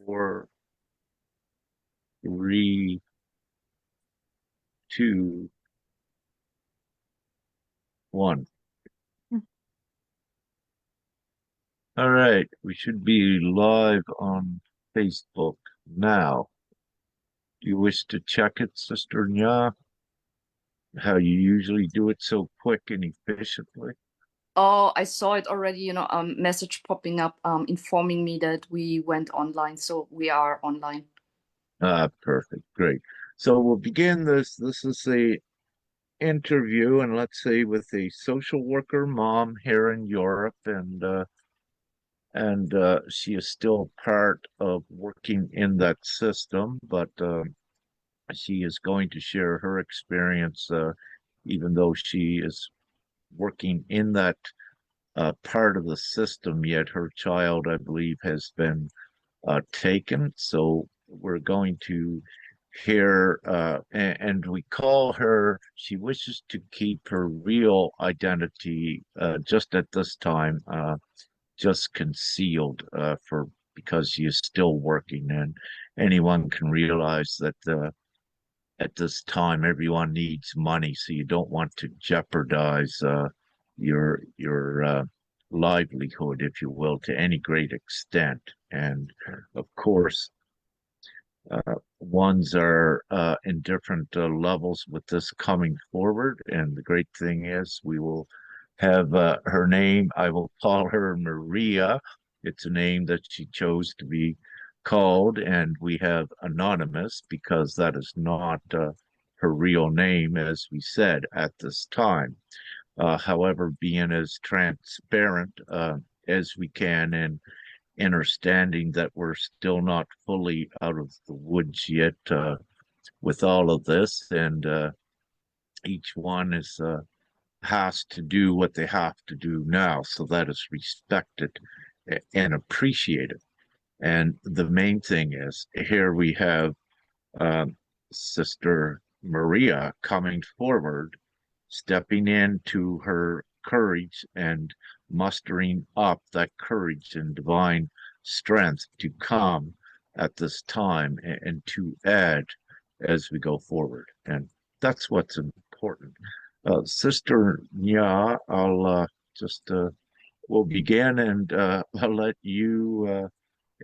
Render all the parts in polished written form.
Four, three, two, one. All right, we should be live on Facebook now. Do you wish to check it, Sister Nya? How you usually do it so quick and efficiently? Oh, I saw it already, message popping up, informing me that we went online, so we are online. Perfect, great. So we'll begin this. This is the interview, and let's say with a social worker mom here in Europe, and she is still part of working in that system, but she is going to share her experience, even though she is working in that part of the system, yet her child, I believe, has been taken. So we're going to hear, and we call her, she wishes to keep her real identity just at this time, just concealed for because she is still working, and anyone can realize that at this time everyone needs money, so you don't want to jeopardize your livelihood, if you will, to any great extent. And of course, ones are in different levels with this coming forward. And the great thing is, we will have her name. I will call her Maria. It's a name that she chose to be called, and we have anonymous because that is not her real name, as we said at this time. However, being as transparent as we can, and understanding that we're still not fully out of the woods yet with all of this, and each one is has to do what they have to do now, so that is respected and appreciated. And the main thing is, here we have Sister Maria coming forward, stepping into her courage and mustering up that courage and divine strength to come at this time and to add as we go forward. And that's what's important. Sister Nya, I'll just we'll begin, and I'll let you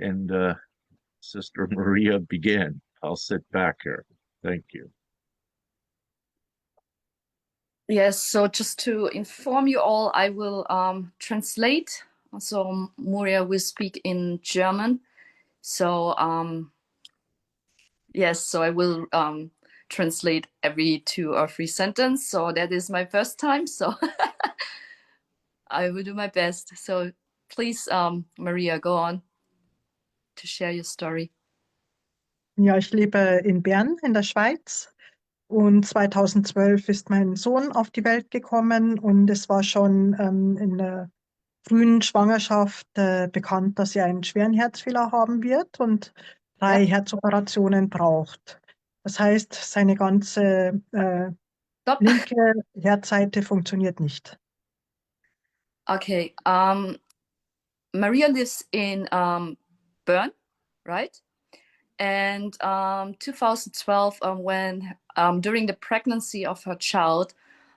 and Sister Maria begin. I'll sit back here. Thank you. Yes, so just to inform you all, I will translate. So Moria will speak in German. So yes, so I will translate every 2 or 3 sentences. So that is my first time, so I will do my best. So please, Maria, go on to share your story. Ja, ich lebe in Bern in der Schweiz und 2012 ist mein Sohn auf die Welt gekommen und es war schon in der frühen Schwangerschaft bekannt, dass er einen schweren Herzfehler haben wird und 3 Herzoperationen braucht. Das heißt, seine ganze linke Herzseite funktioniert nicht. Okay, Maria lives in Bern, right? And 2012, when during the pregnancy of her child,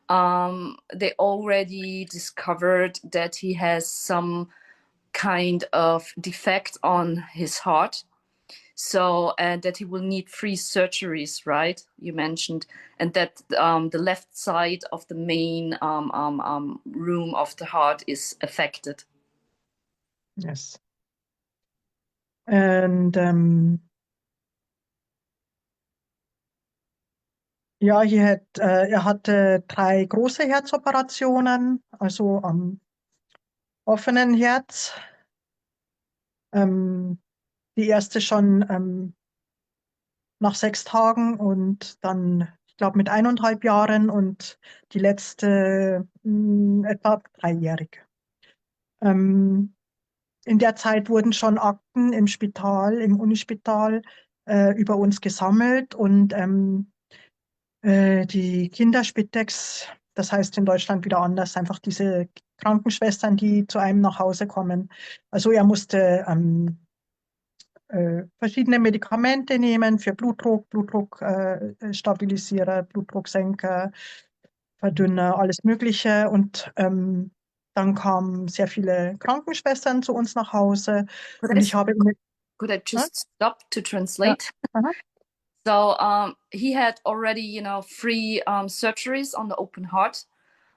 they already discovered that he has some kind of defect on his heart. So, and that he will need 3 surgeries, right? You mentioned, and that the left side of the main room of the heart is affected. Yes. And ja, er hatte 3 große Herzoperationen, also am offenen Herz. Die erste schon nach 6 Tagen und dann, ich glaube, mit 1,5 Jahren und die letzte etwa 3-jährig. In der Zeit wurden schon Akten im Spital, im Unispital, über uns gesammelt und die Kinderspitex, das heißt in Deutschland wieder anders, einfach diese Krankenschwestern, die zu einem nach Hause kommen. Also er musste verschiedene Medikamente nehmen für Blutdruck, Blutdruckstabilisierer, Blutdrucksenker, Verdünner, alles Mögliche. Und dann kamen sehr viele Krankenschwestern zu uns nach Hause Could und I, ich habe could I Hä? just stop to Ja. translate? Aha. So he had already, 3 surgeries on the open heart.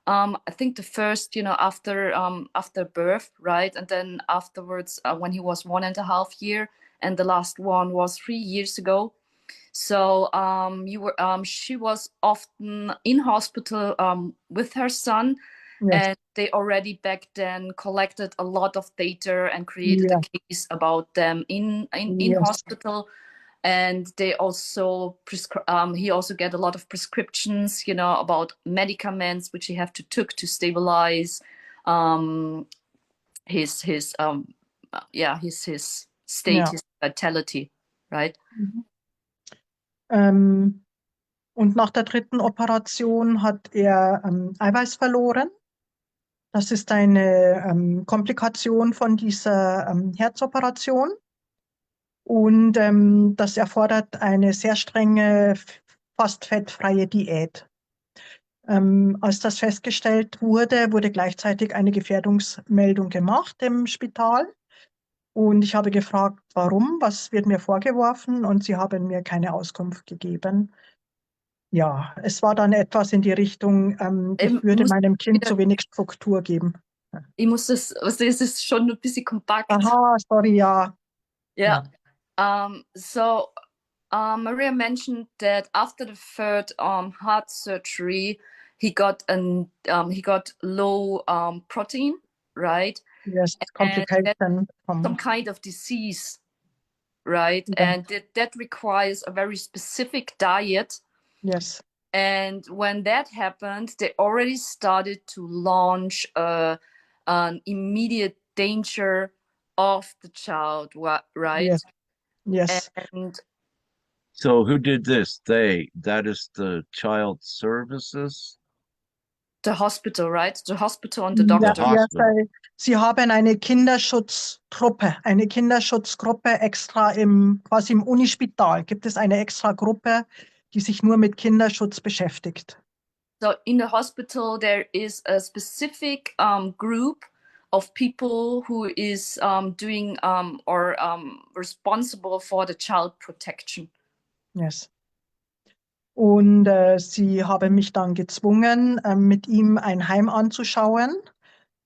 I think the first, after birth, right, and then afterwards when he was 1.5 years, and the last one was 3 years ago. So she was often in hospital with her son, Yes. and they already back then collected a lot of data and created Yeah. a case about them in Yes. hospital. And they also he also get a lot of prescriptions, about medicaments which he have to took to stabilize his state, Ja. his vitality, right? Mhm. Und nach der dritten Operation hat er Eiweiß verloren. Das ist eine Komplikation von dieser Herzoperation. Und das erfordert eine sehr strenge, fast fettfreie Diät. Als das festgestellt wurde, wurde gleichzeitig eine Gefährdungsmeldung gemacht im Spital. Und ich habe gefragt, warum, was wird mir vorgeworfen? Und sie haben mir keine Auskunft gegeben. Ja, es war dann etwas in die Richtung, ich würde meinem Kind zu wenig Struktur geben. Ich muss das, was das ist schon ein bisschen kompakt. Aha, sorry, ja. Yeah. So Maria mentioned that after the third heart surgery, he got low protein, right? Yes, And complication some kind of disease, right? Yeah. And that requires a very specific diet. Yes. And when that happened, they already started to launch an immediate danger of the child, right? Yes. Yes. And So who did this? They, that is the child services? the hospital, right? The hospital and the Ja, doctor. ja, hospital. Sie haben eine Kinderschutzgruppe extra quasi im Unispital. Gibt es eine extra Gruppe, die sich nur mit Kinderschutz beschäftigt? So in the hospital, there is a specific group of people who is doing or responsible for the child protection. Yes. Und sie haben mich dann gezwungen, mit ihm ein Heim anzuschauen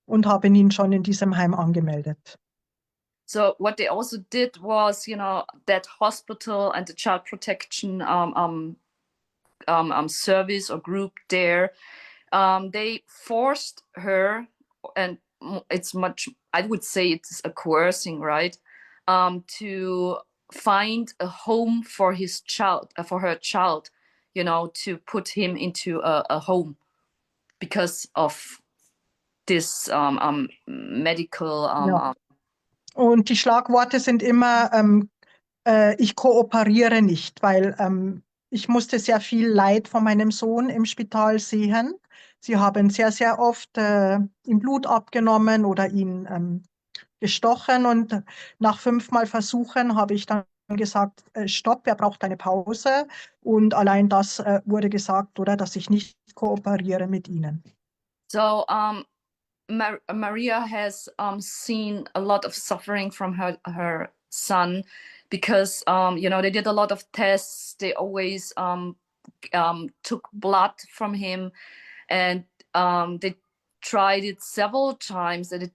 und haben ihn schon in diesem Heim angemeldet. So what they also did was, that hospital and the child protection service or group there, they forced her, and it's much, I would say it's a coercing, right, to find a home for his child, for her child, to put him into a home because of this medical Ja. Und die Schlagworte sind immer, ich kooperiere nicht, weil ich musste sehr viel Leid von meinem Sohn im Spital sehen. Sie haben sehr, sehr oft ihm Blut abgenommen oder ihn gestochen. Und nach 5-mal Versuchen habe ich dann gesagt, stopp, er braucht eine Pause. Und allein das wurde gesagt, oder, dass ich nicht kooperiere mit ihnen. So Maria has seen a lot of suffering from her son because they did a lot of tests. They always took blood from him, and they tried it several times, and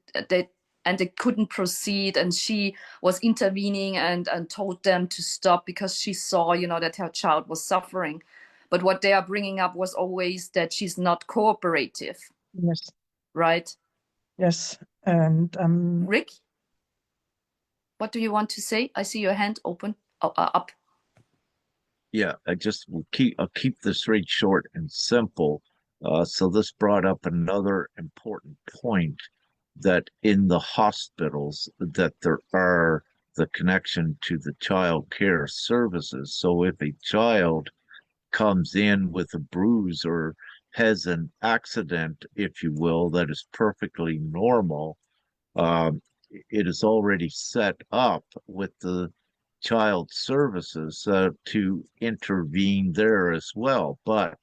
they couldn't proceed. And she was intervening and told them to stop because she saw, that her child was suffering. But what they are bringing up was always that she's not cooperative. Yes. Right? Yes. And Rick, what do you want to say? I see your hand open up. Yeah, I'll keep this very short and simple. So this brought up another important point, that in the hospitals that there are the connection to the child care services. So if a child comes in with a bruise or has an accident, if you will, that is perfectly normal, it is already set up with the child services to intervene there as well. But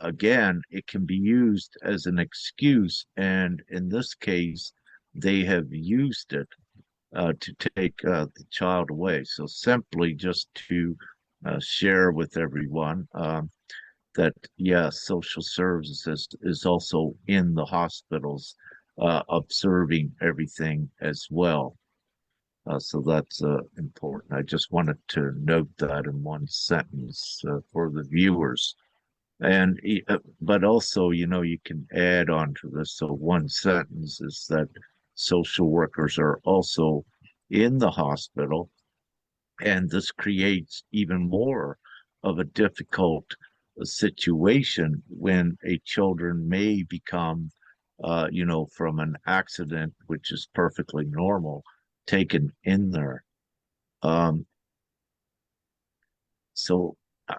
again, it can be used as an excuse, and in this case, they have used it to take the child away. So simply just to share with everyone that, yes, social services is also in the hospitals observing everything as well. So that's important. I just wanted to note that in one sentence for the viewers. And but also, you know, you can add on to this. So one sentence is that social workers are also in the hospital, and this creates even more of a difficult situation when a children may become, you know, from an accident, which is perfectly normal, taken in there. So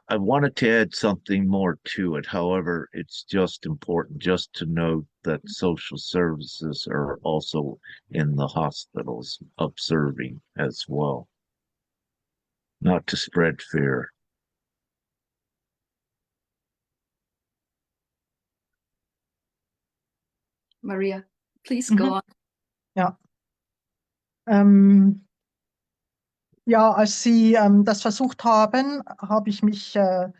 I wanted to add something more to it. However, it's just important just to note that social services are also in the hospitals observing as well, not to spread fear. Maria, please go on. Ja. Ja, als Sie das versucht haben, habe ich mich an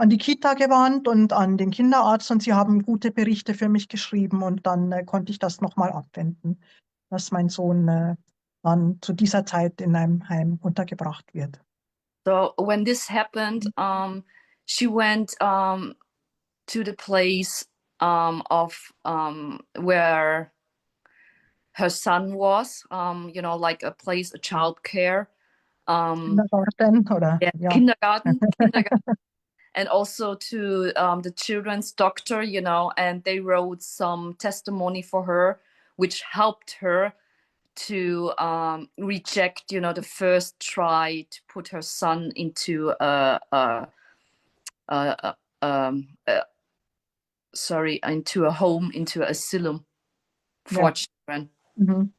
die Kita gewandt und an den Kinderarzt und Sie haben gute Berichte für mich geschrieben und dann konnte ich das nochmal abwenden, dass mein Sohn dann zu dieser Zeit in einem Heim untergebracht wird. So when this happened, she went to the place of where her son was, you know, like a place, a child care. Kindergarten oder Yeah, ja. kindergarten. And also to the children's doctor, you know, and they wrote some testimony for her, which helped her to reject, you know, the first try to put her son into into a home, into an asylum for Ja. children. Mhm.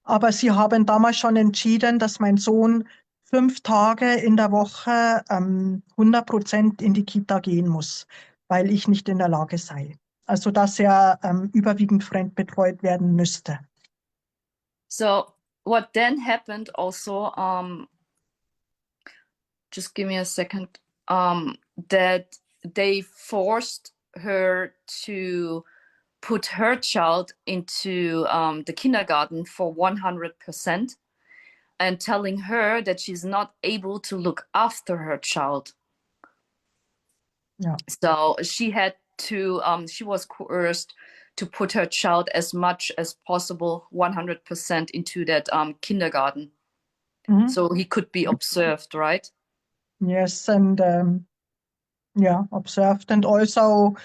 Aber Sie haben damals schon entschieden, dass mein Sohn 5 Tage in der Woche 100% in die Kita gehen muss, weil ich nicht in der Lage sei. Also dass er überwiegend fremdbetreut werden müsste. So what then happened also, just give me a second, that they forced her to put her child into the kindergarten for 100% and telling her that she's not able to look after her child. Ja. So she had to, she was coerced to put her child as much as possible, 100% into that kindergarten. Mhm. So he could be observed, right? Yes, and yeah, observed and also,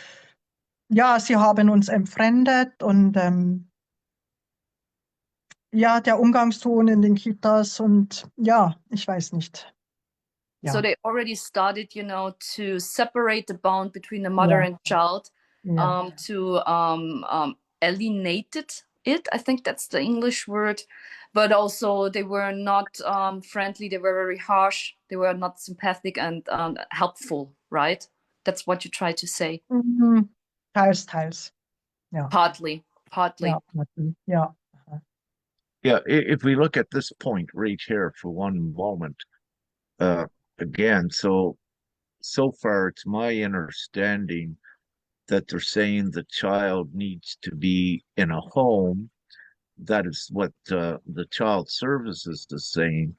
ja, sie haben uns entfremdet und ja, der Umgangston in den Kitas und ja, ich weiß nicht. Ja. So they already started, you know, to separate the bond between the mother Yeah. and child, Yeah. to alienate it. I think that's the English word. But also they were not friendly. They were very harsh. They were not sympathetic and helpful, right? That's what you try to say. Mhm. Teils, teils. Ja. Partly. Ja. Ja. Yeah, if we look at this point right here for one moment, again, so far it's my understanding that they're saying the child needs to be in a home. That is what the child services is saying,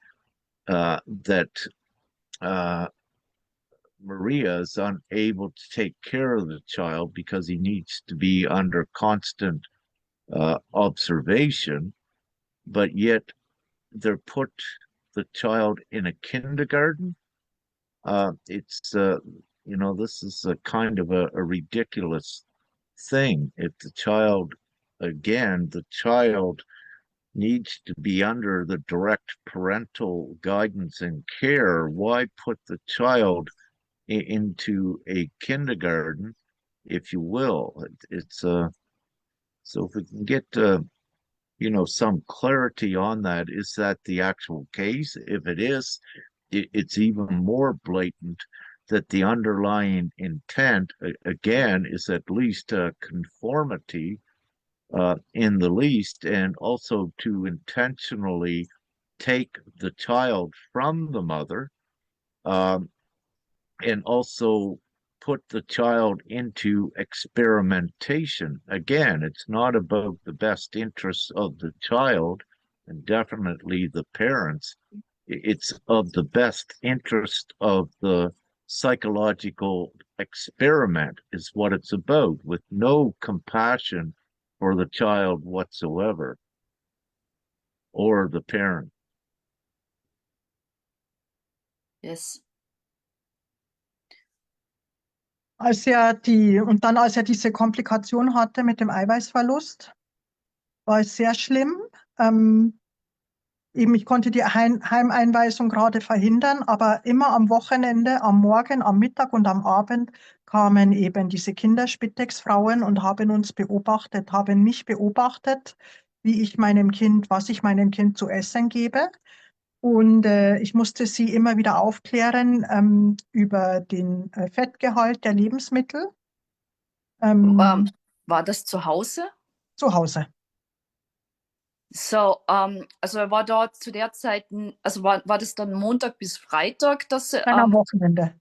that Maria is unable to take care of the child because he needs to be under constant observation, but yet they're put the child in a kindergarten. It's you know, this is a kind of a ridiculous thing. If the child, again, the child needs to be under the direct parental guidance and care, why put the child into a kindergarten, if you will? It's so if we can get some clarity on that. Is that the actual case? If it is, it's even more blatant that the underlying intent, again, is at least conformity in the least, and also to intentionally take the child from the mother, um, and also put the child into experimentation. Again, it's not about the best interests of the child and definitely the parents. It's of the best interest of the psychological experiment, is what it's about, with no compassion for the child whatsoever or the parent. Yes. Als er diese Komplikation hatte mit dem Eiweißverlust, war es sehr schlimm. Ich konnte die Heimeinweisung gerade verhindern, aber immer am Wochenende, am Morgen, am Mittag und am Abend kamen eben diese Kinderspitex-Frauen und haben mich beobachtet, was ich meinem Kind zu essen gebe. Und ich musste sie immer wieder aufklären über den Fettgehalt der Lebensmittel War das zu Hause? zu Hause. So, also er war dort zu der Zeit, also war das dann Montag bis Freitag, dass Nein, am Wochenende.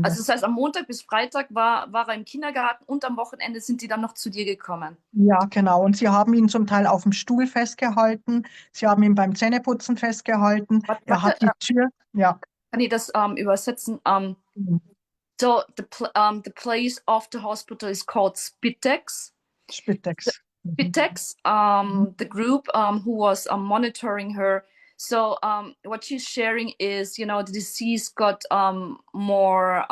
also das heißt, am Montag bis Freitag war er im Kindergarten und am Wochenende sind die dann noch zu dir gekommen. Ja, genau. Und sie haben ihn zum Teil auf dem Stuhl festgehalten. Sie haben ihn beim Zähneputzen festgehalten. Er hat die Tür, ja. Kann ich das übersetzen? So the place of the hospital is called Spitex. Spitex. Spitex, the group who was monitoring her. So what she's sharing is, the disease got more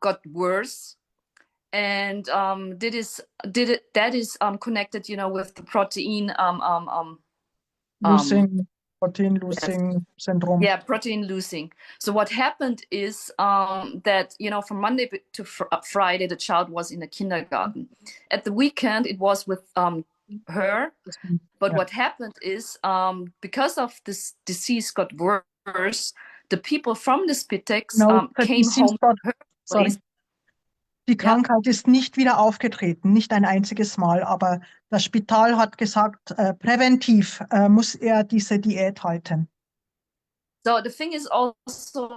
got worse, and that is connected, with the protein Protein losing syndrome. Yeah, protein losing. So what happened is that, from Monday to Friday, the child was in the kindergarten. At the weekend, it was with her. But what happened is because of this disease got worse, the people from the Spitex came home to her place. Die Krankheit ist nicht wieder aufgetreten, nicht ein einziges Mal, aber das Spital hat gesagt, präventiv muss er diese Diät halten. So the thing is also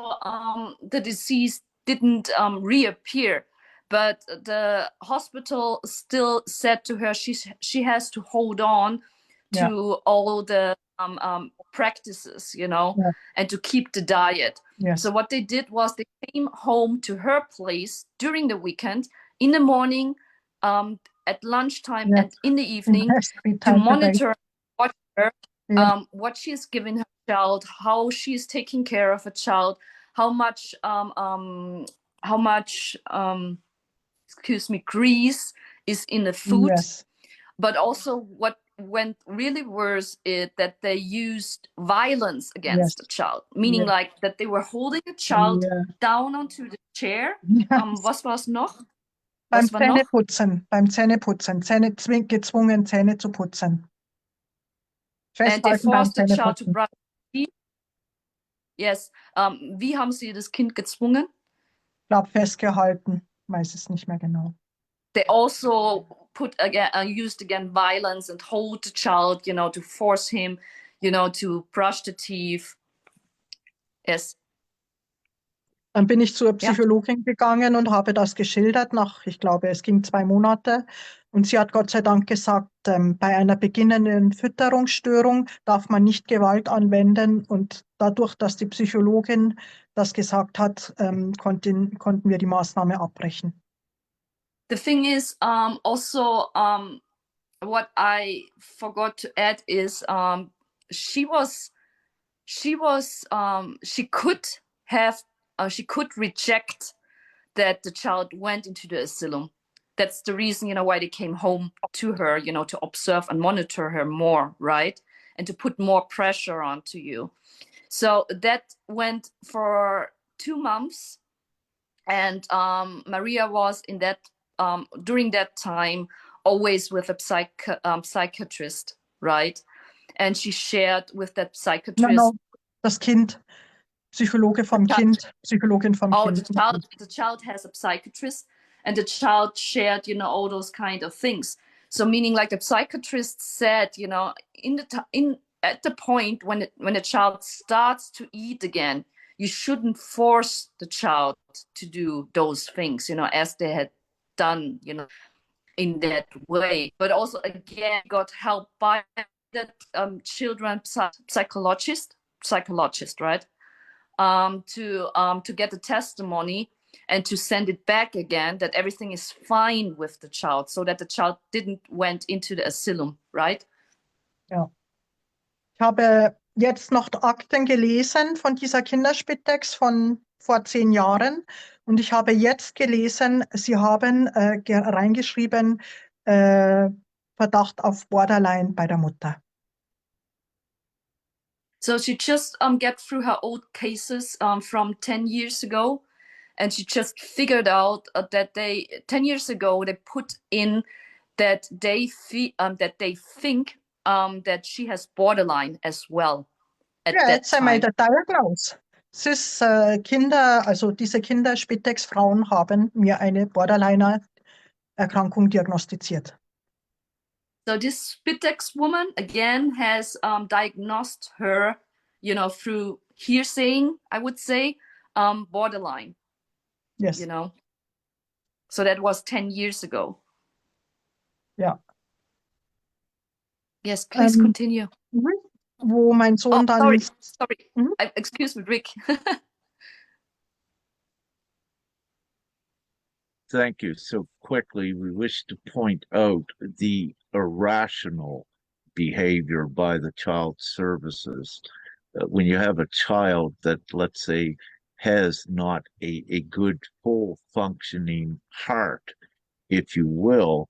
the disease didn't reappear, but the hospital still said to her she has to hold on to all the practices, and to keep the diet. Yes. So what they did was they came home to her place during the weekend, in the morning, at lunchtime, and in the evening, to monitor, watch her, what she's giving her child, how she's taking care of a child, how much grease is in the food. Yes. But also what went really worse is that they used violence against the child, meaning like that they were holding the child down onto the chair. Was war's noch? Beim Zähneputzen, gezwungen, Zähne zu putzen. And they forced the child to brush teeth. Yes. Wie haben sie das Kind gezwungen? Ich glaube, festgehalten. Weiß es nicht mehr genau. They also used again violence and hold the child, to force him, to brush the teeth. Yes. Dann bin ich zur Psychologin gegangen und habe das geschildert ich glaube, es ging 2 Monate. Und sie hat Gott sei Dank gesagt, bei einer beginnenden Fütterungsstörung darf man nicht Gewalt anwenden. Und dadurch, dass die Psychologin das gesagt hat, konnten wir die Maßnahme abbrechen. The thing is, also, what I forgot to add is, she could reject that the child went into the asylum. That's the reason, why they came home to her, to observe and monitor her more, right? And to put more pressure onto you. So that went for 2 months. And Maria was during that time always with a psychiatrist, right? And she shared with that No, psychiatrist. no, das Kind, Psychologe vom Kind, Psychologin vom Oh, Kind. the child has a psychiatrist, and the child shared, all those kind of things. So meaning, like the psychiatrist said, at the point when the child starts to eat again, you shouldn't force the child to do those things, as they had done, in that way. But also, again, got help by that children psychologist, right? To get the testimony and to send it back again that everything is fine with the child, so that the child didn't went into the asylum, right? Ja. Ich habe jetzt noch Akten gelesen von dieser Kinderspitex von vor 10 Jahren und ich habe jetzt gelesen, sie haben reingeschrieben, Verdacht auf Borderline bei der Mutter. So she just get through her old cases from 10 years ago, and she just figured out that 10 years ago they put in that they think that she has borderline as well at Ja, that jetzt einmal time. der Diagnose. Es ist also diese Kinder-Spitex-Frauen haben mir eine Borderliner-Erkrankung diagnostiziert. So this Spitex woman again has diagnosed her, through hearsaying, I would say, borderline. Yes. So that was 10 years ago. Ja. Yes, please continue. Wo mein Sohn dann. Sorry. Excuse me, Rick. Thank you. So quickly, we wish to point out the irrational behavior by the child services. When you have a child that, let's say, has not a good, full functioning heart, if you will,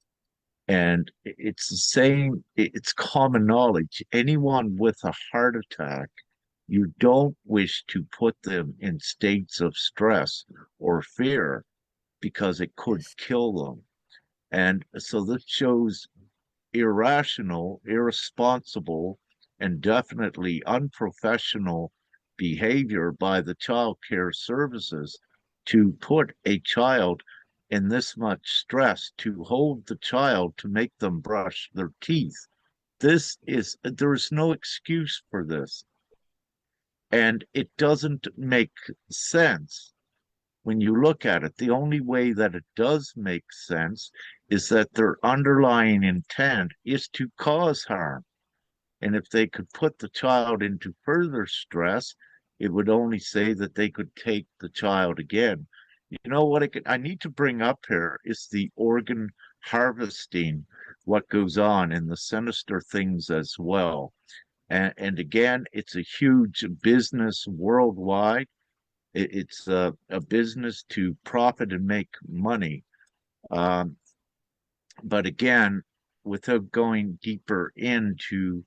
and it's the same, it's common knowledge. Anyone with a heart attack, you don't wish to put them in states of stress or fear because it could kill them. And so this shows irrational, irresponsible, and definitely unprofessional behavior by the child care services to put a child in this much stress, to hold the child, to make them brush their teeth. There is no excuse for this. And it doesn't make sense when you look at it. The only way that it does make sense is that their underlying intent is to cause harm. And if they could put the child into further stress, it would only say that they could take the child again. You know what I need to bring up here is the organ harvesting, what goes on, and the sinister things as well. And again, it's a huge business worldwide. It's a business to profit and make money. But again, without going deeper into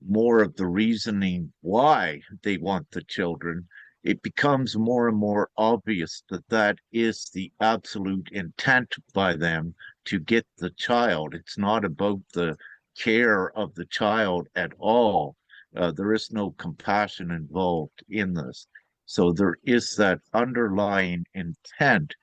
more of the reasoning why they want the children, it becomes more and more obvious that that is the absolute intent by them to get the child. It's not about the care of the child at all. There is no compassion involved in this. So there is that underlying intent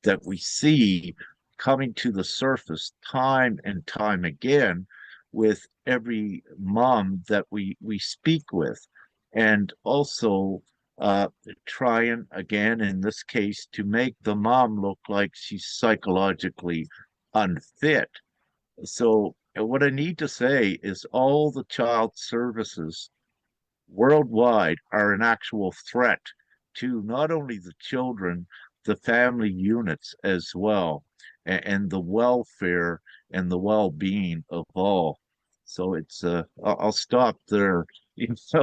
that we see coming to the surface time and time again with every mom that we speak with. And also trying, again, in this case, to make the mom look like she's psychologically unfit. So what I need to say is all the child services worldwide are an actual threat to not only the children, the family units as well, and the welfare and the well-being of all. So it's I'll stop there. It's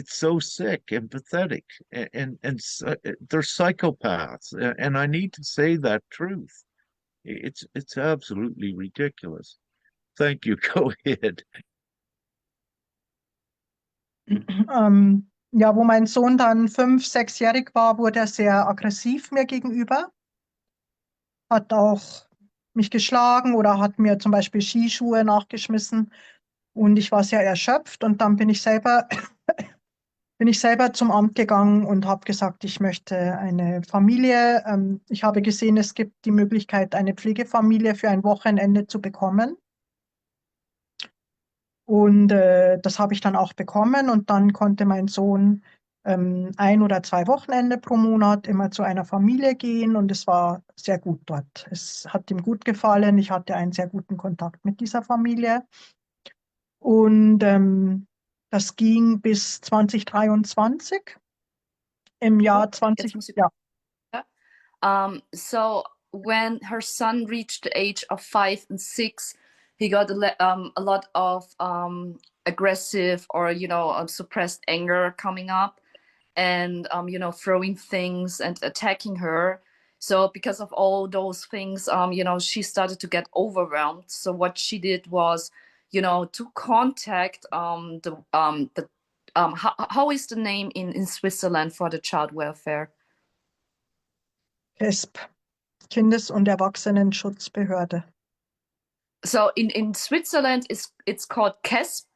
so sick and pathetic, and they're psychopaths, and I need to say that truth. It's absolutely ridiculous. Thank you. Go ahead. Ja, wo mein Sohn dann 5, 6-jährig war, wurde er sehr aggressiv mir gegenüber. hat auch mich geschlagen oder hat mir zum Beispiel Skischuhe nachgeschmissen. Und ich war sehr erschöpft und dann bin ich selber zum Amt gegangen und habe gesagt, ich möchte eine Familie. Ich habe gesehen, es gibt die Möglichkeit, eine Pflegefamilie für ein Wochenende zu bekommen. Und das habe ich dann auch bekommen und dann konnte mein Sohn 1 oder 2 Wochenende pro Monat immer zu einer Familie gehen und es war sehr gut dort. Es hat ihm gut gefallen. Ich hatte einen sehr guten Kontakt mit dieser Familie und das ging bis 2023. Im Oh, Jahr jetzt 20, muss ich. ja, So when her son reached the age of 5 and 6, he got a lot of aggressive or suppressed anger coming up, and throwing things and attacking her. So because of all those things, she started to get overwhelmed. So what she did was, to contact the how is the name in Switzerland for the child welfare? KESB, Kindes- und Erwachsenenschutzbehörde. So in Switzerland, it's called KESP.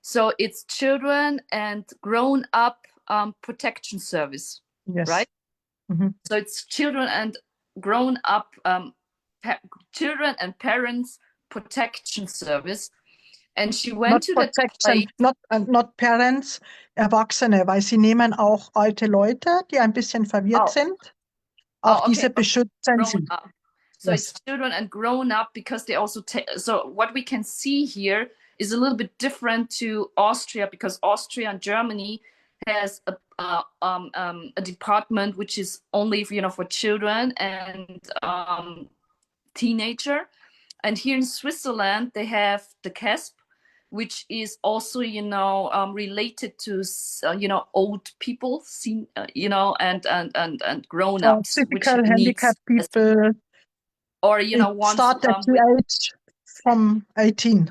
So it's Children and Grown Up Protection Service, Yes. right? Mhm. So it's Children and Grown Up Children and Parents Protection Service. And she went Not to that protection, place. not parents, Erwachsene, weil sie nehmen auch alte Leute, die ein bisschen verwirrt Oh, sind. Auch okay, diese beschützen grown sie. up. So Yes. it's children and grown up because they also take. So what we can see here is a little bit different to Austria, because Austria and Germany has a department which is only for children and teenager, and here in Switzerland they have the KESP, which is also related to old people, seen and grown So ups, which typical needs handicapped people, or it once start at the with age from 18.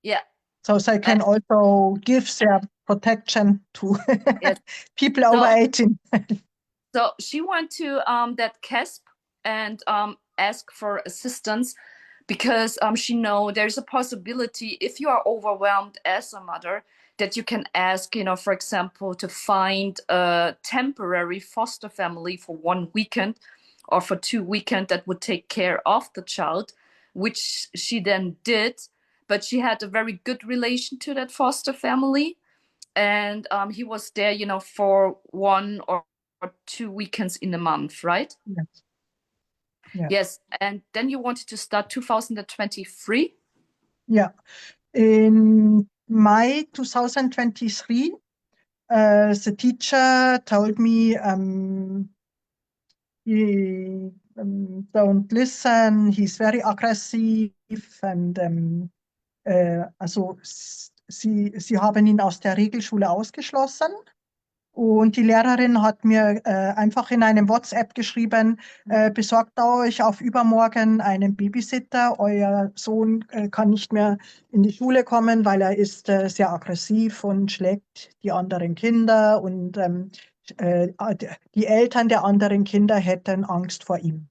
yeah. So they can also give their protection to Yes. people over 18. So she went to that KESP and ask for assistance, because she know there's a possibility, if you are overwhelmed as a mother, that you can ask, for example, to find a temporary foster family for 1 weekend or for 2 weekends that would take care of the child, which she then did. But she had a very good relation to that foster family, and he was there, for 1 or 2 weekends in a month, right? Yes. Yeah. Yes. And then you wanted to start 2023? Yeah. In May 2023, the teacher told me, he don't listen, he's very aggressive and also sie haben ihn aus der Regelschule ausgeschlossen. Und die Lehrerin hat mir einfach in einem WhatsApp geschrieben, besorgt euch auf übermorgen einen Babysitter. Euer Sohn kann nicht mehr in die Schule kommen, weil er ist sehr aggressiv und schlägt die anderen Kinder. Und die Eltern der anderen Kinder hätten Angst vor ihm.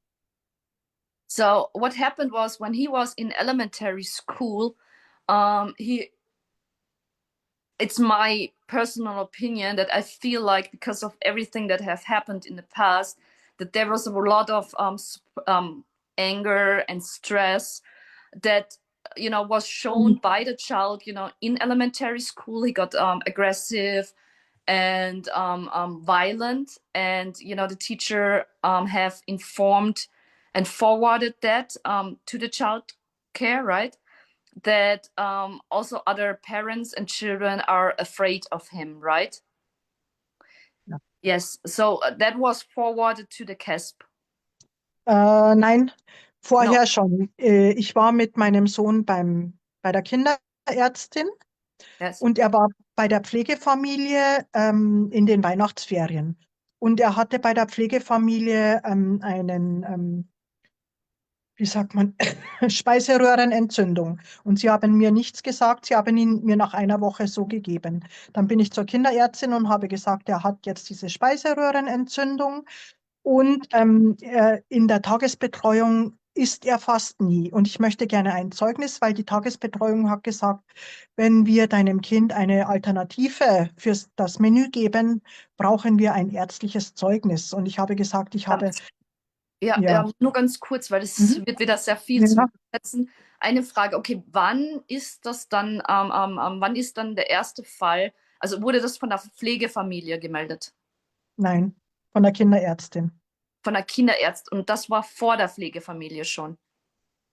So what happened was, when he was in elementary school, it's my personal opinion that I feel like, because of everything that have happened in the past, that there was a lot of anger and stress that was shown by the child. In elementary school, he got aggressive and violent, and the teacher have informed and forwarded that to the child care, right? That also other parents and children are afraid of him, right? Ja. Yes. So that was forwarded to the KESP. Nein, vorher No. schon. Ich war mit meinem Sohn bei der Kinderärztin Yes. und er war bei der Pflegefamilie in den Weihnachtsferien. Und er hatte bei der Pflegefamilie einen, wie sagt man, Speiseröhrenentzündung. Und sie haben mir nichts gesagt, sie haben ihn mir nach einer Woche so gegeben. Dann bin ich zur Kinderärztin und habe gesagt, er hat jetzt diese Speiseröhrenentzündung. Und in der Tagesbetreuung ist er fast nie. Und ich möchte gerne ein Zeugnis, weil die Tagesbetreuung hat gesagt, wenn wir deinem Kind eine Alternative für das Menü geben, brauchen wir ein ärztliches Zeugnis. Und ich habe gesagt, ich habe, Ja, ja, nur ganz kurz, weil es mhm. wird wieder sehr viel zu Ja, übersetzen. Eine Frage, okay, wann ist das dann, wann ist dann der erste Fall? Also wurde das von der Pflegefamilie gemeldet, nein, von der Kinderärztin. von der Kinderärztin und das war vor der Pflegefamilie schon.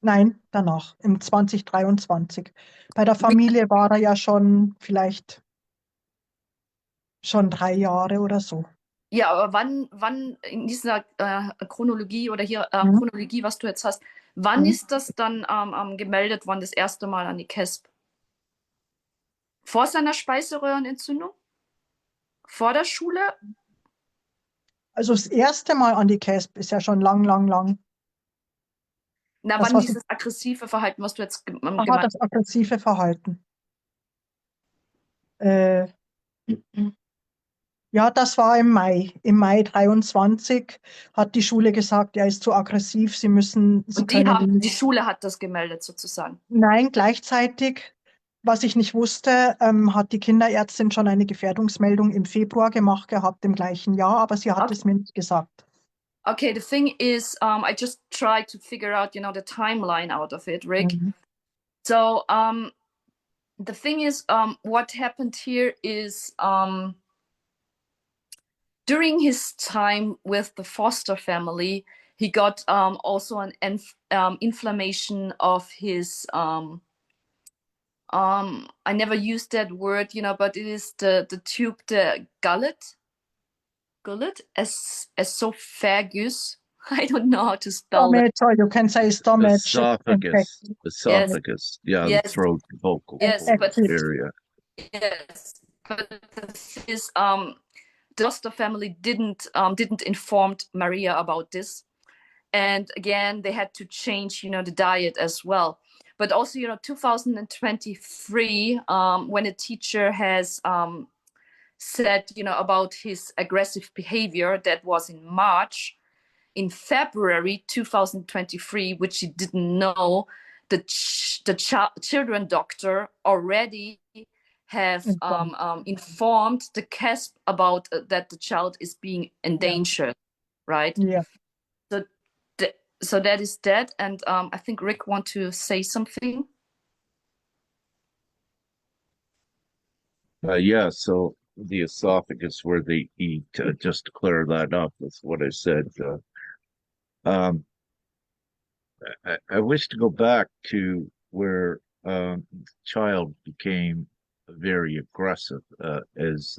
Nein, danach, im 2023. Bei der Wie- Familie war er ja schon vielleicht schon 3 Jahre oder so. Ja, aber wann in dieser Chronologie oder hier Mhm. Chronologie, was du jetzt hast, wann Mhm. ist das dann gemeldet worden, das erste Mal an die KESB? Vor seiner Speiseröhrenentzündung? Vor der Schule? Also das erste Mal an die CASP ist ja schon lang, lang, lang. Na, Das, wann was ich, dieses aggressive Verhalten, was du jetzt aha, gemeint das aggressive Verhalten. Äh, ja, das war im Mai. Im Mai 23 hat die Schule gesagt, er ist zu aggressiv, Sie Und die können haben, ihn die nicht. Schule hat das gemeldet sozusagen. Nein, gleichzeitig, was ich nicht wusste, hat die Kinderärztin schon eine Gefährdungsmeldung im Februar gemacht gehabt, im gleichen Jahr, aber sie hat Okay, es mir nicht gesagt. okay, the thing is, I just tried to figure out, the timeline out of it, Rick. Mhm. So, the thing is, what happened here is, during his time with the foster family, he got also an inflammation of his I never used that word, but it is the tube, the gullet, esophagus. I don't know how to spell that. Stomach, or you can say stomach Esophagus, infection. Yes, esophagus. Yeah, the yes, throat, vocal yes, cord but Acute. area. yes, but the thing is, the foster family didn't inform Maria about this, and again they had to change, the diet as well. But also, 2023, when a teacher has said, about his aggressive behavior, that was in March. In February 2023, which he didn't know, the children doctor already have Informed. informed the CASP about that the child is being Yeah. endangered, right? Yeah. So, so that is that. And I think Rick want to say something. Yeah, so the esophagus where they eat, just to clear that up with what I said. Um, I wish to go back to where the child became very aggressive as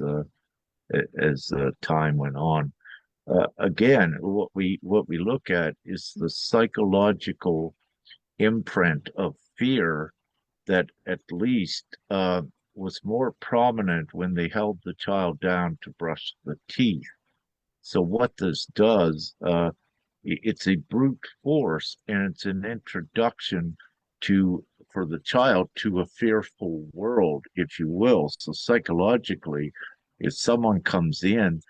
time went on. Again, what we look at is the psychological imprint of fear that at least was more prominent when they held the child down to brush the teeth. So what this does, it's a brute force, and it's an introduction to for the child to a fearful world, if you will. So psychologically, if someone comes in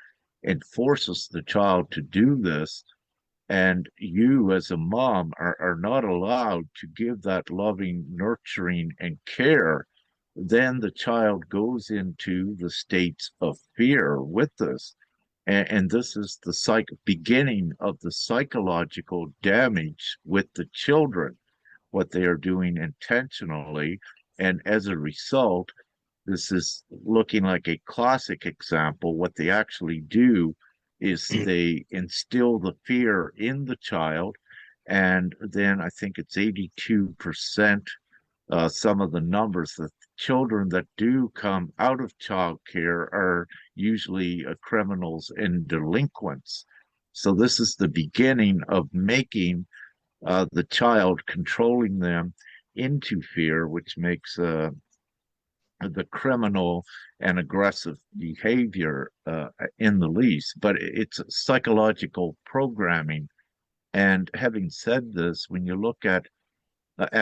and forces the child to do this, and you as a mom are not allowed to give that loving, nurturing, and care, then the child goes into the states of fear with this. And this is the beginning of the psychological damage with the children, what they are doing intentionally. And as a result, this is looking like a classic example. What they actually do is they instill the fear in the child. And then I think it's 82%, some of the numbers that children that do come out of childcare are usually criminals and delinquents. So this is the beginning of making the child, controlling them into fear, which makes the criminal and aggressive behavior in the least. But it's psychological programming. And having said this, when you look at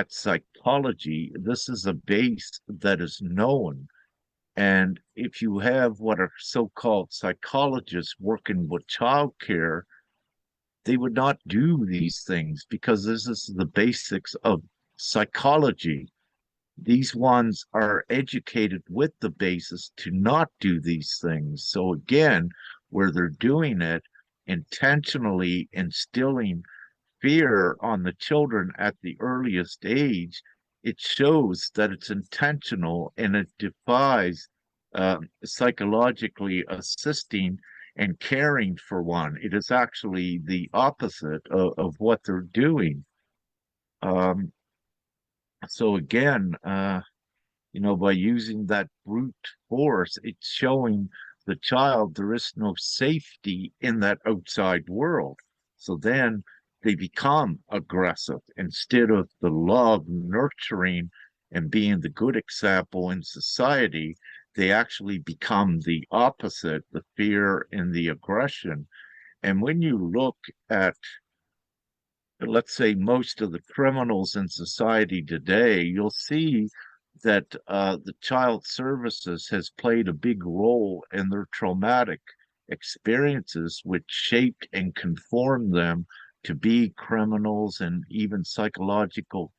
psychology, this is a base that is known. And if you have what are so-called psychologists working with childcare, they would not do these things because this is the basics of psychology. These ones are educated with the basis to not do these things. So again, where they're doing it intentionally, instilling fear on the children at the earliest age, it shows that it's intentional and it defies psychologically assisting and caring for one. It is actually the opposite of what they're doing. Um, so again, by using that brute force, it's showing the child there is no safety in that outside world. So then they become aggressive instead of the love, nurturing, and being the good example in society. They actually become the opposite, the fear and the aggression. And when you look at, let's say, most of the criminals in society today, you'll see that the child services has played a big role in their traumatic experiences, which shaped and conformed them to be criminals and even psychopathical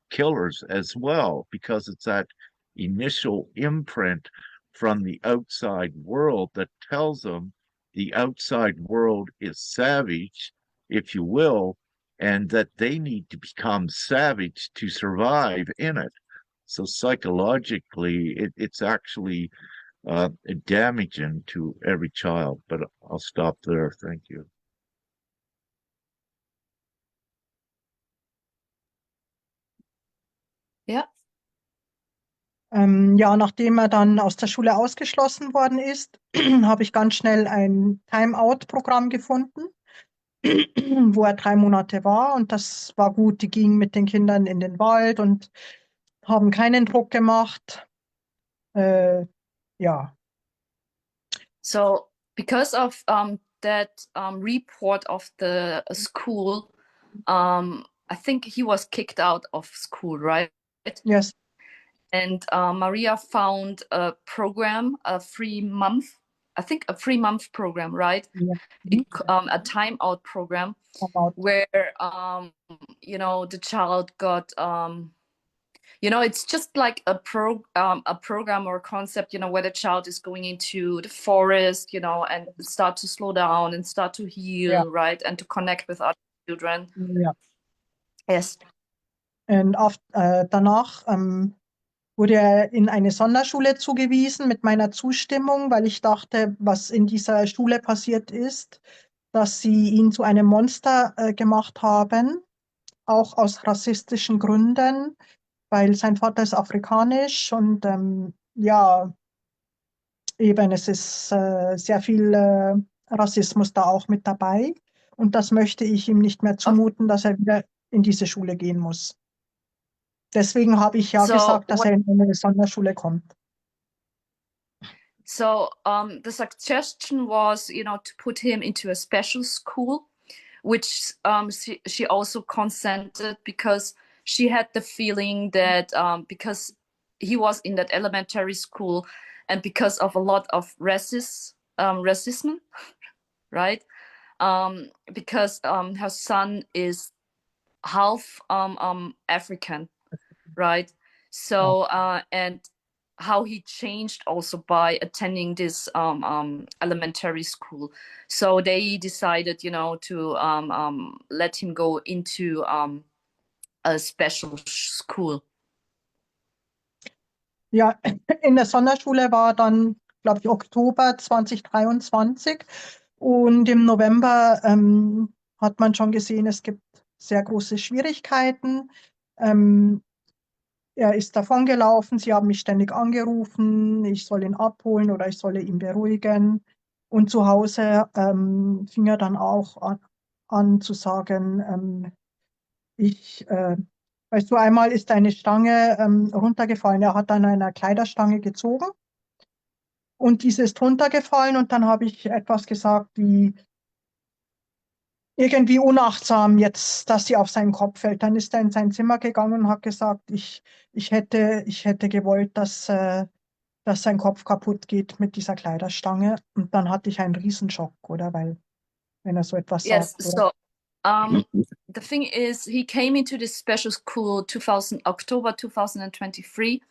killers as well, because it's that initial imprint from the outside world that tells them the outside world is savage, if you will, and that they need to become savage to survive in it. So psychologically, it's actually damaging to every child. But I'll stop there. Thank you. Ja. Ja, nachdem er dann aus der Schule ausgeschlossen worden ist, habe ich ganz schnell ein Time-out-Programm gefunden, wo er 3 Monate war. Und das war gut. Die gingen mit den Kindern in den Wald und haben keinen Druck gemacht. Ja. So because of that report of the school, I think he was kicked out of school, right? Yes. And Maria found a program, a 3 month, I think a 3 month program, right? Yeah. A timeout program About. where the child got it's just like a program or concept, where the child is going into the forest, and start to slow down and start to heal, Yeah. right? And to connect with other children. Ja. Yes. Und danach wurde er in eine Sonderschule zugewiesen mit meiner Zustimmung, weil ich dachte, was in dieser Schule passiert ist, dass sie ihn zu einem Monster gemacht haben, auch aus rassistischen Gründen, weil sein Vater ist afrikanisch und ja, eben es ist sehr viel Rassismus da auch mit dabei. Und das möchte ich ihm nicht mehr zumuten, dass er wieder in diese Schule gehen muss. Deswegen habe ich ja So gesagt, dass er in eine Sonderschule kommt. So the suggestion was, to put him into a special school, which she also consented because she had the feeling that because he was in that elementary school and because of a lot of racism, right? Because her son is half African, right? So and how he changed also by attending this elementary school. So they decided, to let him go into a special school. Ja, in der Sonderschule war dann, glaube ich, Oktober 2023 und im November hat man schon gesehen, es gibt sehr große Schwierigkeiten. Er ist davongelaufen, sie haben mich ständig angerufen, ich soll ihn abholen oder ich solle ihn beruhigen. Und zu Hause fing er dann auch an zu sagen, weißt du, einmal ist eine Stange runtergefallen. Er hat an einer Kleiderstange gezogen und diese ist runtergefallen und dann habe ich etwas gesagt wie irgendwie unachtsam jetzt, dass sie auf seinen Kopf fällt. Dann ist er in sein Zimmer gegangen und hat gesagt, ich hätte gewollt, dass sein Kopf kaputt geht mit dieser Kleiderstange. Und dann hatte ich einen Riesenschock, oder? Weil wenn er so etwas Yes, sagt, oder? so the thing is, he came into this special school October 2023.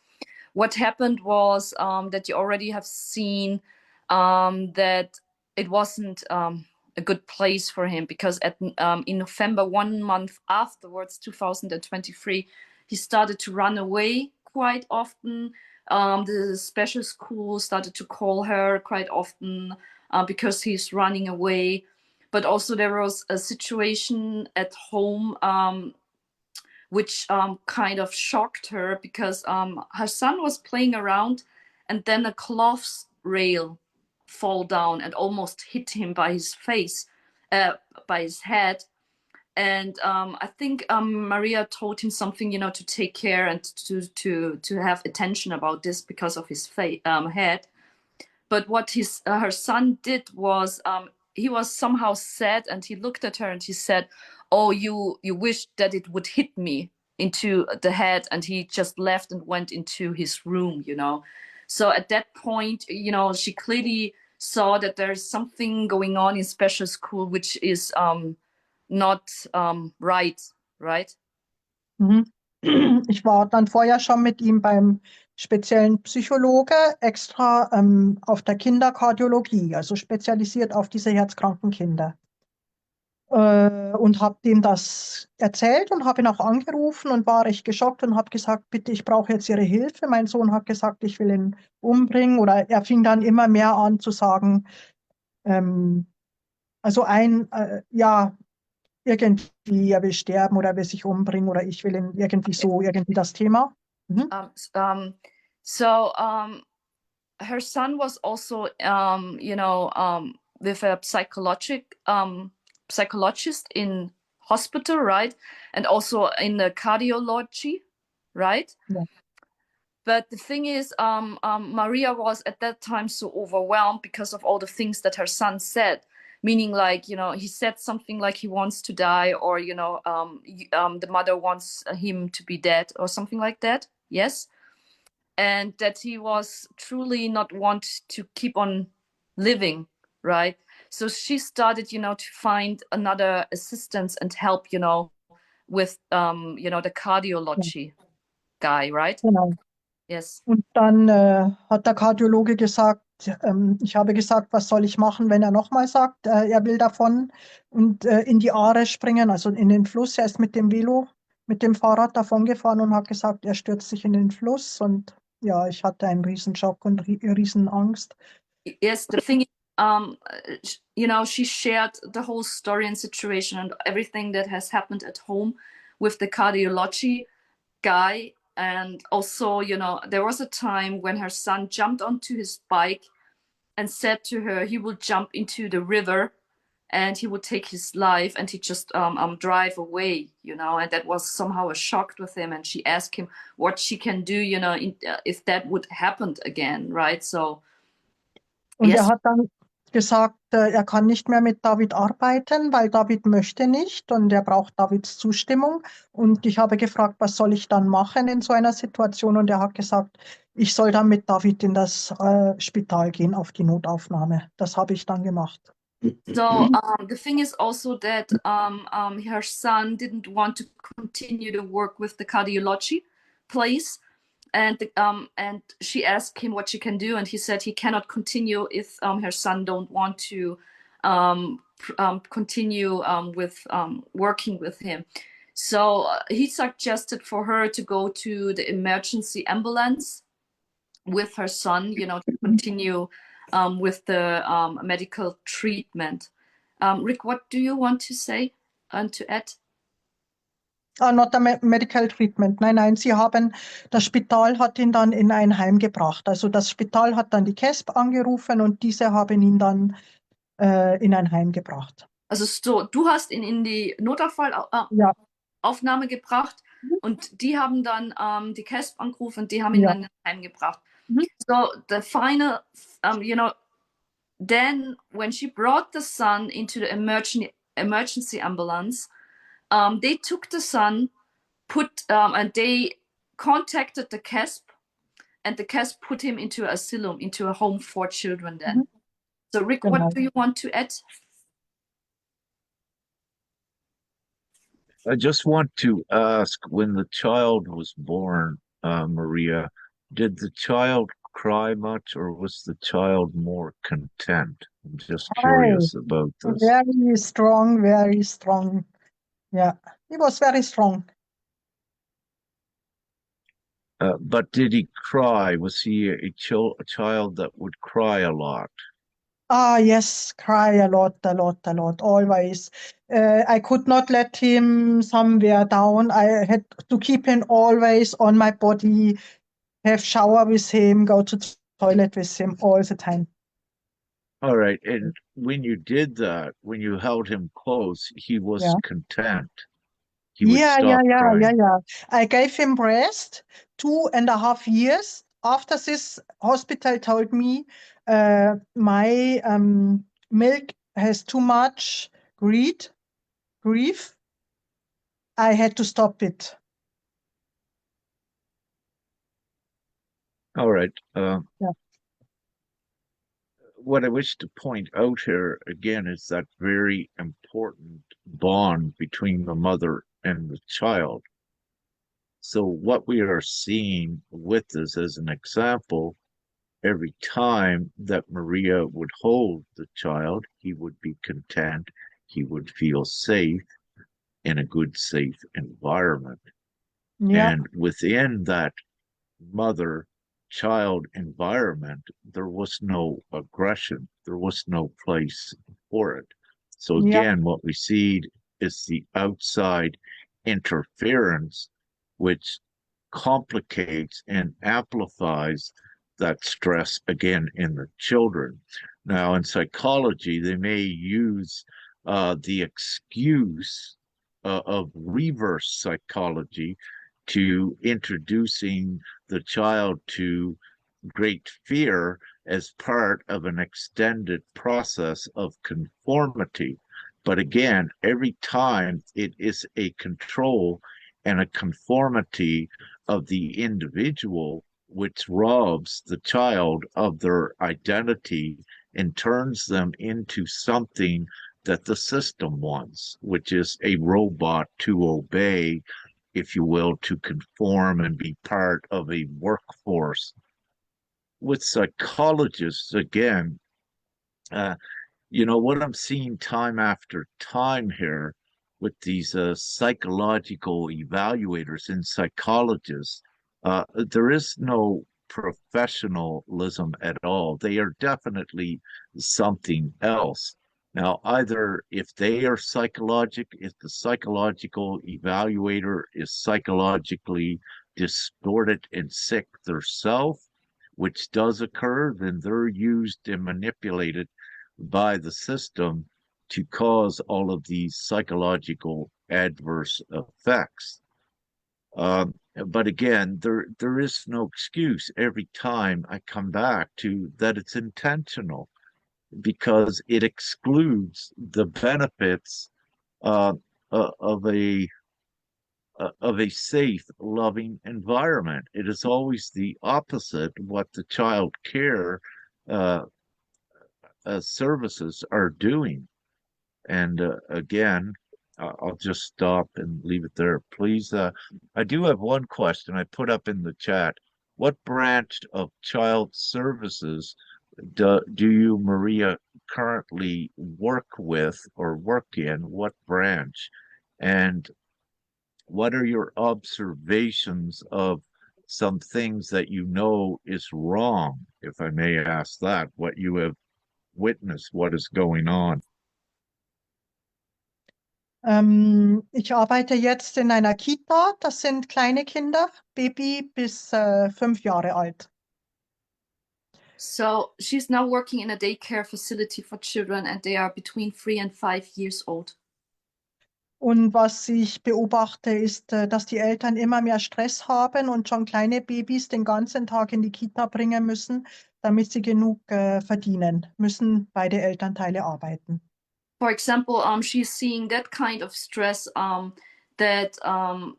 What happened was that you already have seen that it wasn't a good place for him, because in November, 1 month afterwards, 2023, he started to run away quite often. The special school started to call her quite often because he's running away. But also there was a situation at home which kind of shocked her, because her son was playing around and then a cloth rail fall down and almost hit him by his face, by his head. And I think Maria told him something, to take care and to have attention about this because of his head. But what her son did was he was somehow sad, and he looked at her and he said, "Oh, you wished that it would hit me into the head," and he just left and went into his room. So at that point, she clearly saw that there's something going on in special school which is not right? Mhm. Ich war dann vorher schon mit ihm beim speziellen Psychologe, extra auf der Kinderkardiologie, also spezialisiert auf diese herzkranken Kinder. Und habe dem das erzählt und habe ihn auch angerufen und war recht geschockt und habe gesagt, bitte, ich brauche jetzt Ihre Hilfe. Mein Sohn hat gesagt, ich will ihn umbringen, oder er fing dann immer mehr an zu sagen, also ja, irgendwie, er will sterben oder er will sich umbringen oder ich will ihn irgendwie das Thema. Mhm. So her son was also with a psychologist in hospital, right? And also in the cardiology, right? Yeah. But the thing is, Maria was at that time so overwhelmed because of all the things that her son said. Meaning, like, he said something like he wants to die, or, the mother wants him to be dead, or something like that. Yes. And that he was truly not want to keep on living, right? So she started, to find another assistance and help, with, the cardiology guy, right? Genau. Yes. Und dann hat der Kardiologe gesagt, ich habe gesagt, was soll ich machen, wenn er nochmal sagt, er will davon und in die Aare springen, also in den Fluss. Er ist mit dem Fahrrad davon gefahren und hat gesagt, er stürzt sich in den Fluss. Und ja, ich hatte einen Riesenschock und Riesenangst. Yes, the thing is, she shared the whole story and situation and everything that has happened at home with the cardiology guy. And also, there was a time when her son jumped onto his bike and said to her he would jump into the river and he would take his life, and he just drive away, and that was somehow a shock with him. And she asked him what she can do, if that would happen again, right? So Und yes. er hat dann gesagt, er kann nicht mehr mit David arbeiten, weil David möchte nicht und er braucht Davids Zustimmung. Und ich habe gefragt, was soll ich dann machen in so einer Situation? Und er hat gesagt, ich soll dann mit David in das Spital gehen, auf die Notaufnahme. Das habe ich dann gemacht. So the thing is also that her son didn't want to continue to work with the cardiology place. And she asked him what she can do, and he said he cannot continue if her son don't want to continue with working with him. So he suggested for her to go to the emergency ambulance with her son, to continue with the medical treatment. Rick, what do you want to say and to add? Not a medical treatment. Nein, das Spital hat ihn dann in ein Heim gebracht. Also das Spital hat dann die KESB angerufen und diese haben ihn dann in ein Heim gebracht. Also so, du hast ihn in die Notfallaufnahme gebracht und die haben dann die KESB angerufen und die haben ihn dann in ein Heim gebracht. So the final, then when she brought the son into the emergency ambulance, they took the son, and they contacted the KESB, and the KESB put him into an asylum, into a home for children then. So Rick, what do you want to add? I just want to ask, when the child was born, Maria, did the child cry much or was the child more content? I'm just Hi. curious about this. Very strong, very strong. Yeah, he was very strong. But did he cry? Was he a child that would cry a lot? Ah, yes, cry a lot, a lot, a lot, always. I could not let him somewhere down. I had to keep him always on my body, have shower with him, go to toilet with him all the time. All right. And when you did that, when you held him close, he was Yeah. content. He would Yeah, yeah, stop yeah, yeah, crying. yeah. I gave him breast 2.5 years. After this, hospital told me my milk has too much greed, grief. I had to stop it. All right. Yeah. What I wish to point out here again is that very important bond between the mother and the child. So what we are seeing with this as an example, every time that Maria would hold the child, he would be content, he would feel safe in a good, safe environment. Yeah, And within that mother child environment, there was no aggression, there was no place for it. So, yeah, again, what we see is the outside interference, which complicates and amplifies that stress again in the children. Now, in psychology, they may use the excuse of reverse psychology to introducing the child to great fear as part of an extended process of conformity. But again, every time it is a control and a conformity of the individual, which robs the child of their identity and turns them into something that the system wants, which is a robot to obey, if you will, to conform and be part of a workforce. With psychologists, again, uh, what I'm seeing time after time here with these psychological evaluators and psychologists, there is no professionalism at all. They are definitely something else. Now, either if they are if the psychological evaluator is psychologically distorted and sick themselves, which does occur, then they're used and manipulated by the system to cause all of these psychological adverse effects. But again, there is no excuse every time I come back to that it's intentional because it excludes the benefits uh, uh, of a of a safe, loving environment. It is always the opposite what the child care uh, services are doing. And again, I'll just stop and leave it there. Please, I do have one question I put up in the chat. What branch of child services do you, Maria, currently work with or work in? What branch? And what are your observations of some things that you know is wrong, if I may ask that, what you have witnessed, what is going on? Ich arbeite jetzt in einer Kita. Das sind kleine Kinder, Baby bis 5 Jahre alt. So she's now working in a daycare facility for children, and they are between 3 and 5 years old. Und was ich beobachte, ist, dass die Eltern immer mehr Stress haben und schon kleine Babys den ganzen Tag in die Kita bringen müssen, damit sie genug verdienen, müssen beide Elternteile arbeiten. For example, she's seeing that kind of stress, that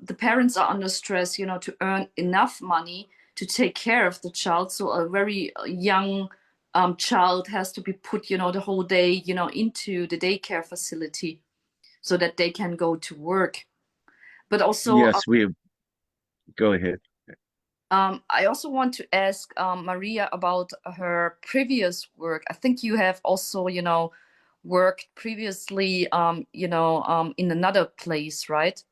the parents are under stress, to earn enough money to take care of the child. So a very young child has to be put, the whole day, into the daycare facility so that they can go to work. But also, Yes, go ahead. I also want to ask Maria about her previous work. I think you have also, worked previously, in another place, right?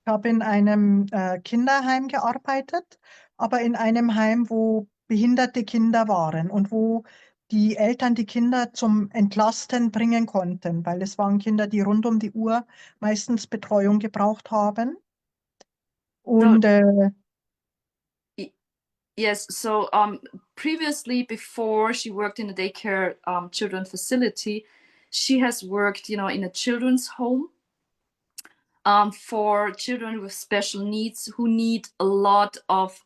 Ich habe in einem Kinderheim gearbeitet, aber in einem Heim, wo behinderte Kinder waren und wo die Eltern die Kinder zum Entlasten bringen konnten, weil es waren Kinder, die rund um die Uhr meistens Betreuung gebraucht haben. So, Und yes, so previously, before she worked in a daycare children facility, she has worked, in a children's home for children with special needs who need a lot of,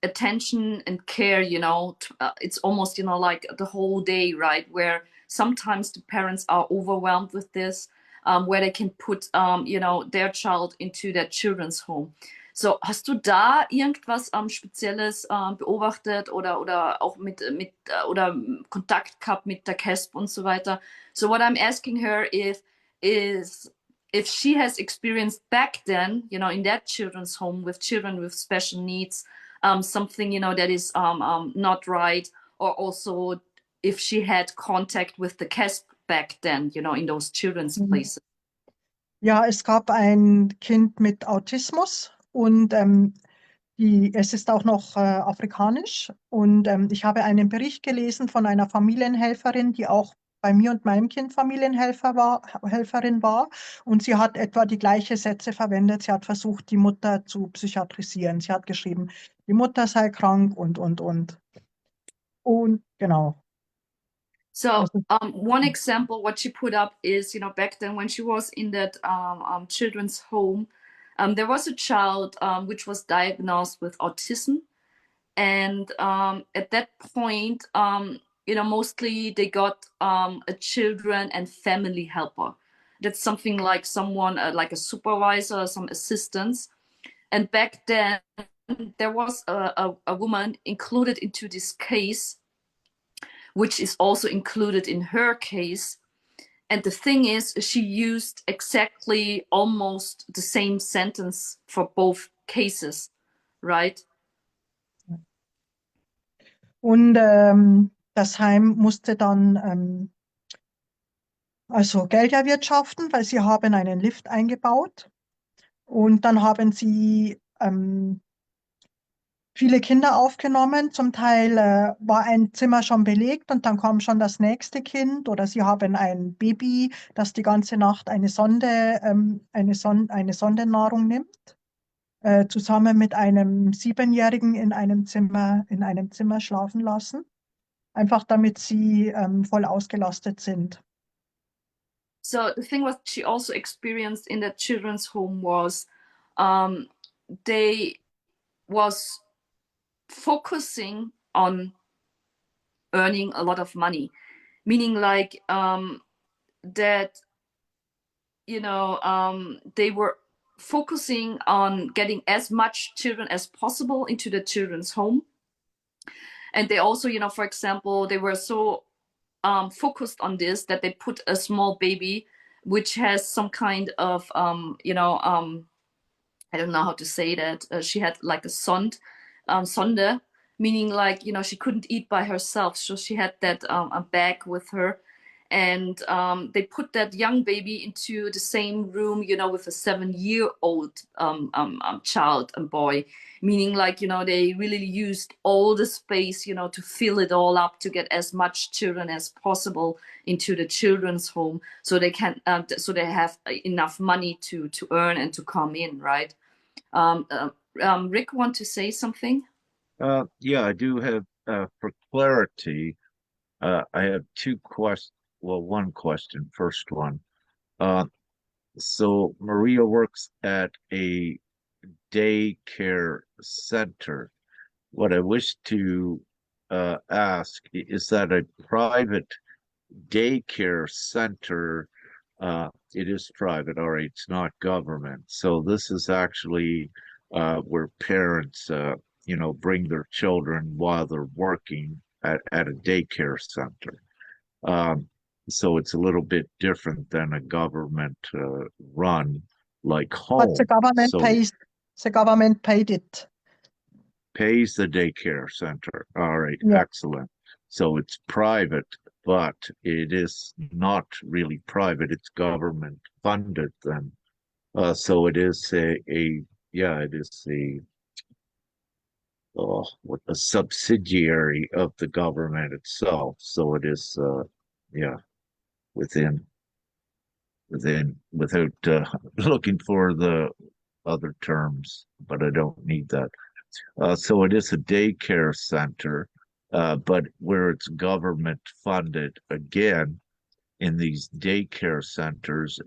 attention and care. It's almost, like the whole day, right? Where sometimes the parents are overwhelmed with this, where they can put, their child into their children's home. So, hast du da irgendwas Spezielles beobachtet oder auch oder Kontakt gehabt mit der CASP und so weiter? So, what I'm asking her is if she has experienced back then, in that children's home with children with special needs, something, that is not right, or also if she had contact with the CASP back then, in those children's places. ja, es gab ein Kind mit Autismus und es ist auch noch afrikanisch. Und ich habe einen Bericht gelesen von einer Familienhelferin, die auch bei mir und meinem Kind Helferin war. Und sie hat etwa die gleichen Sätze verwendet. Sie hat versucht, die Mutter zu psychiatrisieren. Sie hat geschrieben, die Mutter sei krank und. Und genau. So Also, one example, what she put up is, back then when she was in that children's home, there was a child which was diagnosed with autism. And at that point, mostly they got a children and family helper. That's something like someone, like a supervisor or some assistants. And back then, there was a woman included into this case, which is also included in her case. And the thing is, she used exactly almost the same sentence for both cases, right? und das Heim musste dann also Geld erwirtschaften, weil sie haben einen Lift eingebaut. Und dann haben sie viele Kinder aufgenommen. Zum Teil war ein Zimmer schon belegt und dann kam schon das nächste Kind. Oder sie haben ein Baby, das die ganze Nacht eine Sondennahrung nimmt, zusammen mit einem Siebenjährigen in einem Zimmer schlafen lassen. Einfach damit sie voll ausgelastet sind. So the thing what she also experienced in that children's home was they was focusing on earning a lot of money, meaning like that they were focusing on getting as much children as possible into the children's home. And they also, for example, they were so focused on this that they put a small baby which has some kind of I don't know how to say that. She had like a sonde, meaning like she couldn't eat by herself, so she had that a bag with her, and they put that young baby into the same room, with a 7-year-old child and boy, meaning like they really used all the space, to fill it all up to get as much children as possible into the children's home, so they can so they have enough money to earn and to come in, right? Rick, want to say something? Yeah, I do have, for clarity, I have two questions. Well, one question, first one. So Maria works at a daycare center. What I wish to ask is that a private daycare center, it is private, all right, it's not government. So this is actually where parents, bring their children while they're working at a daycare center. So it's a little bit different than a government run like But the home. government So pays, the government paid it. pays the daycare center. All right, Yeah. excellent. So it's private, but it is not really private. It's government funded then. So it is yeah, it is what a subsidiary of the government itself. So it is yeah, within without looking for the other terms, but I don't need that. So it is a daycare center, but where it's government funded, again, in these daycare centers,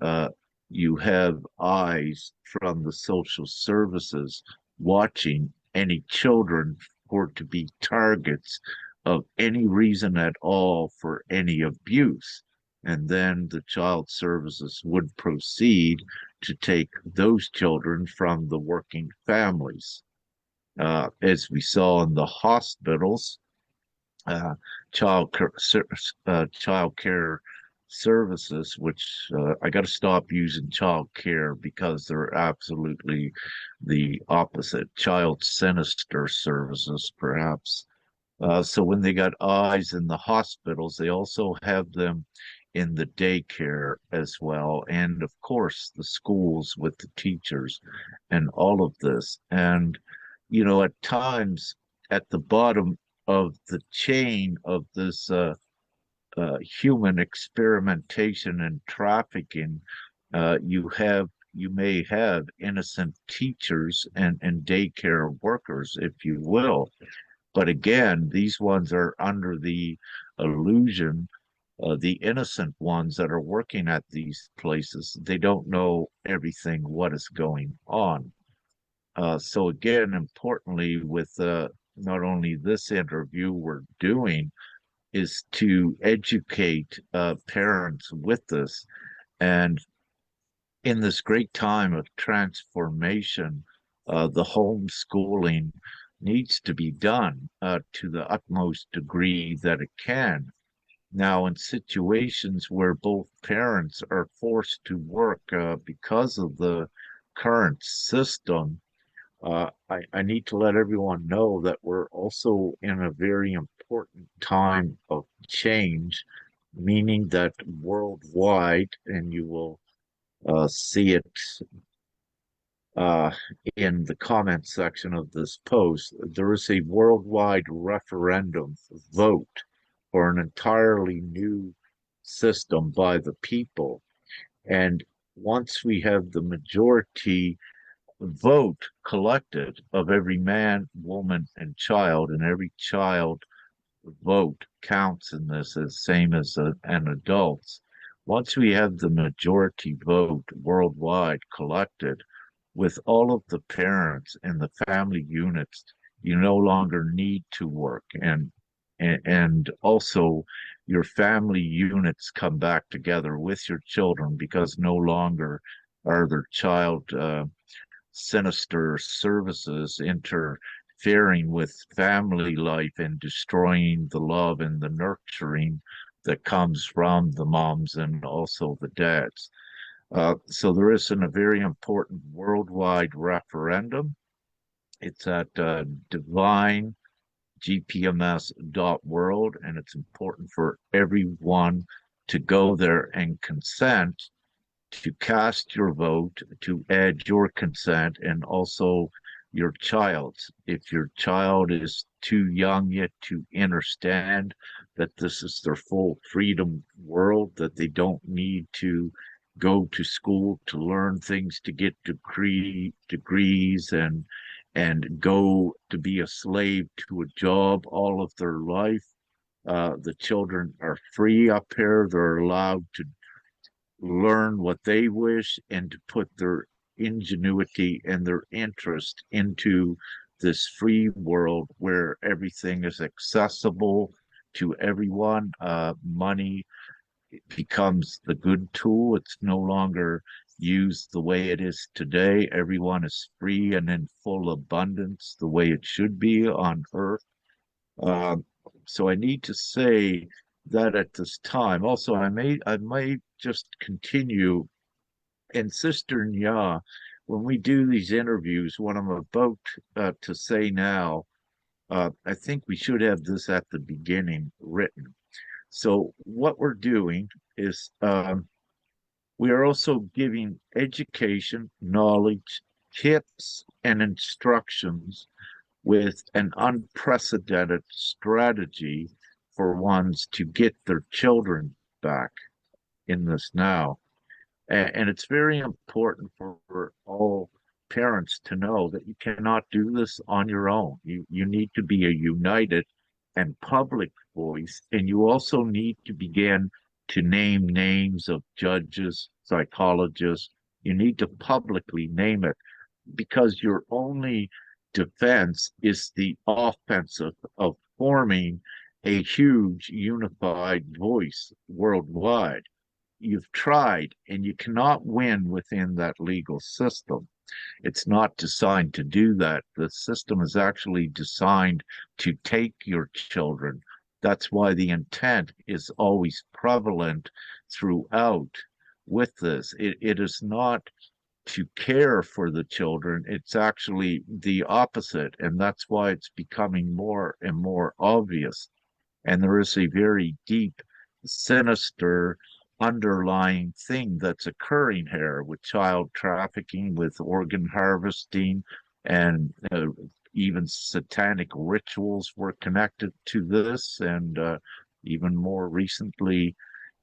you have eyes from the social services watching any children for to be targets of any reason at all for any abuse. And then the child services would proceed to take those children from the working families. As we saw in the hospitals, uh, child care services, which I got to stop using child care because they're absolutely the opposite. Child sinister services, perhaps. So when they got eyes in the hospitals, they also have them in the daycare as well, and of course the schools with the teachers and all of this. And at times at the bottom of the chain of this human experimentation and trafficking, you may have innocent teachers and daycare workers, if you will. But again, these ones are under the illusion, the innocent ones that are working at these places, they don't know everything what is going on. So again, importantly, with not only this interview we're doing, is to educate parents with this. And in this great time of transformation, the homeschooling needs to be done to the utmost degree that it can. Now, in situations where both parents are forced to work because of the current system, I need to let everyone know that we're also in a very important time of change, meaning that worldwide, and you will see it uh, in the comment section of this post, there is a worldwide referendum vote for an entirely new system by the people. And once we have the majority vote collected of every man, woman, and child, and every child vote counts in this as same as an adult's. Once we have the majority vote worldwide collected, with all of the parents and the family units, you no longer need to work, and also your family units come back together with your children because no longer are there child sinister services interfering with family life and destroying the love and the nurturing that comes from the moms and also the dads. So there is a very important worldwide referendum. It's at divinegpms.world, and it's important for everyone to go there and consent to cast your vote, to add your consent, and also your child's. If your child is too young yet to understand that this is their full freedom world, that they don't need to go to school to learn things, to get degrees and go to be a slave to a job all of their life. The children are free up here. They're allowed to learn what they wish and to put their ingenuity and their interest into this free world where everything is accessible to everyone. Money becomes the good tool. It's no longer used the way it is today. Everyone is free and in full abundance, the way it should be on earth. Uh, so I need to say that at this time. Also, I may just continue And Sister Nya, when we do these interviews, what I'm about to say now, I think we should have this at the beginning written. So what we're doing is we are also giving education, knowledge, tips, and instructions with an unprecedented strategy for ones to get their children back in this now. And it's very important for all parents to know that you cannot do this on your own. You need to be a united and public voice, and you also need to begin to name names of judges, psychologists. You need to publicly name it because your only defense is the offensive of forming a huge unified voice worldwide. You've tried and you cannot win within that legal system. It's not designed to do that. The system is actually designed to take your children. That's why the intent is always prevalent throughout with this. It is not to care for the children, it's actually the opposite. And that's why it's becoming more and more obvious. And there is a very deep, sinister underlying thing that's occurring here with child trafficking, with organ harvesting, and even satanic rituals were connected to this. And even more recently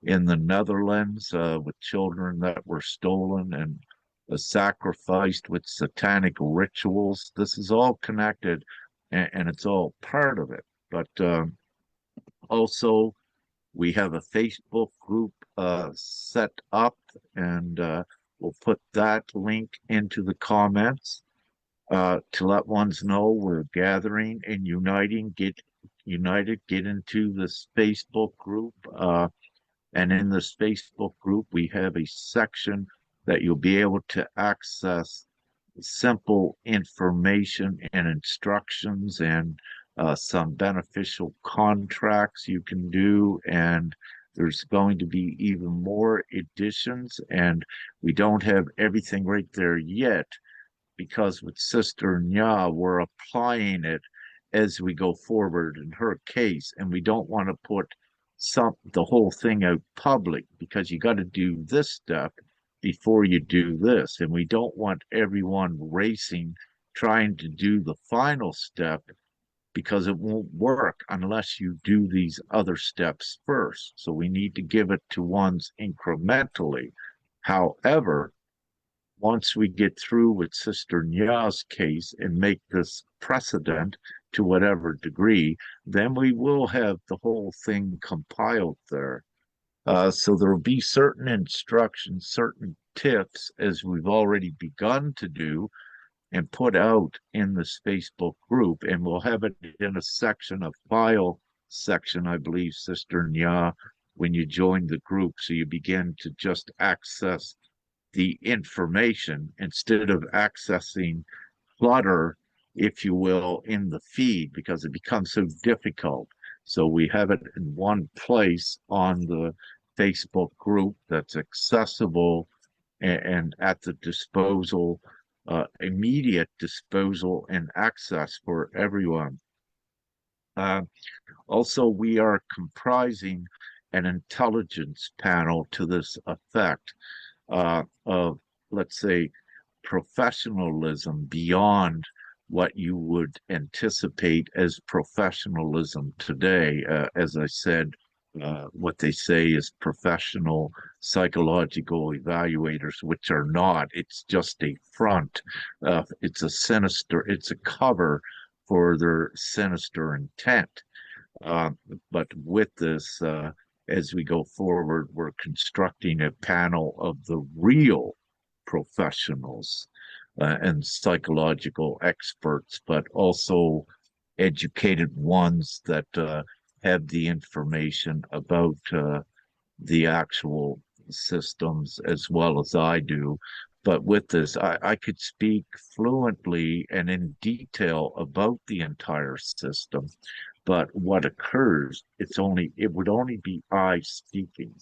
in the Netherlands, with children that were stolen and sacrificed with satanic rituals. This is all connected and it's all part of it. But also, we have a Facebook group set up, and we'll put that link into the comments to let ones know we're gathering and uniting, get united, get into this Facebook group. And in this Facebook group, we have a section that you'll be able to access simple information and instructions and some beneficial contracts you can do. And there's going to be even more editions. And we don't have everything right there yet because with Sister Nya, we're applying it as we go forward in her case. And we don't want to put the whole thing out public because you got to do this step before you do this. And we don't want everyone racing, trying to do the final step because it won't work unless you do these other steps first. So we need to give it to ones incrementally. However, once we get through with Sister Nya's case and make this precedent to whatever degree, then we will have the whole thing compiled there. So there will be certain instructions, certain tips, as we've already begun to do and put out in this Facebook group, and we'll have it in a section, a file section, I believe, Sister Nya, when you join the group, so you begin to just access the information instead of accessing clutter, if you will, in the feed because it becomes so difficult. So we have it in one place on the Facebook group that's accessible and at the disposal, immediate disposal and access for everyone. Also, we are comprising an intelligence panel to this effect of, let's say, professionalism beyond what you would anticipate as professionalism today. As I said, what they say is professional psychological evaluators, which are not. It's just a front. It's a sinister, it's a cover for their sinister intent. But with this, as we go forward, we're constructing a panel of the real professionals and psychological experts, but also educated ones that have the information about the actual systems as well as I do. But with this, I could speak fluently and in detail about the entire system. But what occurs, it would only be I speaking.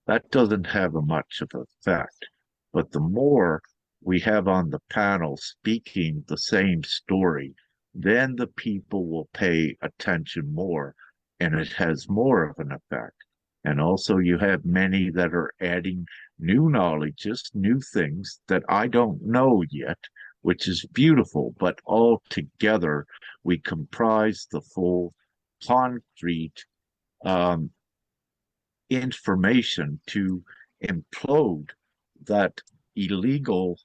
That doesn't have a much of effect. But the more we have on the panel speaking the same story, then the people will pay attention more and it has more of an effect. And also, you have many that are adding new knowledge, just new things that I don't know yet, which is beautiful. But all together, we comprise the full concrete um, information to implode that illegal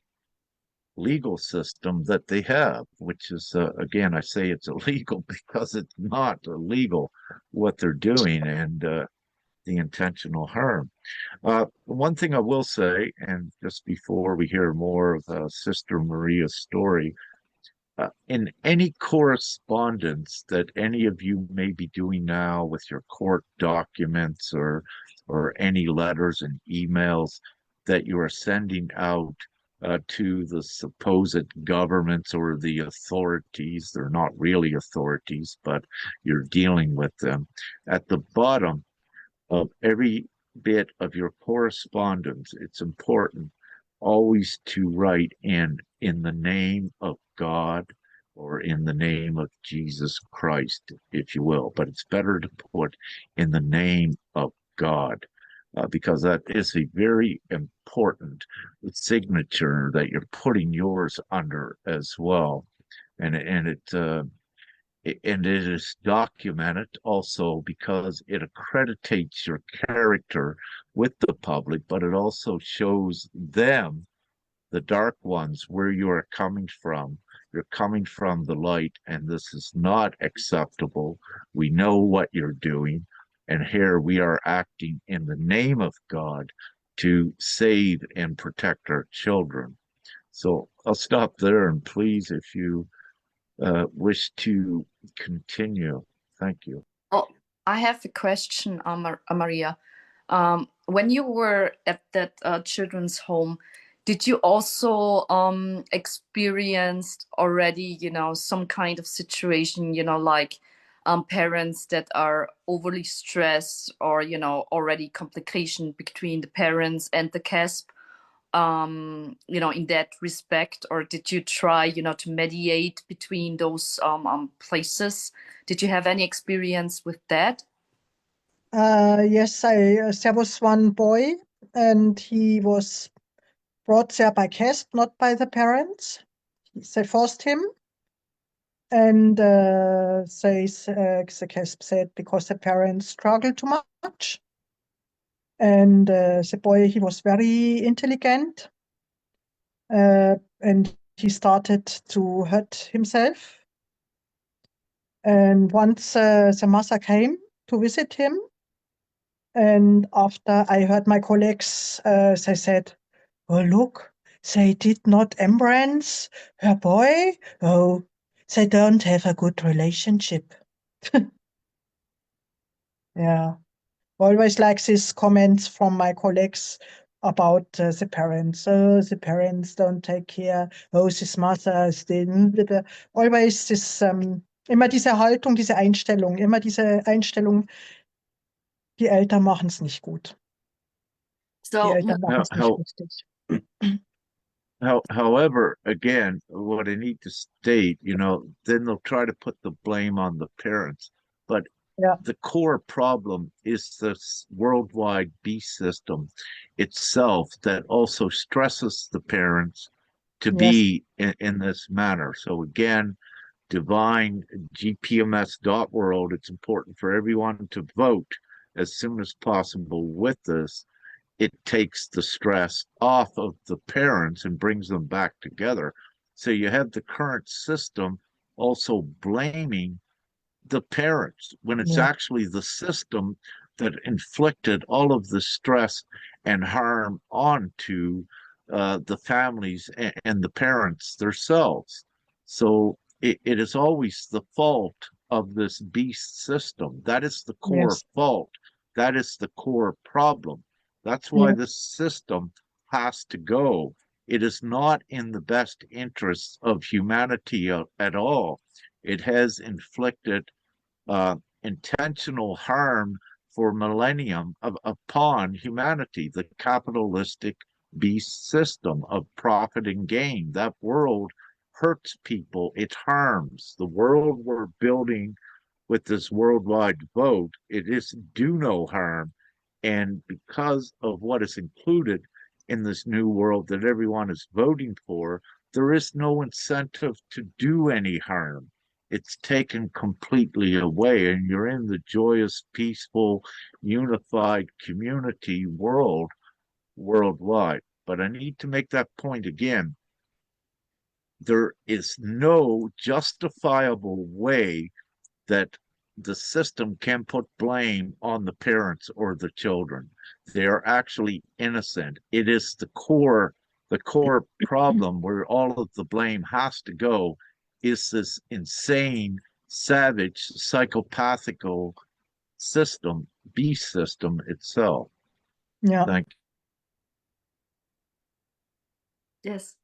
legal system that they have, which is, again, I say it's illegal because it's not illegal what they're doing and the intentional harm. One thing I will say, and just before we hear more of Sister Maria's story, in any correspondence that any of you may be doing now with your court documents or any letters and emails that you are sending out to the supposed governments or the authorities, they're not really authorities, but you're dealing with them. At the bottom of every bit of your correspondence, it's important always to write in the name of God or in the name of Jesus Christ, if you will. But it's better to put in the name of God because that is a very important signature that you're putting yours under as well. And it is documented also because it accreditates your character with the public, but it also shows them, the dark ones, where you are coming from. You're coming from the light, and this is not acceptable. We know what you're doing, and here we are acting in the name of God to save and protect our children. So I'll stop there, and please, if you wish to continue. Thank you. Oh, I have a question, Maria. When you were at that children's home, did you also experienced already, some kind of situation, like parents that are overly stressed or, already complication between the parents and the CASP? In that respect, or did you try, to mediate between those places? Did you have any experience with that? Yes, there was one boy, and he was brought there by CASP, not by the parents. They forced him, and the CASP said because the parents struggled too much. And the boy, he was very intelligent, and he started to hurt himself. And once the mother came to visit him, and after I heard my colleagues, they said, "Oh, look, they did not embrace her boy. Oh, they don't have a good relationship." Yeah. Always like these comments from my colleagues about the parents. Oh, the parents don't take care. Oh, this mother is always this, immer diese Haltung, diese Einstellung, immer diese Einstellung, die Eltern machen es nicht gut. Die So, Eltern machen es nicht richtig. However, again, what I need to state, then they'll try to put the blame on the parents. But Yeah. the core problem is this worldwide beast system itself that also stresses the parents to Yes. be in this manner. So again, divine gpms.world, it's important for everyone to vote as soon as possible with this. It takes the stress off of the parents and brings them back together. So you have the current system also blaming the parents when it's actually the system that inflicted all of the stress and harm onto the families and the parents themselves. So it is always the fault of this beast system. That is the core fault. That is the core problem. That's why the system has to go. It is not in the best interests of humanity at all. It has inflicted intentional harm for millennium upon humanity, the capitalistic beast system of profit and gain. That world hurts people, it harms. The world we're building with this worldwide vote, it is do no harm. And because of what is included in this new world that everyone is voting for, there is no incentive to do any harm. It's taken completely away, and you're in the joyous, peaceful, unified community world worldwide. But I need to make that point again. There is no justifiable way that the system can put blame on the parents or the children. They are actually innocent. It is the core problem where all of the blame has to go is this insane, savage, psychopathical system, beast system itself. Ja. Thank you. Yes.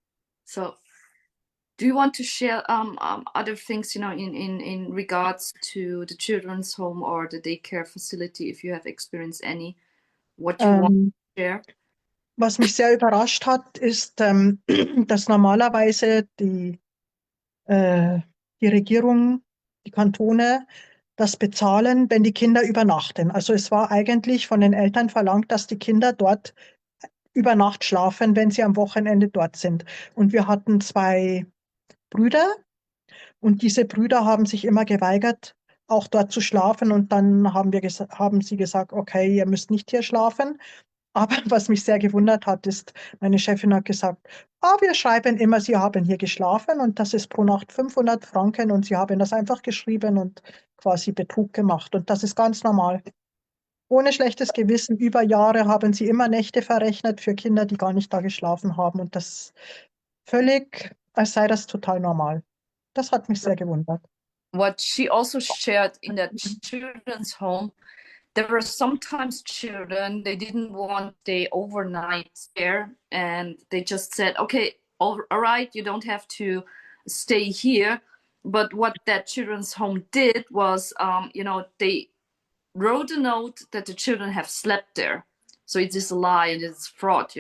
So, do you want to share other things, in regards to the children's home or the daycare facility, if you have experienced any, what you want to share? Was mich sehr überrascht hat, ist, dass normalerweise die Regierung, die Kantone das bezahlen, wenn die Kinder übernachten. Also es war eigentlich von den Eltern verlangt, dass die Kinder dort über Nacht schlafen, wenn sie am Wochenende dort sind. Und wir hatten 2 Brüder und diese Brüder haben sich immer geweigert, auch dort zu schlafen. Und dann haben sie gesagt, okay, ihr müsst nicht hier schlafen. Aber was mich sehr gewundert hat, ist, meine Chefin hat gesagt, wir schreiben immer, Sie haben hier geschlafen und das ist pro Nacht 500 Franken und Sie haben das einfach geschrieben und quasi Betrug gemacht. Und das ist ganz normal. Ohne schlechtes Gewissen, über Jahre haben sie immer Nächte verrechnet für Kinder, die gar nicht da geschlafen haben und das völlig, als sei das total normal. Das hat mich sehr gewundert. What she also shared in that children's home, there were sometimes children, they didn't want the overnight there, and they just said, okay, all right, you don't have to stay here. But what that children's home did was, they wrote a note that the children have slept there. So it is a lie and it's fraud,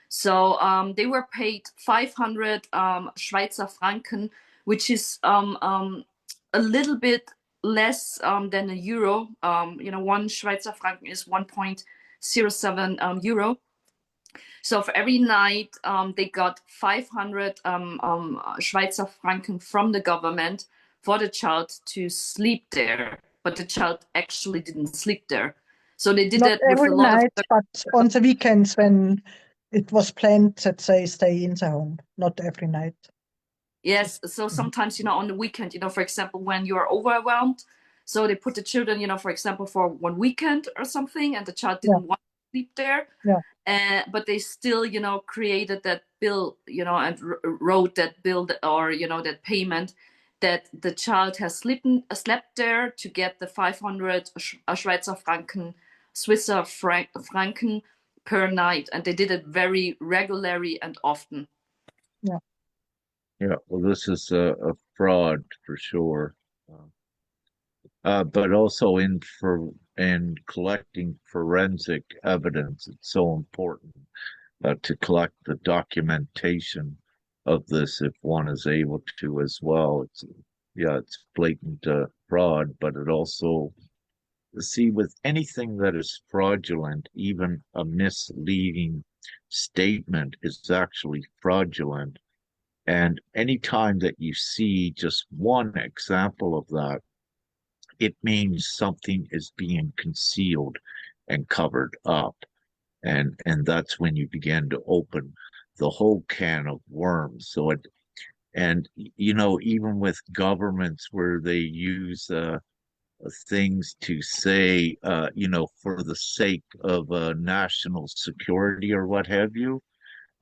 So they were paid 500 Schweizer Franken, which is a little bit less than a euro. 1 Schweizer Franken is 1.07 euro. So for every night, they got 500 Schweizer Franken from the government for the child to sleep there. But the child actually didn't sleep there. So they did Not that with every a lot night, of... but on the weekends when it was planned that they stay in the home, not every night. Yes, so sometimes, on the weekend, for example, when you are overwhelmed, so they put the children, for example, for 1 weekend or something, and the child didn't want to sleep there. Yeah. But they still, created that bill, and wrote that bill or, that payment that the child has slept there to get the 500 Schweizer Franken, Swiss Franken per night. And they did it very regularly and often. Yeah. Yeah, well, this is a fraud for sure. But also in collecting forensic evidence, it's so important to collect the documentation of this if one is able to as well. It's blatant fraud, but it also, see, with anything that is fraudulent, even a misleading statement is actually fraudulent. And anytime that you see just one example of that, it means something is being concealed and covered up. And that's when you begin to open the whole can of worms. So even with governments where they use things to say, for the sake of national security or what have you,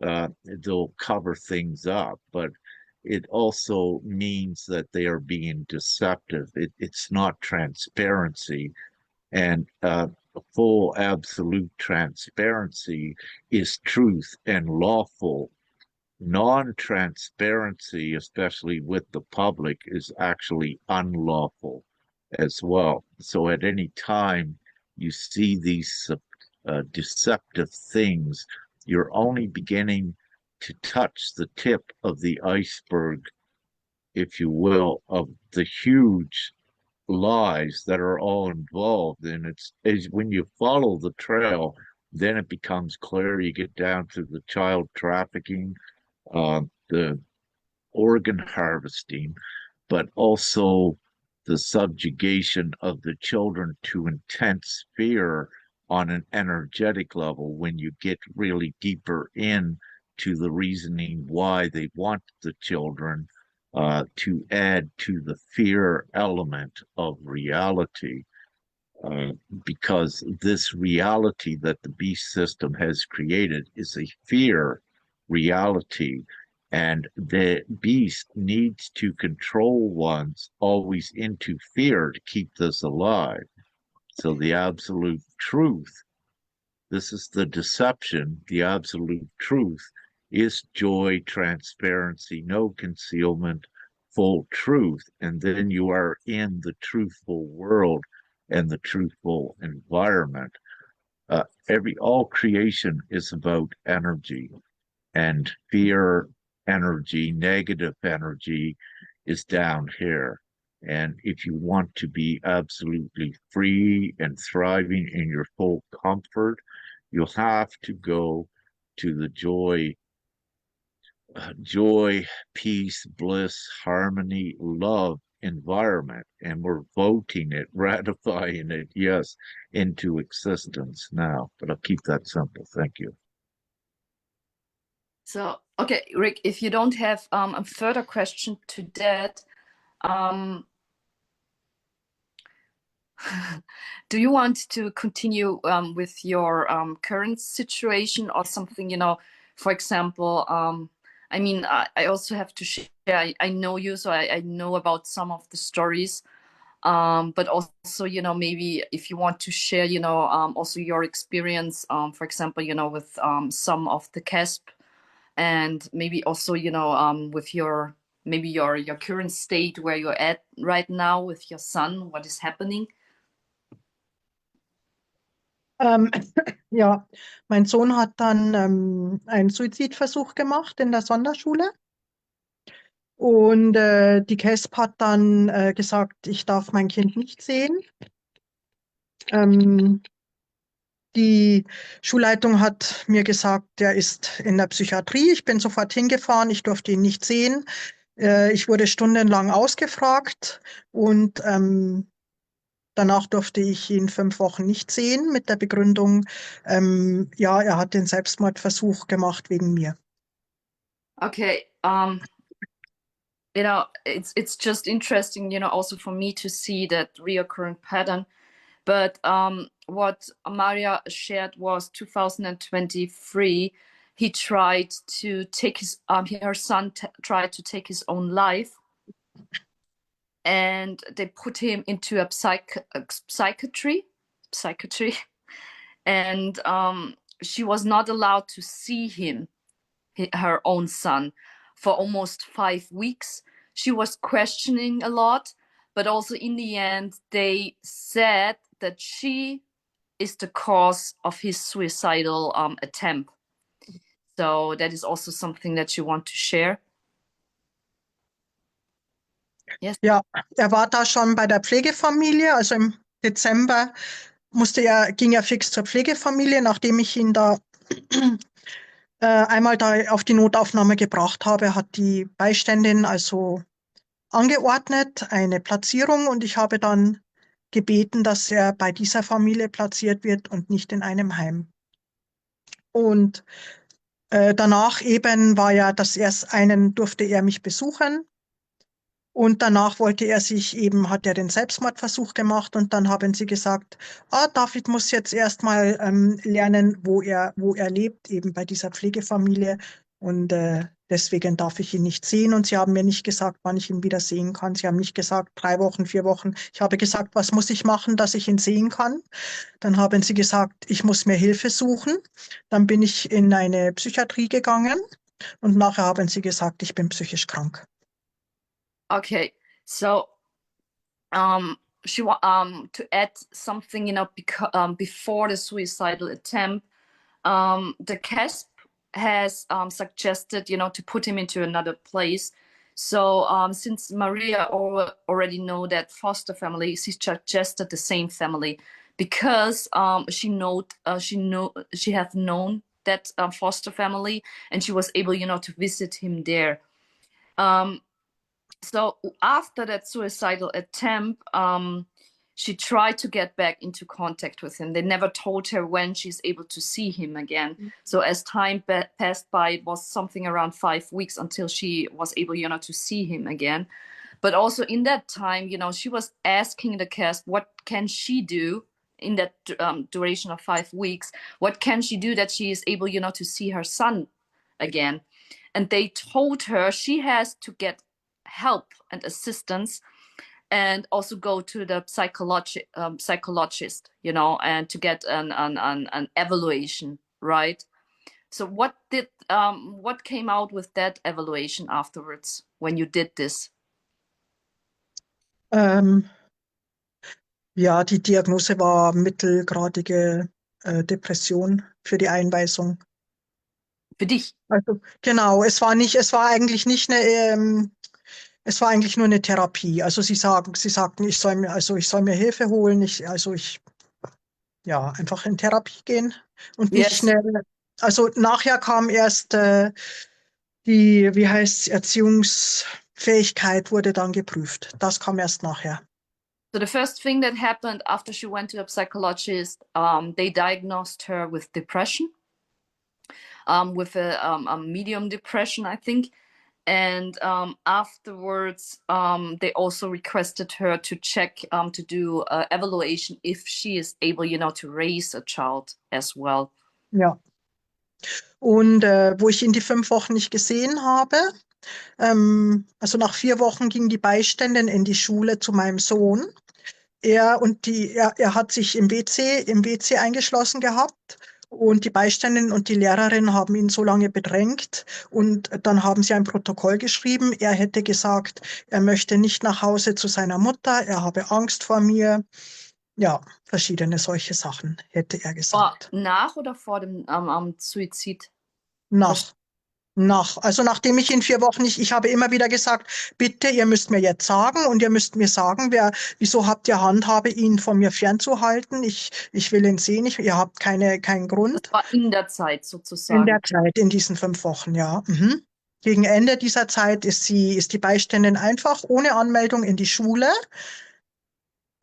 they'll cover things up. But it also means that they are being deceptive. It's not transparency. And full absolute transparency is truth and lawful. Non-transparency, especially with the public, is actually unlawful as well. So at any time you see these deceptive things, you're only beginning to touch the tip of the iceberg, if you will, of the huge lies that are all involved. And it's when you follow the trail, then it becomes clear. You get down to the child trafficking, the organ harvesting, but also the subjugation of the children to intense fear on an energetic level when you get really deeper in to the reasoning why they want the children, to add to the fear element of reality. Because this reality that the beast system has created is a fear reality, and the beast needs to control ones always into fear to keep this alive. So the absolute truth, this is the deception, the absolute truth is joy, transparency, no concealment, full truth. And then you are in the truthful world and the truthful environment. All creation is about energy, and fear energy, negative energy is down here. And if you want to be absolutely free and thriving in your full comfort, you'll have to go to the joy, peace, bliss, harmony, love environment. And we're voting it, ratifying it, yes, into existence now. But I'll keep that simple. Thank you. So, okay, Rick, if you don't have a further question to that, do you want to continue with your current situation or something, you know, for example, I mean, I also have to share, I know you, so I know about some of the stories, but also, you know, maybe if you want to share, you know, also your experience, for example, you know, with some of the CASP, and maybe also, you know, with your, maybe your current state where you're at right now with your son, what is happening. Ja, mein Sohn hat dann einen Suizidversuch gemacht in der Sonderschule. Und die KESP hat dann gesagt, ich darf mein Kind nicht sehen. Die Schulleitung hat mir gesagt, er ist in der Psychiatrie. Ich bin sofort hingefahren, ich durfte ihn nicht sehen. Ich wurde stundenlang ausgefragt und danach durfte ich ihn 5 Wochen nicht sehen mit der Begründung, ja, er hat den Selbstmordversuch gemacht wegen mir. Okay, you know, it's just interesting, you know, also for me to see that recurrent pattern. But what Maria shared was 2023. He tried to take his, her son tried to take his own life, and they put him into a psychiatry, and she was not allowed to see him, her own son, for almost 5 weeks. She was questioning a lot, but also in the end, they said that she is the cause of his suicidal attempt. So that is also something that you want to share. Yes. Ja, er war da schon bei der Pflegefamilie, also im Dezember ging er fix zur Pflegefamilie, nachdem ich ihn da einmal da auf die Notaufnahme gebracht habe, hat die Beiständin also angeordnet eine Platzierung, und ich habe dann gebeten, dass er bei dieser Familie platziert wird und nicht in einem Heim. Und danach eben war ja durfte er mich besuchen. Und danach hat er den Selbstmordversuch gemacht, und dann haben sie gesagt, David muss jetzt erstmal lernen, wo er lebt, eben bei dieser Pflegefamilie, und deswegen darf ich ihn nicht sehen. Und sie haben mir nicht gesagt, wann ich ihn wieder sehen kann. Sie haben nicht gesagt, 3 Wochen, 4 Wochen. Ich habe gesagt, was muss ich machen, dass ich ihn sehen kann? Dann haben sie gesagt, ich muss mir Hilfe suchen. Dann bin ich in eine Psychiatrie gegangen, und nachher haben sie gesagt, ich bin psychisch krank. Okay, so to add something, you know, before the suicidal attempt, the CASP has suggested, to put him into another place. So since Maria already know that foster family, she suggested the same family because she have known that foster family, and she was able, to visit him there. So after that suicidal attempt, she tried to get back into contact with him. They never told her when she's able to see him again. So as time passed by, it was something around 5 weeks until she was able, to see him again. But also in that time, she was asking the cast, what can she do in that duration of 5 weeks? What can she do that she is able, to see her son again? And they told her she has to get help and assistance and also go to the psychologist, and to get an evaluation, right? So what came out with that evaluation afterwards when you did this? Ja, die Diagnose war mittelgradige Depression für die Einweisung. Für dich? Also genau, es war eigentlich nicht es war eigentlich nur eine Therapie. Also sie sagten, ich soll mir Hilfe holen, einfach in Therapie gehen und nicht Yes. schnell. Also nachher kam erst wie heißt Erziehungsfähigkeit wurde dann geprüft. Das kam erst nachher. So the first thing that happened after she went to a psychologist, they diagnosed her with depression, with a medium depression, I think. And afterwards, they also requested her to check, to do evaluation if she is able, to raise a child as well. Ja. Und wo ich ihn die 5 Wochen nicht gesehen habe, also nach 4 Wochen ging die Beiständin in die Schule zu meinem Sohn. Er hat sich im WC eingeschlossen gehabt. Und die Beiständin und die Lehrerin haben ihn so lange bedrängt und dann haben sie ein Protokoll geschrieben. Er hätte gesagt, er möchte nicht nach Hause zu seiner Mutter, er habe Angst vor mir. Ja, verschiedene solche Sachen hätte er gesagt. Nach oder vor dem Suizid? Also nachdem ich in 4 Wochen ich habe immer wieder gesagt, bitte, ihr müsst mir jetzt sagen und ihr müsst mir sagen, wieso habt ihr Handhabe, ihn von mir fernzuhalten? Ich will ihn sehen, ihr habt keinen Grund. Das war in der Zeit sozusagen. In der Zeit, in diesen 5 Wochen, ja. Mhm. Gegen Ende dieser Zeit ist die Beiständin einfach ohne Anmeldung in die Schule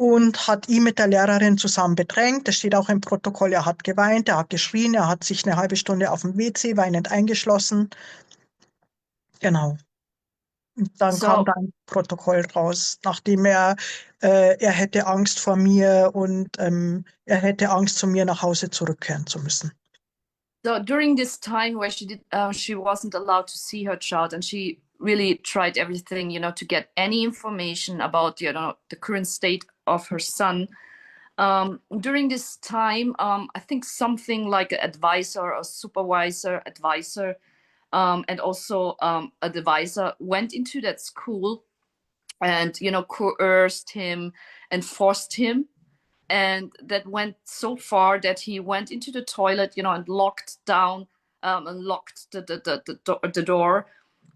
und hat ihn mit der Lehrerin zusammen bedrängt. Das steht auch im Protokoll, er hat geweint, er hat geschrien, er hat sich eine halbe Stunde auf dem WC weinend eingeschlossen. Genau. Und dann kam da ein Protokoll raus, nachdem er hätte Angst vor mir und er hätte Angst, zu mir nach Hause zurückkehren zu müssen. So during this time where she wasn't allowed to see her child, and she really tried everything, to get any information about, the current state of her son. During this time, I think something like an advisor or supervisor, and also a advisor went into that school and, coerced him and forced him. And that went so far that he went into the toilet, and locked down and locked the door.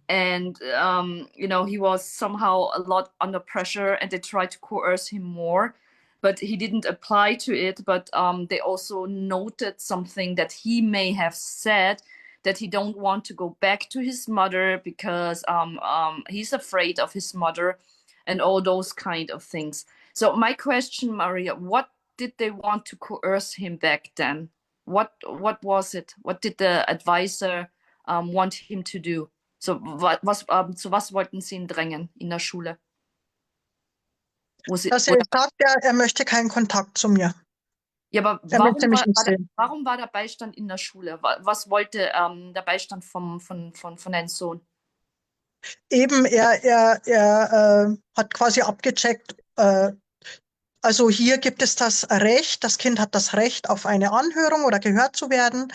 And, he was somehow a lot under pressure, and they tried to coerce him more, but he didn't apply to it. But they also noted something that he may have said, that he don't want to go back to his mother because he's afraid of his mother and all those kind of things. So my question, Maria, what did they want to coerce him back then? What was it? What did the advisor want him to do? So zu was wollten sie ihn drängen in der Schule? Dass er sagt, er möchte keinen Kontakt zu mir. Ja, aber warum war der Beistand in der Schule? Was wollte der Beistand von deinem Sohn? Eben, er hat quasi abgecheckt, also hier gibt es das Recht, das Kind hat das Recht auf eine Anhörung oder gehört zu werden.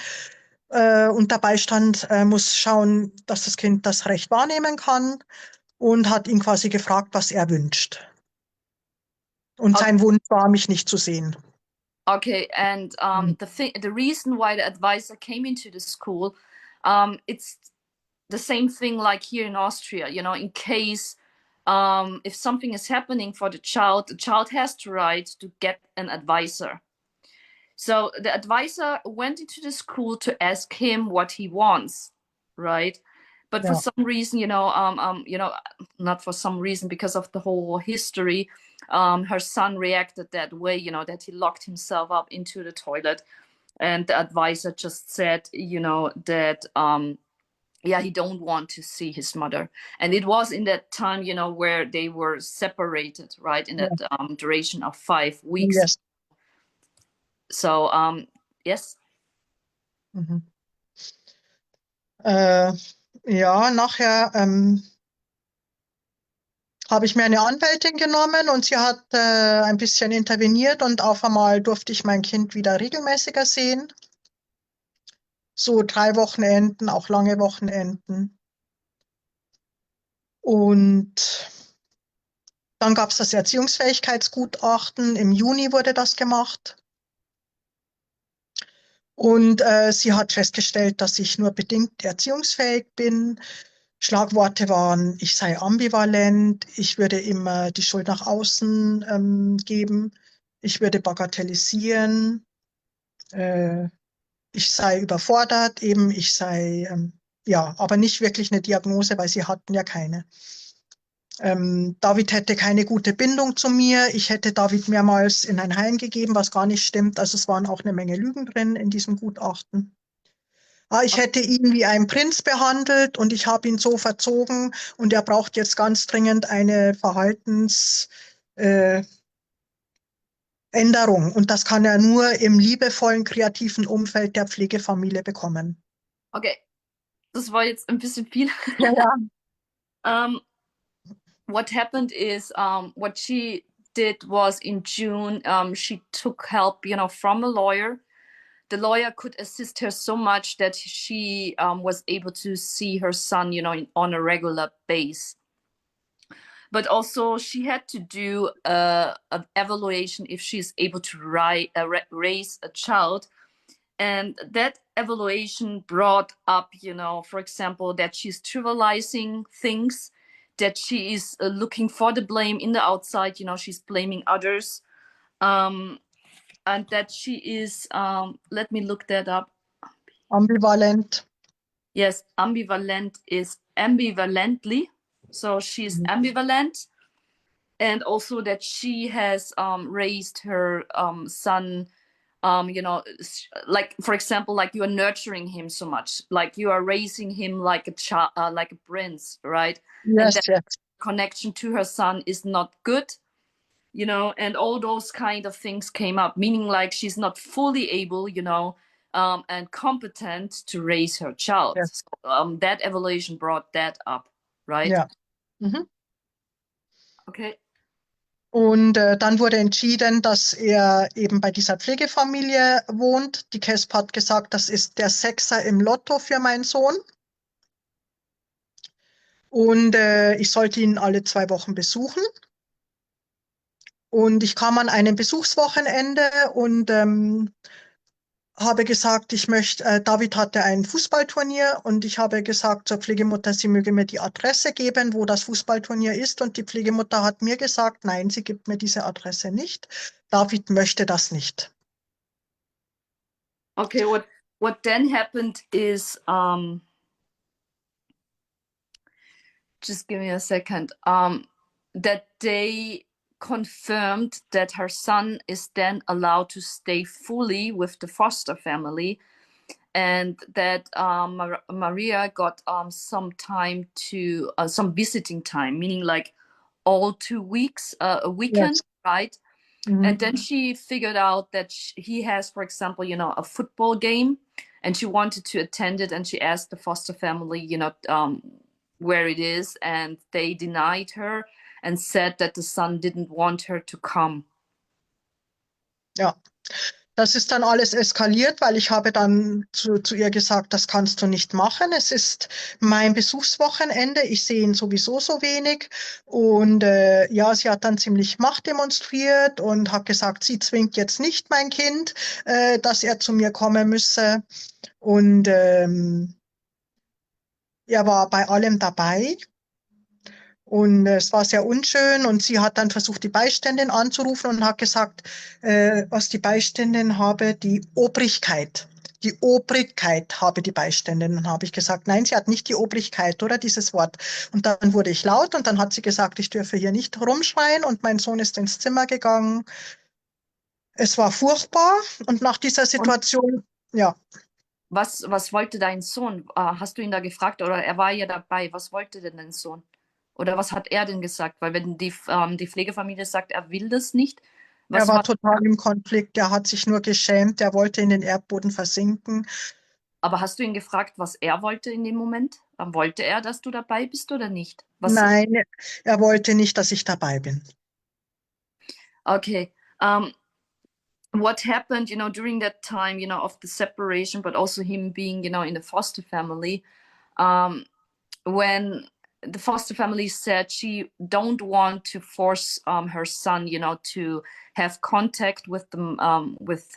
Und der Beistand muss schauen, dass das Kind das Recht wahrnehmen kann und hat ihn quasi gefragt, was er wünscht. Und sein Wunsch war, mich nicht zu sehen. Okay, and the reason why the advisor came into the school it's the same thing like here in Austria, you know, in case if something is happening for the child has the right to get an advisor. So the advisor went into the school to ask him what he wants, right? But for Ja. some reason, not for some reason, because of the whole history, her son reacted that way, you know, that he locked himself up into the toilet. And the advisor just said, you know, that yeah, he don't want to see his mother. And it was in that time, you know, where they were separated, right, in Ja. that duration of 5 weeks. Yes. So yes. Mhm. Ja, nachher habe ich mir eine Anwältin genommen und sie hat ein bisschen interveniert und auf einmal durfte ich mein Kind wieder regelmäßiger sehen. So 3 Wochenenden, auch lange Wochenenden. Und dann gab es das Erziehungsfähigkeitsgutachten. Im Juni wurde das gemacht. Und sie hat festgestellt, dass ich nur bedingt erziehungsfähig bin. Schlagworte waren, ich sei ambivalent, ich würde immer die Schuld nach außen geben, ich würde bagatellisieren, äh, ich sei überfordert, eben ich sei, ja, aber nicht wirklich eine Diagnose, weil sie hatten ja keine. David hätte keine gute Bindung zu mir. Ich hätte David mehrmals in ein Heim gegeben, was gar nicht stimmt. Also es waren auch eine Menge Lügen drin in diesem Gutachten. Ich hätte ihn wie ein Prinz behandelt und ich habe ihn so verzogen und er braucht jetzt ganz dringend eine Verhaltensänderung. Und das kann er nur im liebevollen, kreativen Umfeld der Pflegefamilie bekommen. Okay, das war jetzt ein bisschen viel. Ja, ja. What happened is what she did was in June, she took help, you know, from a lawyer. The lawyer could assist her so much that she was able to see her son, you know, on a regular base. But also she had to do an evaluation if she's able to raise a child. And that evaluation brought up, you know, for example, that she's trivializing things, that she is looking for the blame in the outside, you know, she's blaming others. And that she is, let me look that up. Ambivalent. Yes, ambivalent is ambivalently. So she's ambivalent. And also that she has raised her son, you know, like, for example, like you are nurturing him so much, like you are raising him like a child, like a prince, right? Yes, and that yes. connection to her son is not good, you know, and all those kind of things came up, meaning like she's not fully able, you know, and competent to raise her child. Yes. So, that evaluation brought that up, right? Ja. Mhm. Okay. Und dann wurde entschieden, dass er eben bei dieser Pflegefamilie wohnt. Die KESB hat gesagt, das ist der Sechser im Lotto für meinen Sohn. Und ich sollte ihn alle 2 Wochen besuchen. Und ich kam an einem Besuchswochenende und habe gesagt, David hatte ein Fußballturnier und ich habe gesagt zur Pflegemutter, sie möge mir die Adresse geben, wo das Fußballturnier ist. Und die Pflegemutter hat mir gesagt, nein, sie gibt mir diese Adresse nicht. David möchte das nicht. Okay, what then happened is, just give me a second, that they confirmed that her son is then allowed to stay fully with the foster family, and that Maria got some time to some visiting time, meaning like all 2 weeks, a weekend, Yes. right? Mhm. And then she figured out that he has, for example, you know, a football game, and she wanted to attend it, and she asked the foster family, you know, where it is, and they denied her and said that the son didn't want her to come. Ja, das ist dann alles eskaliert, weil ich habe dann zu ihr gesagt, das kannst du nicht machen. Es ist mein Besuchswochenende, ich sehe ihn sowieso so wenig. Und ja, sie hat dann ziemlich Macht demonstriert und hat gesagt, sie zwingt jetzt nicht mein Kind, dass er zu mir kommen müsse. Und er war bei allem dabei. Und es war sehr unschön und sie hat dann versucht, die Beiständin anzurufen und hat gesagt, was die Beiständin habe, die Obrigkeit. Die Obrigkeit habe die Beiständin. Dann habe ich gesagt, nein, sie hat nicht die Obrigkeit, oder dieses Wort. Und dann wurde ich laut und dann hat sie gesagt, ich dürfe hier nicht rumschreien und mein Sohn ist ins Zimmer gegangen. Es war furchtbar und nach dieser Und Situation, ja, was wollte dein Sohn? Hast du ihn da gefragt oder er war ja dabei? Was wollte denn dein Sohn? Oder was hat er denn gesagt? Weil wenn die Pflegefamilie sagt, er will das nicht, er was war war, total im Konflikt, er hat sich nur geschämt, er wollte in den Erdboden versinken. aber hast du ihn gefragt, was er wollte in dem Moment? Wollte er, dass du dabei bist oder nicht? Nein, er wollte nicht, dass ich dabei bin. Okay. What happened, during that time, of the separation, but also him being, in the foster family, when the foster family said she don't want to force her son, to have contact with them, with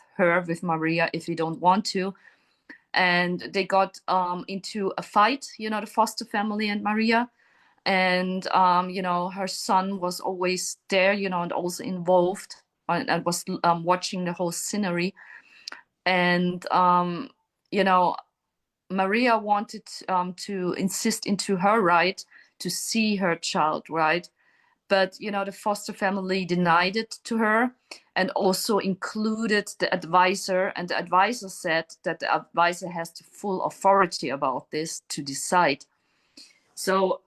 Maria, if he don't want to, and they got into a fight, the foster family and Maria, and her son was always there, and also involved and was watching the whole scenery, and Maria wanted to insist into her right to see her child, right? But the foster family denied it to her and also included the advisor, and the advisor said that the advisor has the full authority about this to decide. So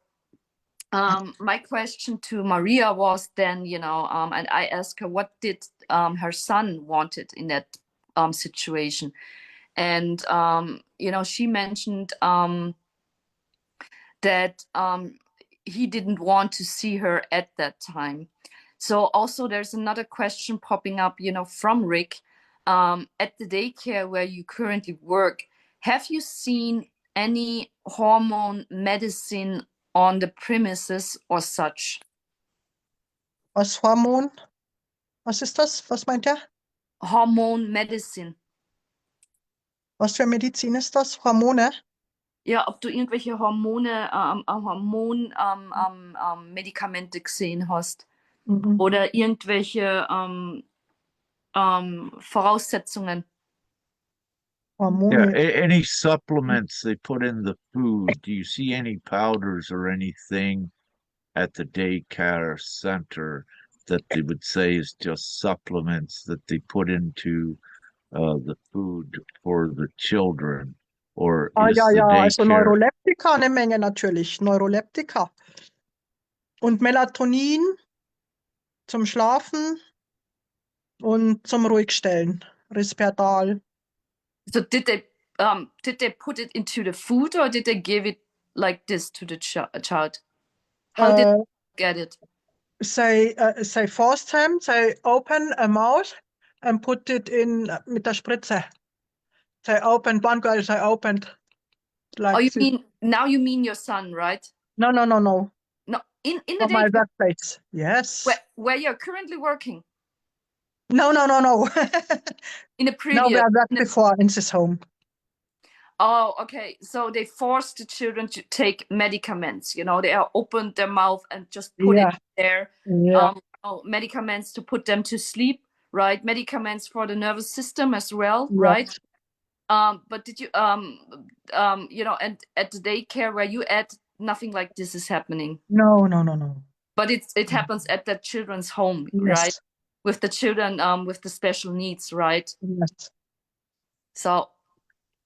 my question to Maria was then, and I asked her, what did her son wanted in that situation? And she mentioned that he didn't want to see her at that time. So also there's another question popping up, from Rick, at the daycare where you currently work. Have you seen any hormone medicine on the premises or such? Was Hormon? Was ist das? Was meint er? Hormone medicine. Was für Medizin ist das? Hormone? Ja, ob du irgendwelche Medikamente gesehen hast Mhm. oder irgendwelche Voraussetzungen. Yeah, Hormone. any supplements they put in the food? Do you see any powders or anything at the daycare center that they would say is just supplements that they put into the food for the children? Or Ah, is ja, the ja, also daycare Neuroleptika eine Menge natürlich. Neuroleptika. Und Melatonin zum Schlafen und zum Ruhigstellen. Risperdal. So did they put it into the food or did they give it like this to the child? How did Äh, they get it? They forced him, they open a mouth and put it in mit der Spritze. They opened, one girl, they opened Oh, like you this. mean your son, right? No, no, no, no. No, in the For my daycare workplace. Yes. where you're currently working. No, no, no, no. In a No, previous. we have worked before in this home. Oh, okay. So they forced the children to take medicaments. They opened their mouth and just put Yeah. it there. Yeah. Medicaments to put them to sleep, right? Medicaments for the nervous system as well, Yes. right? But did you and at the daycare where you at, nothing like this is happening. No, no, no, no. But it happens at that children's home, Yes. right? With the children with the special needs, right? Yes. So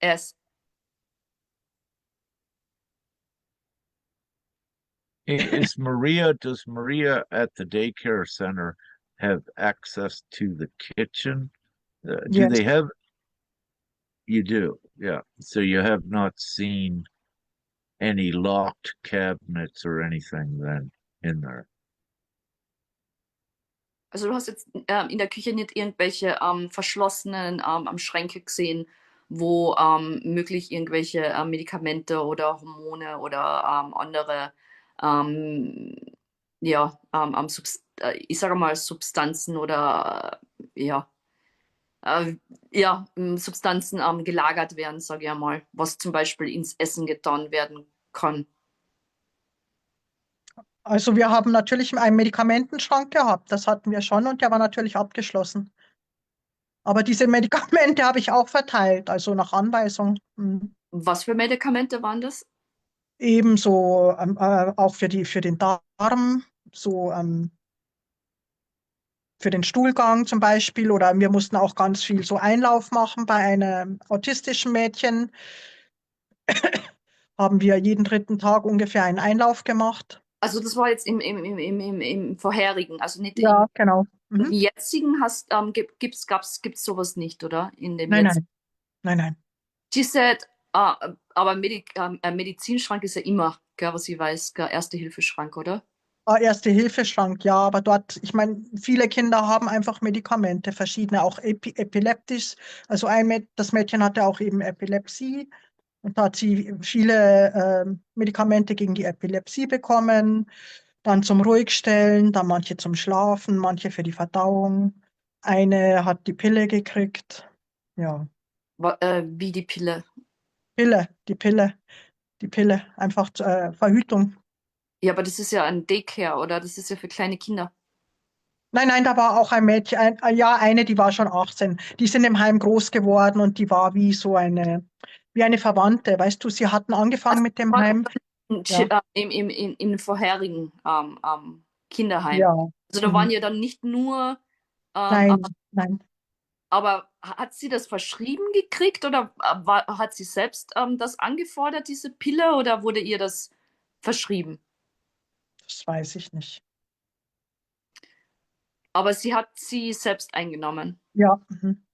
yes. does Maria at the daycare center have access to the kitchen? Do Yes. they have? You do, yeah. So you have not seen any locked cabinets or anything then in there. Also du hast jetzt in der Küche nicht irgendwelche verschlossenen Schränke gesehen, wo möglich irgendwelche Medikamente oder Hormone oder andere ich sage mal Substanzen oder Substanzen gelagert werden, sage ich mal, was zum Beispiel ins Essen getan werden kann? Also wir haben natürlich einen Medikamentenschrank gehabt, das hatten wir schon und der war natürlich abgeschlossen. Aber diese Medikamente habe ich auch verteilt, also nach Anweisung. Was für Medikamente waren das? Ebenso auch für den Darm, so für den Stuhlgang zum Beispiel. Oder wir mussten auch ganz viel so Einlauf machen bei einem autistischen Mädchen. Haben wir jeden dritten Tag ungefähr einen Einlauf gemacht. Also das war jetzt im vorherigen, also nicht Ja, genau. im Mhm. jetzigen gibt's sowas nicht, oder? In dem Nein, jetzt. nein, nein, nein. She said, aber ein Medizinschrank ist ja immer, gell, was ich weiß, gell, Erste-Hilfe-Schrank, oder? Erste-Hilfe-Schrank, ja, aber dort, ich meine, viele Kinder haben einfach Medikamente, verschiedene, auch epileptisch. Also das Mädchen hatte auch eben Epilepsie und da hat sie viele Medikamente gegen die Epilepsie bekommen, dann zum Ruhigstellen, dann manche zum Schlafen, manche für die Verdauung. Eine hat die Pille gekriegt. Ja, Wie die Pille. Die Pille, einfach Verhütung. Ja, aber das ist ja ein Daycare, oder? Das ist ja für kleine Kinder. Nein, nein, da war auch ein Mädchen, ja, eine, die war schon 18. Die sind im Heim groß geworden und die war wie eine Verwandte. Weißt du, sie hatten angefangen Also, mit dem Heim. Ja, im vorherigen Kinderheim. ja. Also da waren Mhm. ja dann nicht nur, Nein, nein, aber hat sie das verschrieben gekriegt oder hat sie selbst das angefordert, diese Pille, oder wurde ihr das verschrieben? das weiß ich nicht. Aber sie hat sie selbst eingenommen. Ja, mhm.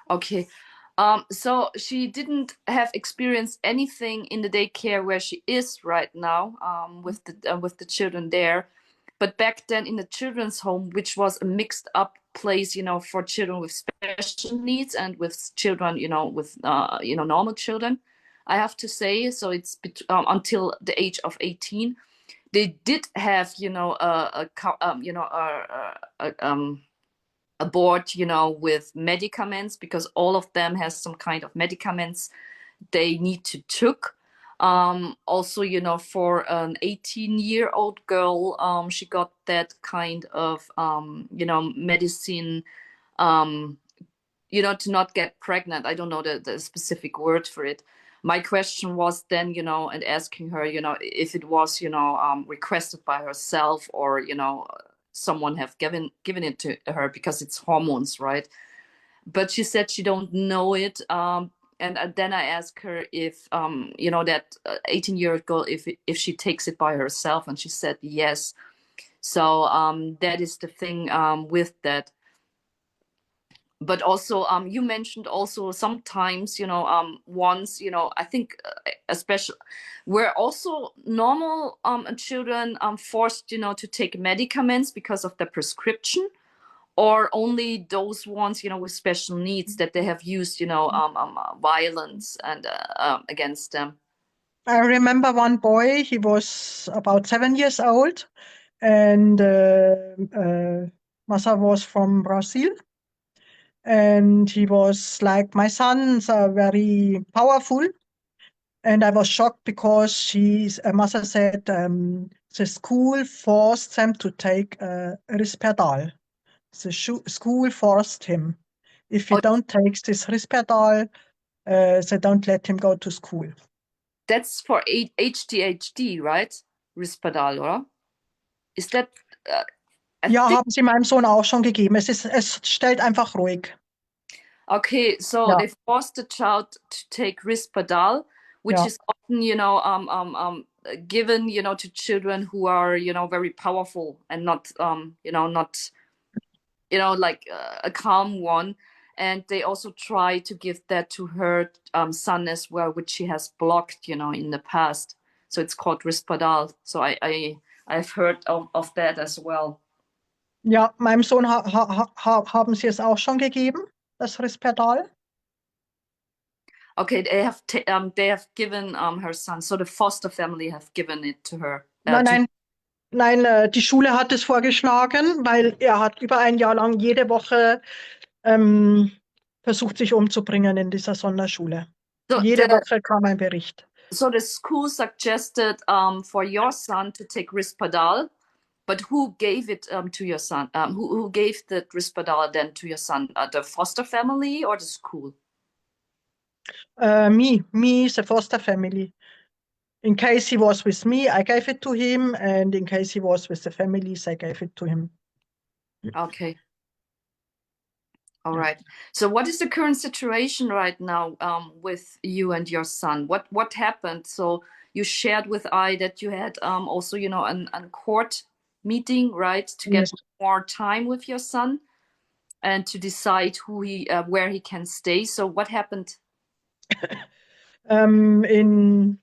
Okay. So she didn't have experienced anything in the daycare where she is right now, with the children there. But back then in the children's home, which was a mixed up place, for children with special needs and with children, with normal children, I have to say. So it's until the age of 18, they did have, a board, with medicaments, because all of them has some kind of medicaments they need to took. Also, for an 18-year-old girl, she got that kind of, medicine, um, to not get pregnant. I don't know the specific word for it. My question was then, and asking her, if it was, requested by herself, or, someone have given it to her, because it's hormones, right? But she said she don't know it. And then I asked her if, that 18-year-old girl, if she takes it by herself, and she said yes. So that is the thing with that. But also, you mentioned also sometimes, once, I think, especially, were also normal children forced, to take medicaments because of the prescription, or only those ones, with special needs, that they have used, violence and against them. I remember one boy, he was about 7 years old, and mother was from Brazil. And he was like, my sons are very powerful. And I was shocked because a mother said the school forced them to take Risperdal. The school forced him. If he Oh, don't take this Risperdal, they don't let him go to school. that's for HDHD, right? Risperdal, oder? Is that, I Ja, think, haben sie meinem Sohn auch schon gegeben. Es stellt einfach ruhig. okay, so Ja, they forced the child to take Risperdal, which ja. is often, given, to children who are, very powerful, and not, not, like a calm one. And they also try to give that to her son as well, which she has blocked, in the past. So it's called Risperdal. So I've heard of that as well. Ja, meinem Sohn haben sie es auch schon gegeben, das Risperdal. Okay, they have given her son. So the foster family have given it to her. Nein, nein, nein, die Schule hat es vorgeschlagen, weil er hat über ein Jahr lang jede Woche versucht, sich umzubringen in dieser Sonderschule. So Jede the Woche kam ein Bericht. So the school suggested for your son to take Risperdal, but who gave it to your son? Who gave the Risperdal then to your son? The foster family or the school? Me, the foster family. In case he was with me, I gave it to him, and in case he was with the families, I gave it to him. Okay. All right. So what is the current situation right now with you and your son? What happened? So you shared with I that you had also, you know, an court meeting, right, to get Yes. more time with your son and to decide who he where he can stay. So what happened? In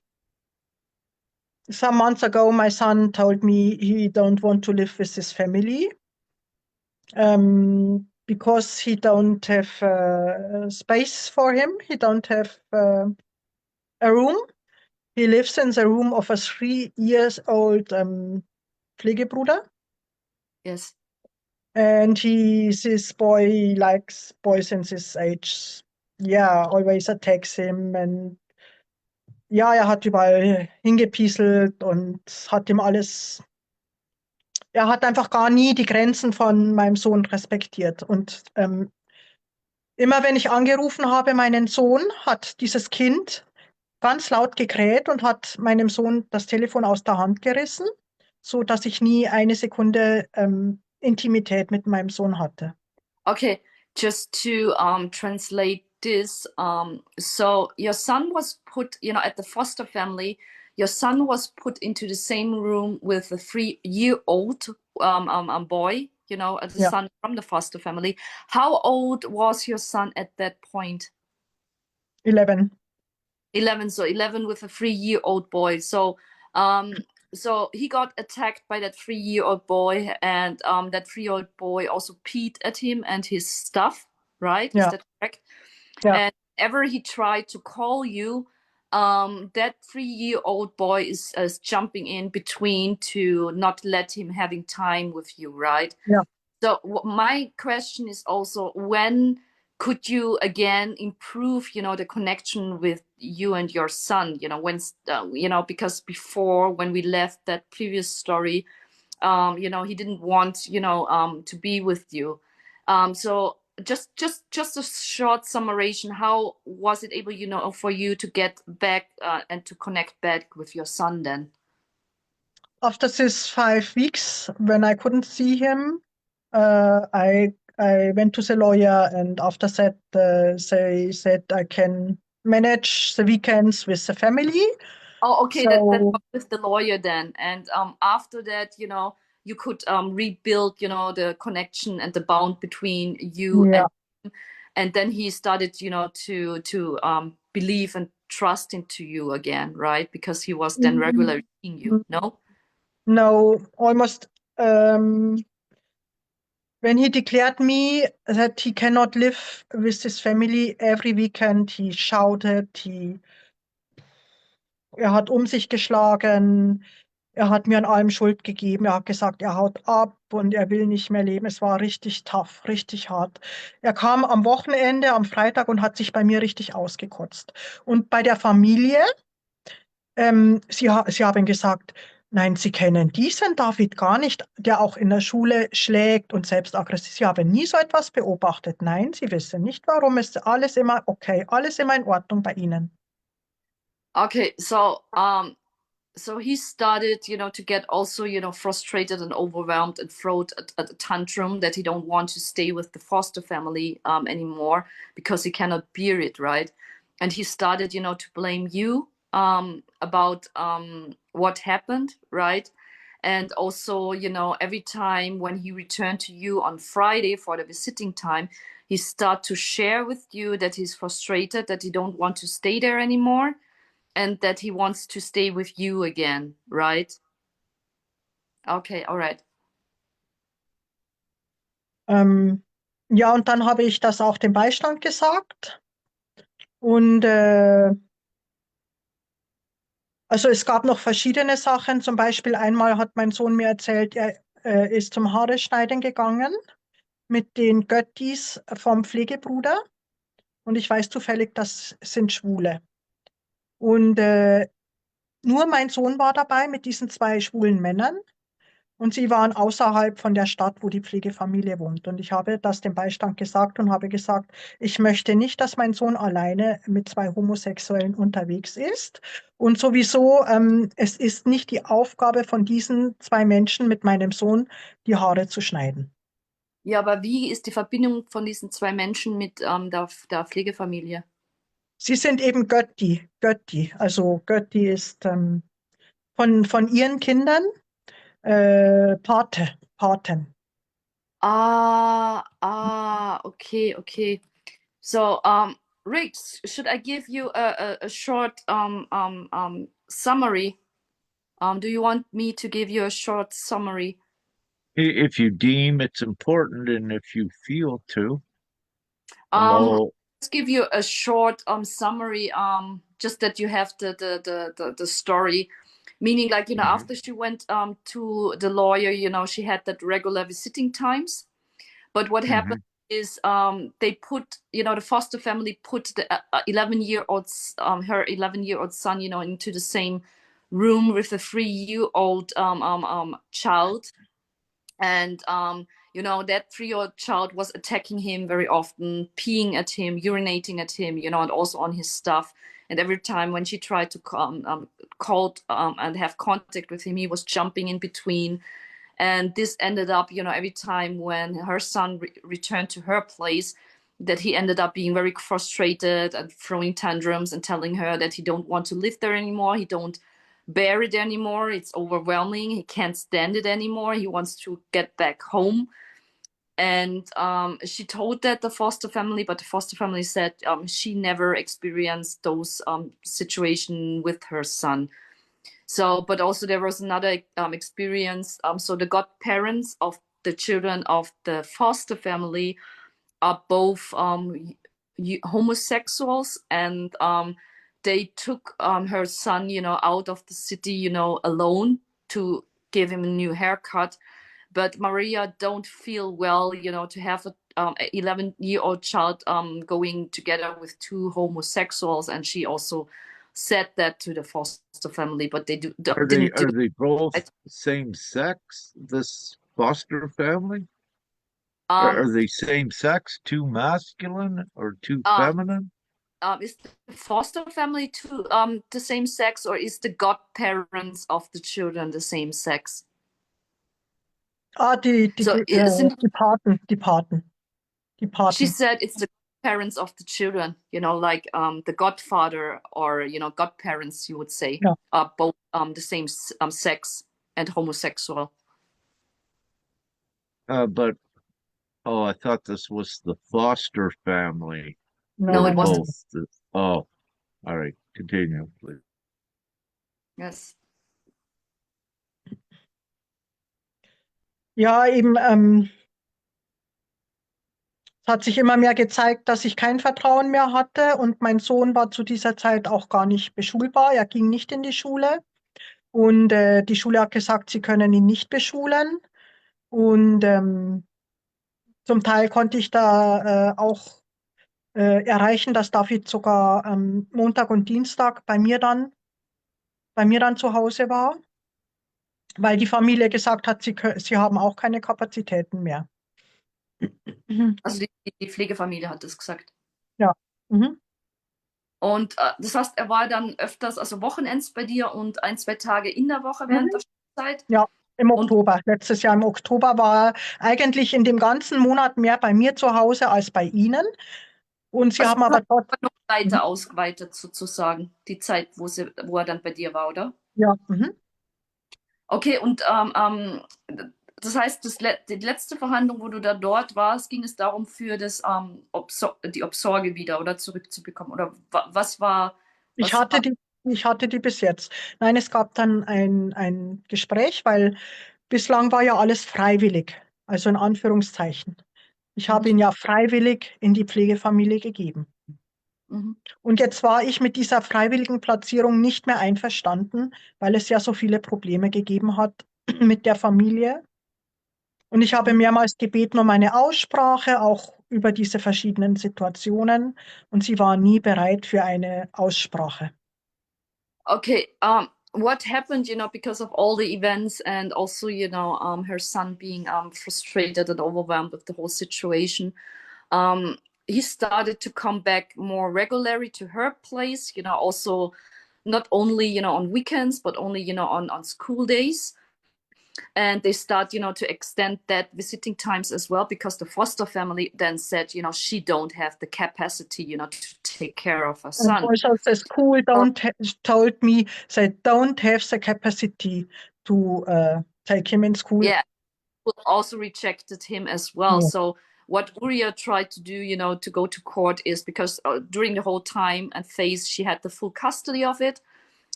some months ago, my son told me he don't want to live with his family because he don't have space for him. He don't have a room. He lives in the room of a 3 years old Pflegebruder. Yes. And this boy likes boys since his age. Yeah, always attacks him. Und ja, er hat überall hingepieselt und hat ihm alles. Er hat einfach gar nie die Grenzen von meinem Sohn respektiert. Und immer wenn ich angerufen habe, meinen Sohn, hat dieses Kind ganz laut gekräht und hat meinem Sohn das Telefon aus der Hand gerissen, so dass ich nie eine Sekunde Intimität mit meinem Sohn hatte. Okay, just to translate this, so your son was put, you know, at the foster family, your son was put into the same room with a 3-year-old boy, you know, the Ja. son from the foster family. How old was your son at that point? 11. 11, so 11 with a 3-year-old boy. So he got attacked by that 3-year-old boy, and that 3-year-old boy also peed at him and his stuff, right? Is Ja. that correct? Ja. And ever he tried to call you, that 3-year-old boy is jumping in between to not let him having time with you, right? Ja. So my question is also, when could you again improve, you know, the connection with you and your son? You know, when you know, because before when we left that previous story, you know, he didn't want, you know, to be with you. So just a short summarization. How was it able, you know, for you to get back and to connect back with your son then? After this 5 weeks, when I couldn't see him, I went to the lawyer, and after that, they said I can manage the weekends with the family. Oh, okay, that So was with the lawyer then. And after that, you know, you could rebuild, you know, the connection and the bond between you yeah, and him. And then he started, you know, to believe and trust into you again, right? Because he was then regularly seeing you, no? no, almost when he declared me that he cannot live with his family every weekend, he shouted, er hat sich geschlagen. Er hat mir an allem Schuld gegeben. Er hat gesagt, er haut ab und er will nicht mehr leben. Es war richtig tough, richtig hart. Er kam am Wochenende, am Freitag und hat sich bei mir richtig ausgekotzt. Und bei der Familie, sie haben gesagt, nein, Sie kennen diesen David gar nicht, der auch in der Schule schlägt und selbst aggressiv. Sie haben nie so etwas beobachtet. Nein, Sie wissen nicht, warum. Ist alles immer okay, alles immer in Ordnung bei Ihnen. Okay, so he started, you know, to get also, you know, frustrated and overwhelmed and throw a tantrum that he don't want to stay with the foster family anymore because he cannot bear it, right? And he started, you know, to blame you about what happened, right? And also, you know, every time when he returned to you on Friday for the visiting time, he start to share with you that he's frustrated, that he don't want to stay there anymore, and that he wants to stay with you again, right? Okay, all right. Ja, und dann habe ich das auch dem Beistand gesagt. Und also es gab noch verschiedene Sachen. Zum Beispiel einmal hat mein Sohn mir erzählt, er ist zum Haare schneiden gegangen mit den Göttis vom Pflegebruder. Und ich weiß zufällig, das sind Schwule. Und nur mein Sohn war dabei mit diesen zwei schwulen Männern. Und sie waren außerhalb von der Stadt, wo die Pflegefamilie wohnt. Und ich habe das dem Beistand gesagt und habe gesagt, ich möchte nicht, dass mein Sohn alleine mit zwei Homosexuellen unterwegs ist. Und sowieso, es ist nicht die Aufgabe von diesen zwei Menschen mit meinem Sohn, die Haare zu schneiden. Ja, aber wie ist die Verbindung von diesen zwei Menschen mit der Pflegefamilie? Sie sind eben Götti, Götti. Also Götti ist von ihren Kindern Pate, Paten. Okay, okay. So, Rick, should I give you a short summary? Do you want me to give you a short summary? If you deem it's important and if you feel to, I'm Um, all, let's give you a short summary. Just that you have the story, meaning like Mhm. after she went to the lawyer, she had that regular visiting times. But what happened is they put, the foster family put the 11-year-old, her 11-year-old son, into the same room with the 3-year-old child. And, that 3-year-old child was attacking him very often, peeing at him, urinating at him, and also on his stuff. And every time when she tried to call and have contact with him, he was jumping in between. And this ended up, every time when her son returned to her place, that he ended up being very frustrated and throwing tantrums and telling her that he don't want to live there anymore. He don't bear it anymore. It's overwhelming. He can't stand it anymore. He wants to get back home. And she told that the foster family, but the foster family said she never experienced those situation with her son. So, but also there was another experience. So the godparents of the children of the foster family are both homosexuals, and they took her son, out of the city, alone to give him a new haircut. But Maria don't feel well, to have a 11-year-old child going together with two homosexuals, and she also said that to the foster family, but they didn't do are they both it. same sex, this foster family? Um, Are they same sex, too masculine or too um, feminine? is the foster family to the same sex, or is the godparents of the children the same sex? Ah, So isn't die Paten, die Paten, die she Paten. said it's the parents of the children, like the godfather or godparents, you would say, Ja. are both the same sex and homosexual. But oh, I thought this was the Foster family. They No, were it wasn't. both oh, all right. Continue, please. Yes. Ja, eben, es hat sich immer mehr gezeigt, dass ich kein Vertrauen mehr hatte und mein Sohn war zu dieser Zeit auch gar nicht beschulbar. Er ging nicht in die Schule und die Schule hat gesagt, sie können ihn nicht beschulen. Und zum Teil konnte ich da auch erreichen, dass David sogar Montag und Dienstag bei mir dann zu Hause war, weil die Familie gesagt hat, sie haben auch keine Kapazitäten mehr. Also die Pflegefamilie hat das gesagt. Ja. Mhm. Und das heißt, er war dann öfters, also Wochenends bei dir und 1, 2 Tage in der Woche während der Schulzeit. Ja, im Und Oktober. Letztes Jahr im Oktober war er eigentlich in dem ganzen Monat mehr bei mir zu Hause als bei Ihnen. Und Sie also haben aber dort, noch weiter ausgeweitet sozusagen, die Zeit, wo er dann bei dir war, oder? ja, Okay, und das heißt, die letzte Verhandlung, wo du da dort warst, ging es darum, für die Obsorge wieder oder zurückzubekommen? Oder was war, ich was hatte war, die, ich hatte die bis jetzt. Nein, es gab dann ein Gespräch, weil bislang war ja alles freiwillig, also in Anführungszeichen. Ich habe ihn ja freiwillig in die Pflegefamilie gegeben. Mhm. Und jetzt war ich mit dieser freiwilligen Platzierung nicht mehr einverstanden, weil es ja so viele Probleme gegeben hat mit der Familie. Und ich habe mehrmals gebeten um eine Aussprache, auch über diese verschiedenen Situationen. Und sie war nie bereit für eine Aussprache. Okay, what happened, because of all the events and also, her son being frustrated and overwhelmed with the whole situation, he started to come back more regularly to her place, also not only, on weekends, but only, on school days. And they start, to extend that visiting times as well, because the foster family then said, she don't have the capacity, to take care of her And son. also the school told me they don't have the capacity to take him in school. Yeah, also rejected him as well. Yeah. So what Uriah tried to do, to go to court is because during the whole time and phase, she had the full custody of it.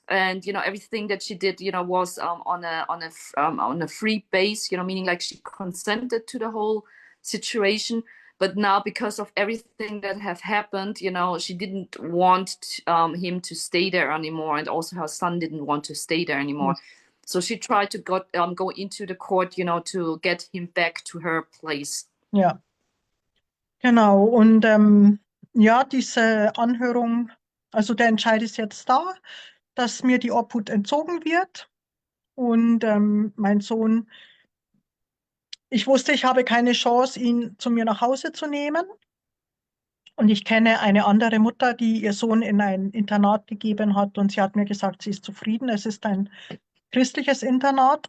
And, everything that she did, was on a free base, meaning like she consented to the whole situation. But now, because of everything that have happened, she didn't want him to stay there anymore. And also her son didn't want to stay there anymore. So she tried to go into the court, to get him back to her place. Ja, genau. Und ja, diese Anhörung, also der Entscheid ist jetzt da, dass mir die Obhut entzogen wird. Und mein Sohn, ich wusste, ich habe keine Chance, ihn zu mir nach Hause zu nehmen. Und ich kenne eine andere Mutter, die ihr Sohn in ein Internat gegeben hat. Und sie hat mir gesagt, sie ist zufrieden. Es ist ein christliches Internat.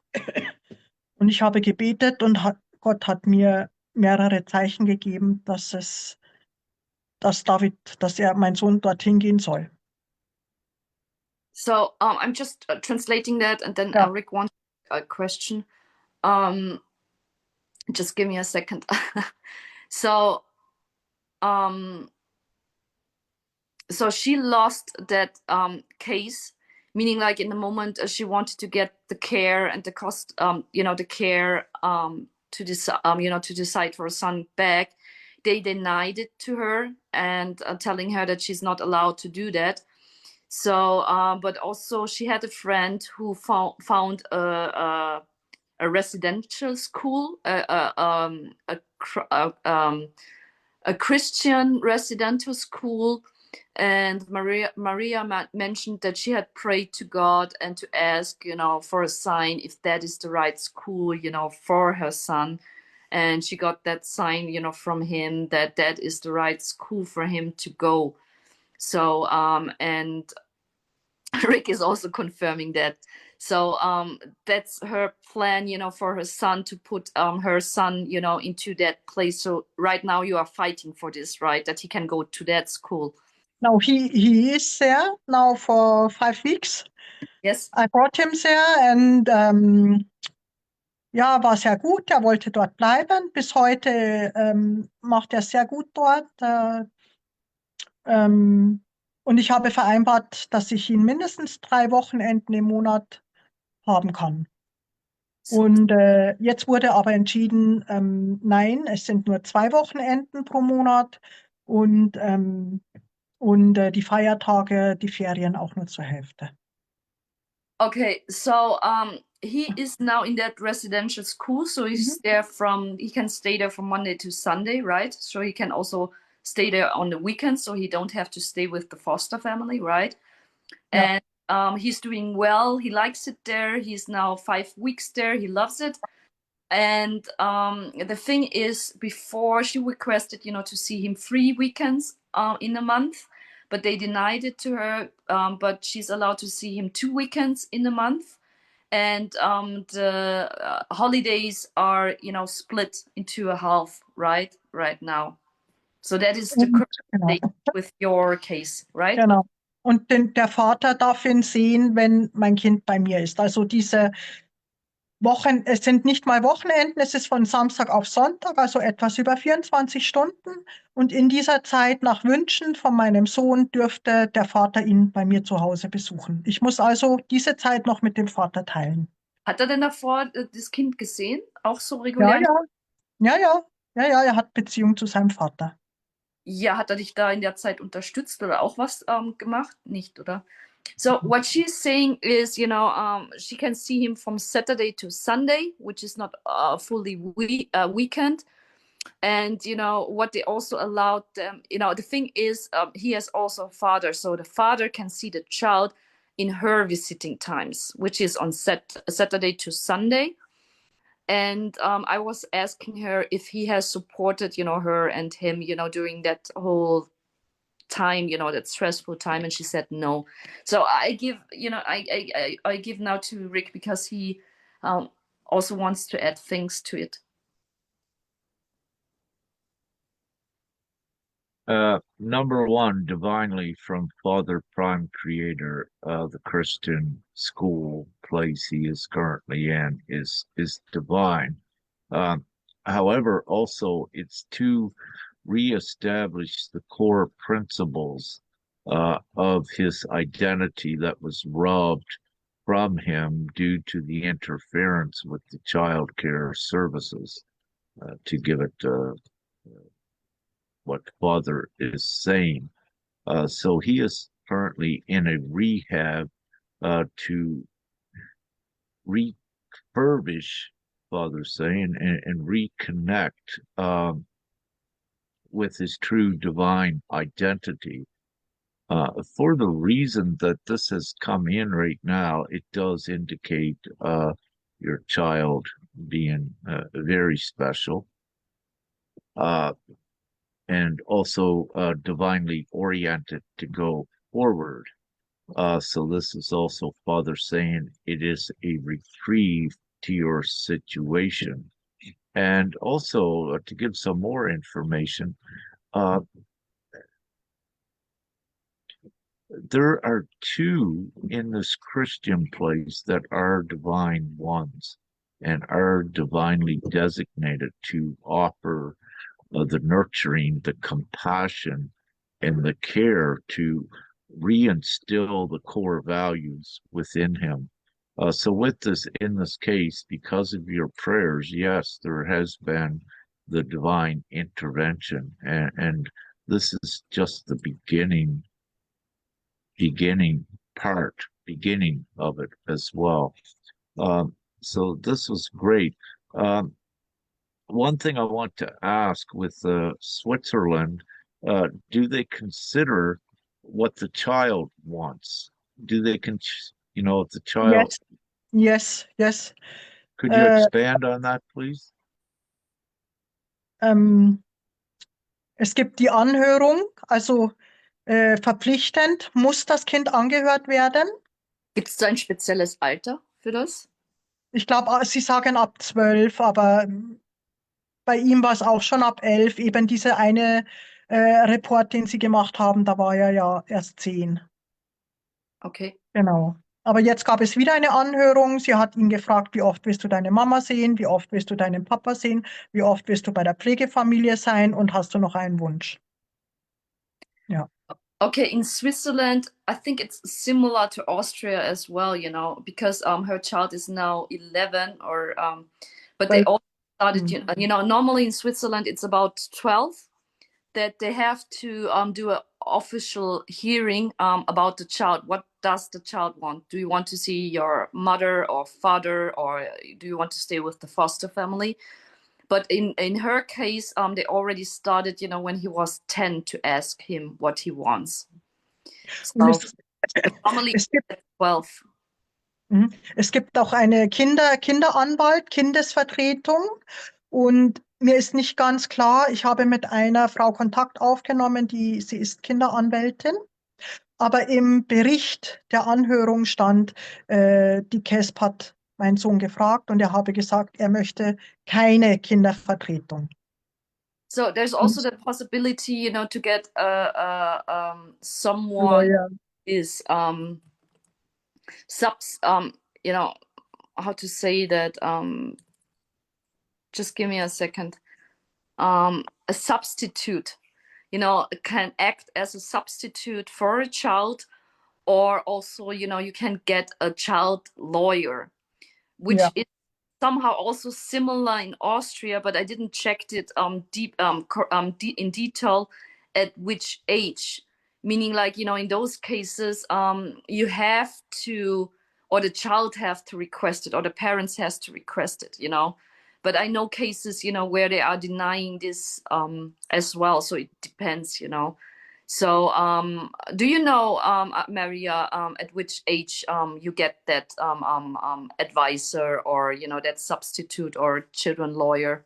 Und ich habe gebetet und Gott hat mir mehrere Zeichen gegeben, dass mein Sohn dorthin gehen soll. So I'm just translating that, and then Ja. Rick wants a question. Just give me a second. So she lost that case, meaning like in the moment she wanted to get the care and the cost, the care to decide, to decide for her son back. They denied it to her and telling her that she's not allowed to do that. So, but also she had a friend who found a residential school, a Christian residential school. And Maria mentioned that she had prayed to God and to ask, for a sign if that is the right school, for her son. And she got that sign, from him that that is the right school for him to go. So, and Rick is also confirming that. So that's her plan, for her son, to put her son, into that place. So right now you are fighting for this, right? That he can go to that school. Now he is there now for 5 weeks. Yes. I brought him there and ja, war sehr gut. Er wollte dort bleiben. Bis heute macht er sehr gut dort. Und ich habe vereinbart, dass ich ihn mindestens 3 Wochenenden im Monat haben kann. Und jetzt wurde aber entschieden, nein, es sind nur 2 Wochenenden pro Monat und die Feiertage, die Ferien auch nur zur Hälfte. Okay, so he is now in that residential school, so he's there he can stay there from Monday to Sunday, right? So he can also stay there on the weekends, so he don't have to stay with the foster family, right? Yeah. And he's doing well. He likes it there. He's now 5 weeks there. He loves it. And the thing is, before she requested, to see him 3 weekends in a month, but they denied it to her. But she's allowed to see him 2 weekends in a month. And the holidays are, split into a half, right now. So that is the current state with your case, right? Genau. Und der Vater darf ihn sehen, wenn mein Kind bei mir ist. Also diese Wochen, es sind nicht mal Wochenenden, es ist von Samstag auf Sonntag, also etwas über 24 Stunden. Und in dieser Zeit, nach Wünschen von meinem Sohn, dürfte der Vater ihn bei mir zu Hause besuchen. Ich muss also diese Zeit noch mit dem Vater teilen. Hat er denn davor das Kind gesehen? Auch so regulär? Ja, er hat Beziehung zu seinem Vater. Ja, hat er dich da in der Zeit unterstützt oder auch was gemacht? Nicht, oder? So what she's saying is, she can see him from Saturday to Sunday, which is not fully weekend. And, what they also allowed them, the thing is, he has also a father. So the father can see the child in her visiting times, which is on Saturday to Sunday. And I was asking her if he has supported, her and him, during that whole time, that stressful time, and she said no. So I give, I give now to Rick because he also wants to add things to it. Number one, divinely from Father Prime Creator, the Christian school place he is currently in is divine. However, also it's to reestablish the core principles of his identity that was robbed from him due to the interference with the child care services, to give it what Father is saying. So he is currently in a rehab to refurbish, Father's saying, and reconnect with his true divine identity. For the reason that this has come in right now, it does indicate your child being very special. And also divinely oriented to go forward. So this is also Father saying it is a reprieve to your situation. And also to give some more information, there are two in this Christian place that are divine ones and are divinely designated to offer the nurturing, the compassion, and the care to reinstill the core values within him. So with this, in this case, because of your prayers, yes, there has been the divine intervention, and this is just the beginning of it as well. So this was great. One thing I want to ask with Switzerland, do they consider what the child wants? Do they, if the child, Yes. could you expand on that, please? Es gibt die Anhörung, also verpflichtend muss das Kind angehört werden. Gibt es da ein spezielles Alter für das? Ich glaube, Sie sagen ab 12, aber bei ihm war es auch schon ab 11. Eben diese eine Report, den Sie gemacht haben, da war er ja erst 10. Okay. Genau. Aber jetzt gab es wieder eine Anhörung. Sie hat ihn gefragt, wie oft willst du deine Mama sehen, wie oft willst du deinen Papa sehen, wie oft willst du bei der Pflegefamilie sein und hast du noch einen Wunsch? Ja. Okay, in Switzerland, I think it's similar to Austria as well, because her child is now 11 but they all started, normally in Switzerland it's about 12 that they have to do an official hearing about the child. What does the child want? Do you want to see your mother or father, or do you want to stay with the foster family? But in her case, they already started, when he was 10 to ask him what he wants. So normally Es gibt, 12. Es gibt auch eine Kinderanwalt, Kindesvertretung. Und mir ist nicht ganz klar, ich habe mit einer Frau Kontakt aufgenommen, sie ist Kinderanwältin. Aber im Bericht der Anhörung stand, die KESB hat meinen Sohn gefragt und er habe gesagt, er möchte keine Kindervertretung. So there's also the possibility, to get someone is how to say that, just give me a second, a substitute, can act as a substitute for a child, or also, you can get a child lawyer, which is somehow also similar in Austria, but I didn't check it in detail at which age. Meaning, like, in those cases, you have to, or the child have to request it, or the parents has to request it, But I know cases, where they are denying this as well. So it depends, So, do you know, Maria, at which age you get that advisor, or that substitute or children lawyer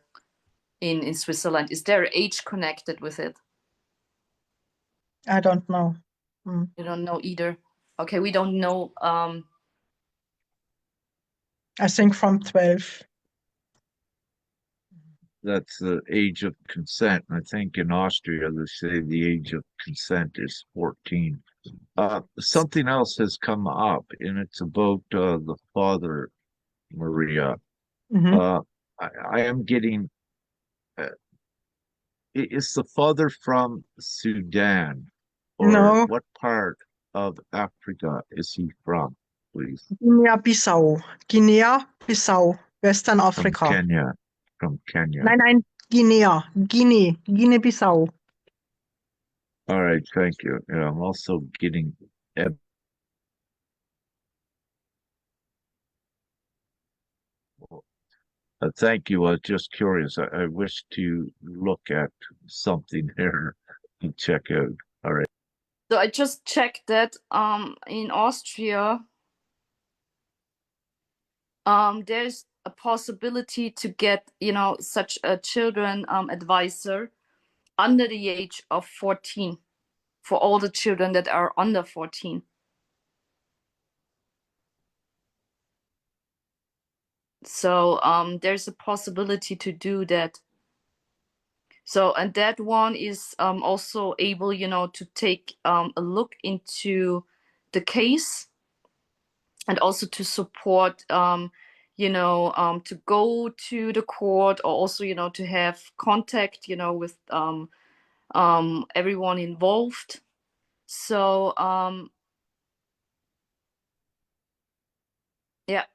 in Switzerland? Is there age connected with it? I don't know. You don't know either. Okay, we don't know. I think from 12. That's the age of consent. I think in Austria they say the age of consent is 14. Something else has come up, and it's about the father, Maria. Mhm. I am getting. Is the father from Sudan, or No, what part of Africa is he from, please? Guinea-Bissau. Guinea-Bissau, Western From Africa. Kenya. From Kenya. Nein, Guinea-Bissau. All right, thank you. And I'm also getting thank you. I was just curious. I wish to look at something here to check out. All right. So I just checked that in Austria, there's a possibility to get, such a children advisor under the age of 14 for all the children that are under 14. So there's a possibility to do that. So, and that one is also able, to take a look into the case, and also to support, to go to the court, or also, to have contact, with everyone involved. So, yeah,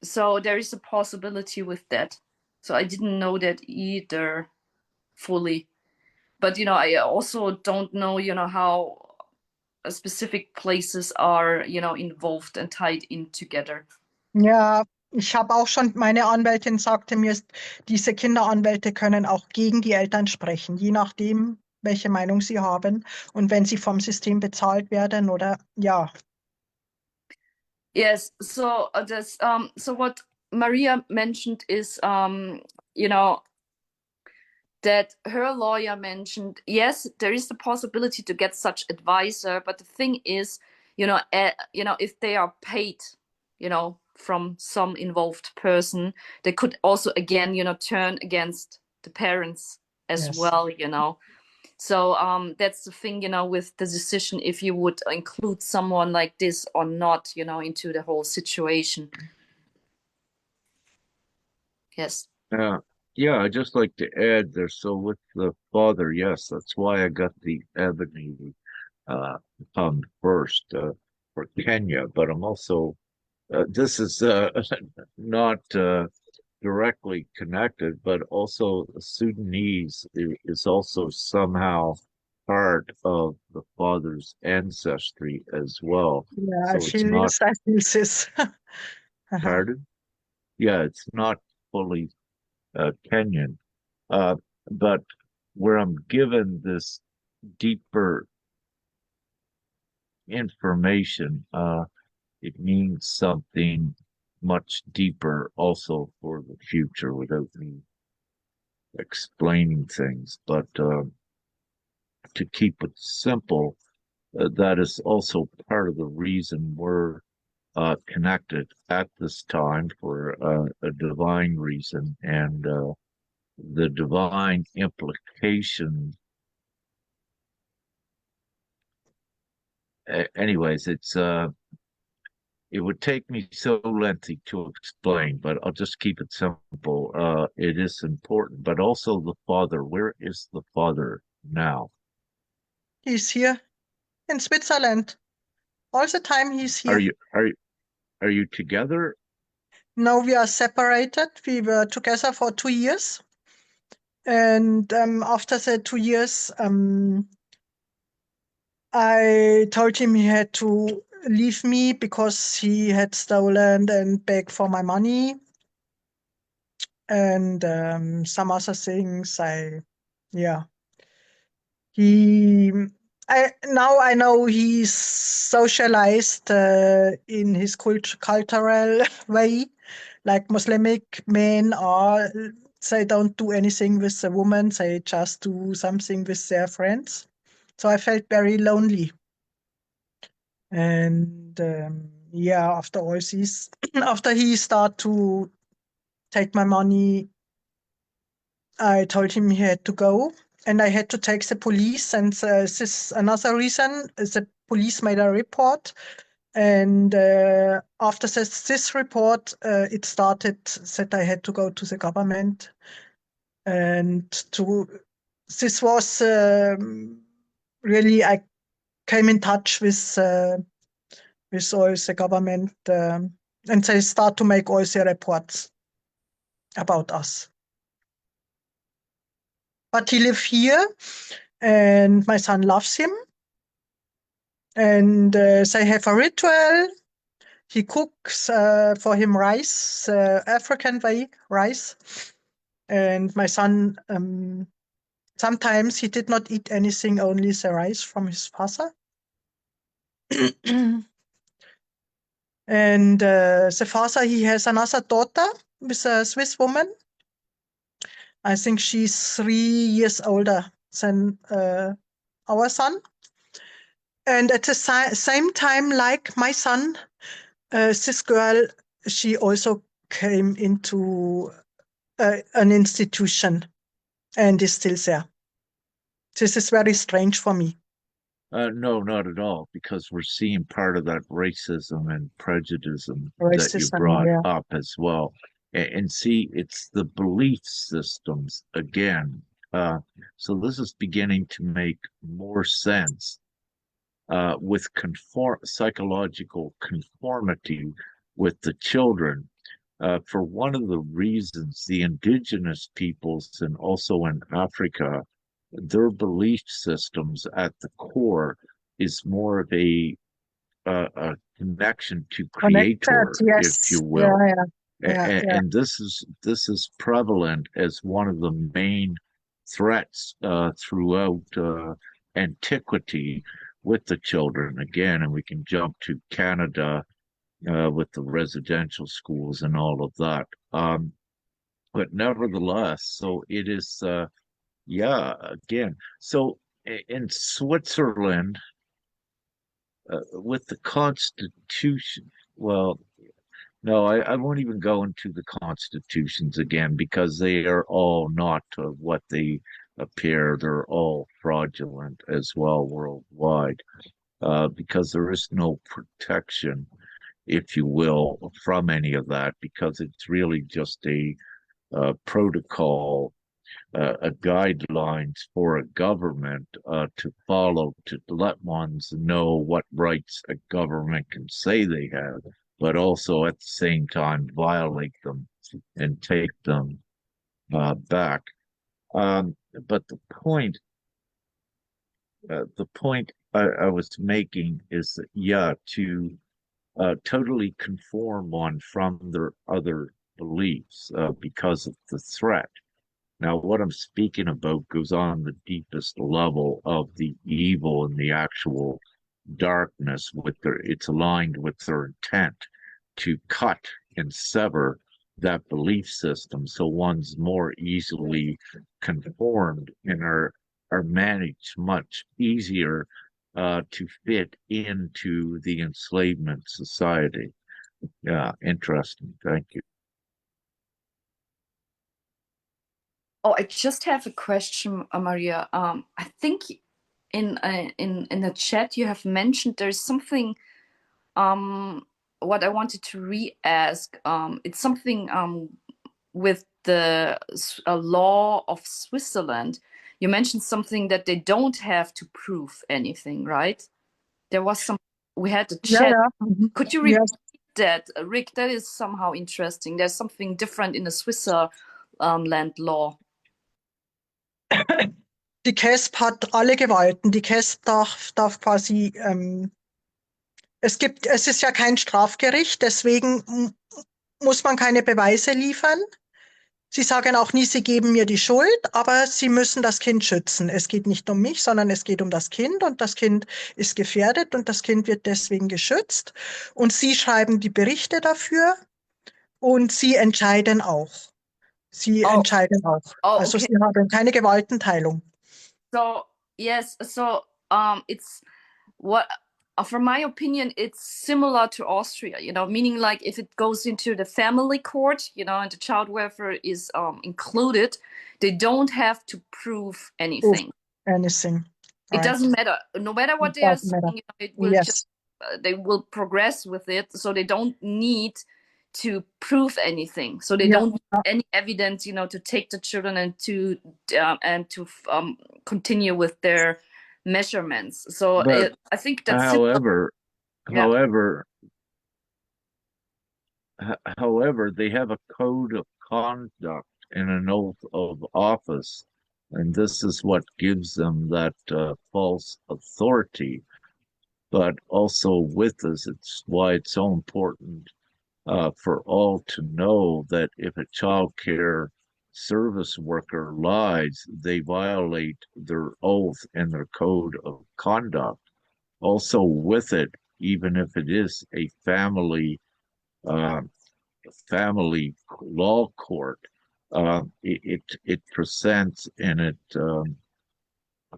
so there is a possibility with that. So I didn't know that either fully. But, I also don't know, how specific places are, involved and tied in together. Ja, ich habe auch schon, meine Anwältin sagte mir, diese Kinderanwälte können auch gegen die Eltern sprechen, je nachdem, welche Meinung sie haben und wenn sie vom System bezahlt werden oder ja. Yes, so so what Maria mentioned is, that her lawyer mentioned, yes, there is the possibility to get such advisor, but the thing is, if they are paid, from some involved person, they could also again, turn against the parents as Yes. well, So that's the thing, with the decision if you would include someone like this or not, into the whole situation. Yes. Yeah, I'd just like to add there. So with the father, yes, that's why I got the Ebony fund first for Kenya. But I'm also this is not directly connected, but also Sudanese is also somehow part of the father's ancestry as well. Yeah, So she it's not lives as this is. pardon. Yeah, it's not fully Kenyan. But where I'm given this deeper information, it means something much deeper also for the future without me explaining things. But to keep it simple, that is also part of the reason we're connected at this time for a divine reason, and the divine implication. Anyways, it would take me so lengthy to explain, but I'll just keep it simple. It is important, but also the father. Where is the father now? He's here in Switzerland. All the time he's Are here. you are you together? Now we are separated. We were together for 2 years. And after the 2 years, I told him he had to leave me because he had stolen and begged for my money and some other things. Yeah. He Now I know he's socialized in his cultural way, like Muslimic men are. They don't do anything with the woman; they just do something with their friends. So I felt very lonely. And yeah, after all this, after he started to take my money, I told him he had to go, and I had to take the police. And this is another reason. The police made a report, and after this report, it started that I had to go to the government, and to this was really I came in touch with all the government, and they start to make all the reports about us. But he lives here, and my son loves him, and they have a ritual. He cooks for him rice, African way rice, and my son sometimes he did not eat anything, only the rice from his father. And the father, he has another daughter with a Swiss woman. I think she's 3 years older than our son. And at the same time, like my son, this girl, she also came into an institution and is still there. This is very strange for me. No, not at all, because we're seeing part of that racism and prejudice that you Racism, brought yeah. up as well. And see, it's the belief systems again. So this is beginning to make more sense with psychological conformity with the children. For one of the reasons the indigenous peoples and also in Africa, their belief systems at the core is more of a connection to Connected, creator, if yes. you will. Yeah. And this is prevalent as one of the main threats throughout antiquity with the children again, and we can jump to Canada with the residential schools and all of that. But nevertheless, so it is, yeah, again. So in Switzerland, with the Constitution, well, no, I won't even go into the constitutions again because they are all not what they appear. They're all fraudulent as well worldwide, because there is no protection, if you will, from any of that, because it's really just a protocol, a guidelines for a government to follow to let ones know what rights a government can say they have, but also at the same time violate them and take them back. But the point I was making is that, yeah, to totally conform one from their other beliefs because of the threat. Now, what I'm speaking about goes on the deepest level of the evil and the actual darkness with it's aligned with their intent to cut and sever that belief system so one's more easily conformed and are managed much easier to fit into the enslavement society. Yeah, interesting. Thank you. Oh, I just have a question, Maria. I think in the chat you have mentioned there's something what I wanted to re-ask. It's something with the law of Switzerland. You mentioned something that they don't have to prove anything, right? There was some, we had a chat. Yeah. Could you repeat Yes. that, Rick? That is somehow interesting. There's something different in the Switzerland law. Die KESB hat alle Gewalten. Die KESB darf quasi, es ist ja kein Strafgericht, deswegen muss man keine Beweise liefern. Sie sagen auch nie, Sie geben mir die Schuld, aber Sie müssen das Kind schützen. Es geht nicht um mich, sondern es geht um das Kind und das Kind ist gefährdet und das Kind wird deswegen geschützt. Und Sie schreiben die Berichte dafür und Sie entscheiden auch. Sie Oh, entscheiden auch. oh, Also okay. Sie haben keine Gewaltenteilung. So yes, so it's what from my opinion, it's similar to Austria, meaning like if it goes into the family court, and the child welfare is included, they don't have to prove Proof anything. anything. It Right. doesn't matter. No matter what It they are doesn't matter. saying, it will just Yes. they will progress with it, so they don't need to prove anything. So they Yeah. don't need any evidence, to take the children and to continue with their measurements. So But I think that's similar. however, Yeah. however, however, they have a code of conduct and an oath of office, and this is what gives them that false authority. But also with this, it's why it's so important for all to know that if a child care service worker lies, they violate their oath and their code of conduct. Also, with it, even if it is a uh, family law court, it presents and it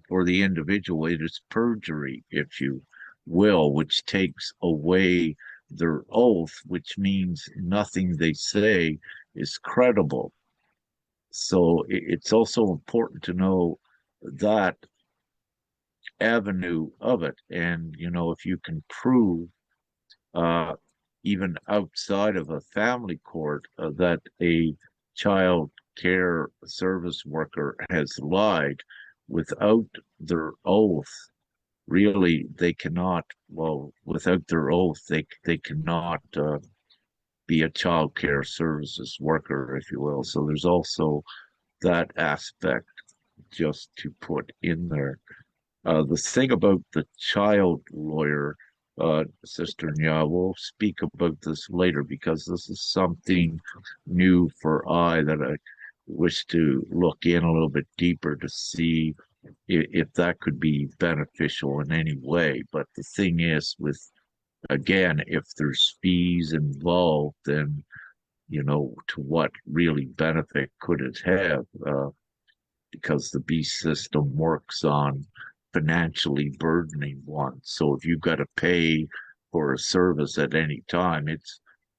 for the individual it is perjury, if you will, which takes away their oath, which means nothing they say is credible. So it's also important to know that avenue of it. And, if you can prove, uh, even outside of a family court, that a child care service worker has lied without their oath, really they cannot, well, without their oath, they cannot be a child care services worker, if you will. So there's also that aspect just to put in there. The thing about the child lawyer, Sister Nya, we'll speak about this later because this is something new for I that I wish to look in a little bit deeper to see if that could be beneficial in any way. But the thing is, again, if there's fees involved, then, to what really benefit could it have? Because the beast system works on financially burdening one. So if you've got to pay for a service at any time,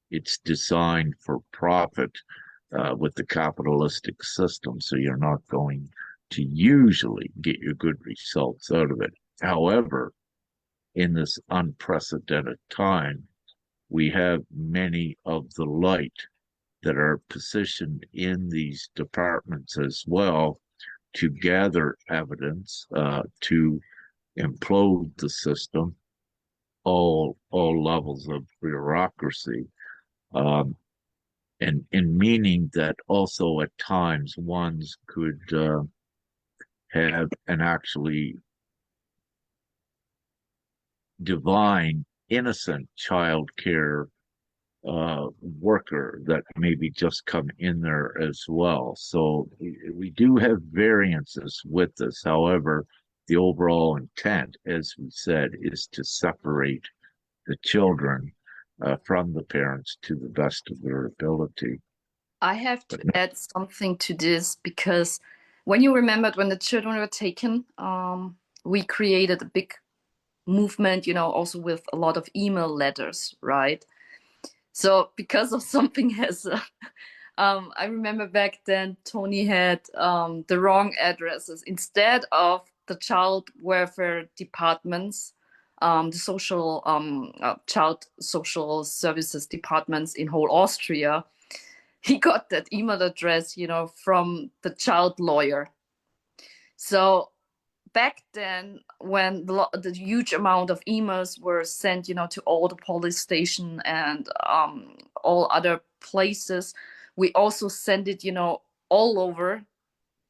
it's designed for profit with the capitalistic system. So you're not going to usually get your good results out of it. However, in this unprecedented time, we have many of the light that are positioned in these departments as well to gather evidence, to implode the system, all levels of bureaucracy, and in meaning that also at times ones could have an actually divine, innocent child care worker that maybe just come in there as well. So we do have variances with this. However, the overall intent, as we said, is to separate the children from the parents to the best of their ability. I have to But add something to this because when you remembered when the children were taken, we created a big movement, also with a lot of email letters, right? So because of something as I remember back then Tony had the wrong addresses. Instead of the child welfare departments, the child social services departments in whole Austria, he got that email address, from the child lawyer. So back then, when the huge amount of emails were sent, to all the police station and all other places, we also sent it, all over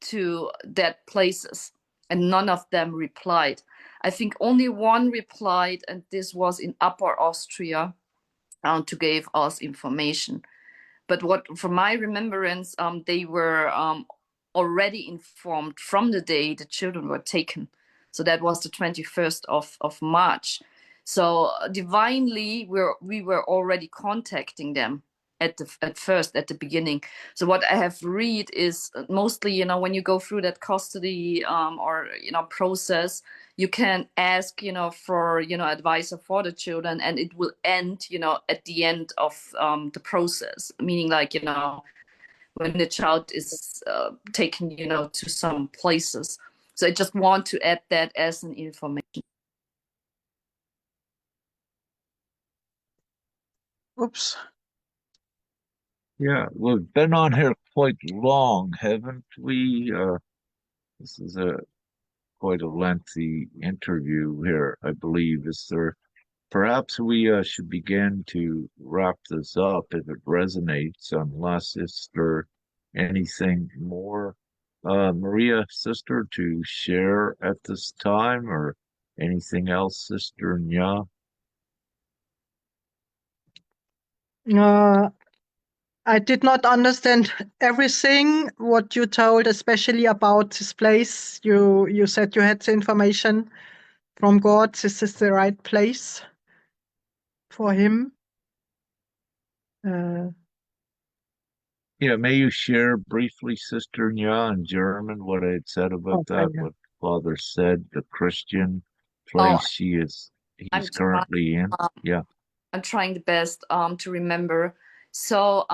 to that places, and none of them replied. I think only one replied, and this was in Upper Austria, to give us information. But what, from my remembrance, they were already informed from the day the children were taken. So that was the 21st of March. So divinely, we were already contacting them at the beginning. So what I have read is mostly, you know, when you go through that custody or, you know, process, you can ask, you know, for, you know, advisor for the children, and it will end, you know, at the end of the process, meaning like, you know, when the child is taken, you know, to some places. So I just want to add that as an information. Oops. Yeah, we've been on here quite long, haven't we? This is a quite a lengthy interview here, I believe. Is there perhaps we should begin to wrap this up if it resonates, unless is there anything more, Maria, sister, to share at this time, or anything else, Sister Nya? I did not understand everything what you told, especially about this place. You said you had the information from God. This is the right place for him. Yeah, may you share briefly, Sister Nya, in German, what I had said about Okay, that, yeah. what Father said, the Christian Oh, place I'm he's currently in. Yeah. I'm trying the best to remember. So,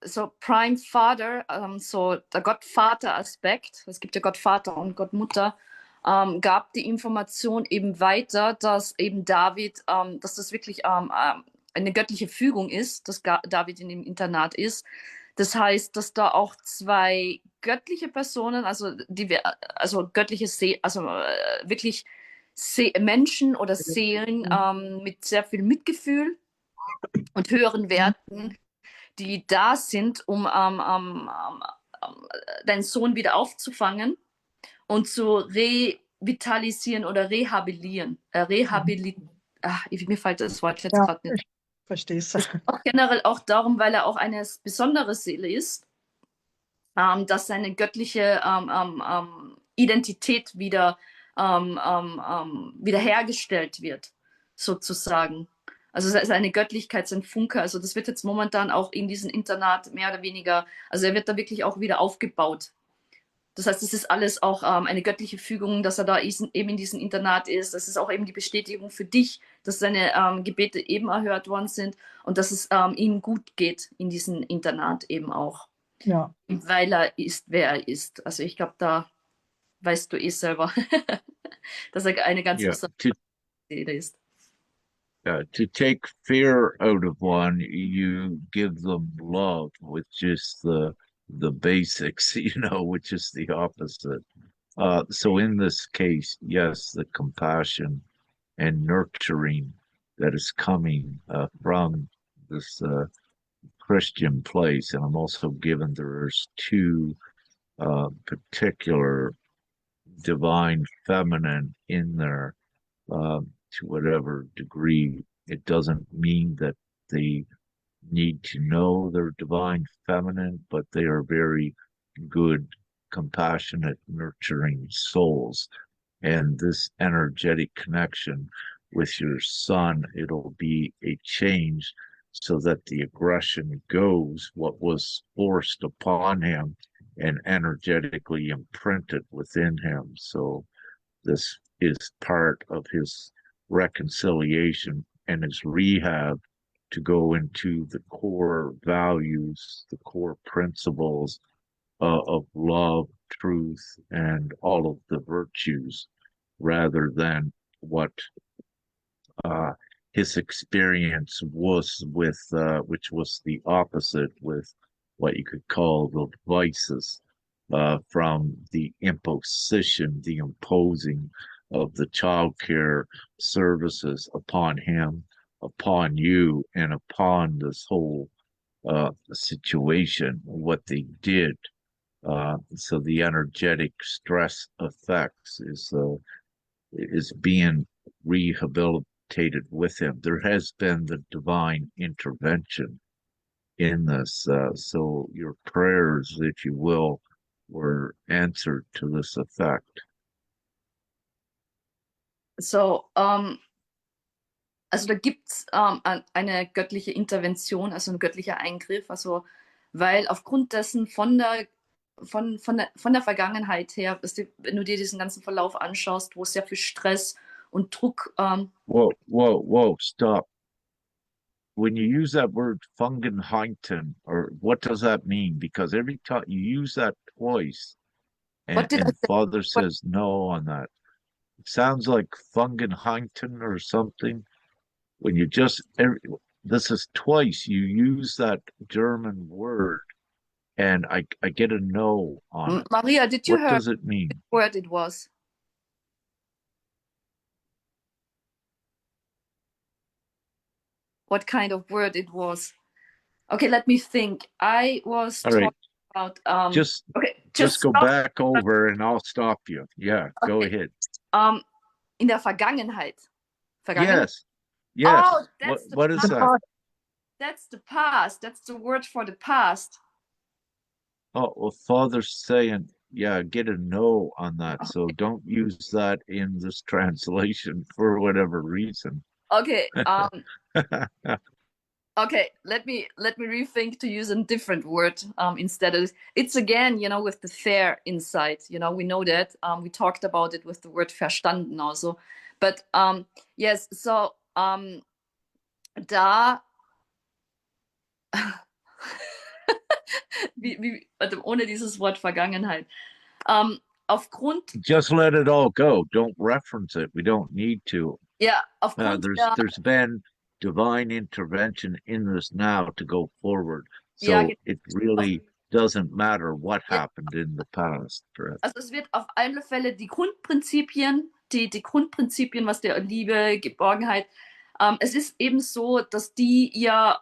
so Prime Father, so der Gottvater-Aspekt, es gibt ja Gottvater und Gottmutter, gab die Information eben weiter, dass eben David, dass das wirklich eine göttliche Fügung ist, dass David in dem Internat ist. Das heißt, dass da auch zwei göttliche Personen, also also göttliche also wirklich Menschen oder Seelen mit sehr viel Mitgefühl und höheren Werten, die da sind, um deinen Sohn wieder aufzufangen und zu revitalisieren oder rehabilitieren. Mir fällt das Wort jetzt Ja, gerade nicht. ich verstehe es. Auch generell auch darum, weil er auch eine besondere Seele ist, dass seine göttliche Identität wieder wiederhergestellt wird, sozusagen. Also seine Göttlichkeit, sein Funke, also das wird jetzt momentan auch in diesem Internat mehr oder weniger, also er wird da wirklich auch wieder aufgebaut. Das heißt, es ist alles auch eine göttliche Fügung, dass er da eben in diesem Internat ist. Das ist auch eben die Bestätigung für dich, dass seine Gebete eben erhört worden sind und dass es ihm gut geht in diesem Internat eben auch. Ja. Weil er ist, wer er ist. Also ich glaube, da weißt du eh selber, dass er eine ganz besondere Seele ist. To take fear out of one, you give them love, which is the basics, you know, which is the opposite. So in this case, yes, the compassion and nurturing that is coming from this Christian place, and I'm also given there's two particular divine feminine in there. To whatever degree. It doesn't mean that they need to know their divine feminine, but they are very good, compassionate, nurturing souls. And this energetic connection with your son, it'll be a change so that the aggression goes, what was forced upon him, and energetically imprinted within him. So this is part of his reconciliation and his rehab to go into the core values, the core principles of love, truth, and all of the virtues, rather than what his experience was with, which was the opposite, with what you could call the vices from the imposition, the imposing of the child care services upon him, upon you, and upon this whole situation, what they did. So the energetic stress effects is being rehabilitated with him. There has been the divine intervention in this. So your prayers, if you will, were answered to this effect. So, also da gibt es eine göttliche Intervention, also ein göttlicher Eingriff, also weil aufgrund dessen von der Vergangenheit her, wenn du dir diesen ganzen Verlauf anschaust, wo sehr viel Stress und Druck. Whoa, stop. When you use that word Fungenheinten, or what does that mean? Because every time you use that twice, What did I and say? Father says no on that. It sounds like Fungenheinten or something. When you this is twice you use that German word, and I get a no on it. Maria, did you What hear does it mean? what word it was? What kind of word it was? Okay, let me think. I was All right, talking about just okay, just go stop. back over and I'll stop you. Yeah, go Okay. ahead. In der Vergangenheit. Yes, Oh, yes. that's What is that? that's the past. That's the word for the past. Oh, well, Father's saying, yeah, get a no on that. So don't use that in this translation for whatever reason. Okay. Okay. Let me rethink to use a different word instead of it's again, with the fair inside. We know that we talked about it with the word verstanden also. But yes, so da ohne dieses Wort Vergangenheit. Aufgrund. Just let it all go. Don't reference it. We don't need to. Ja, aufgrund There's been divine intervention in this now to go forward. Ja, So it really doesn't matter what happened in the past. Also es wird auf alle Fälle die Grundprinzipien, was der Liebe, Geborgenheit, es ist eben so, dass die ja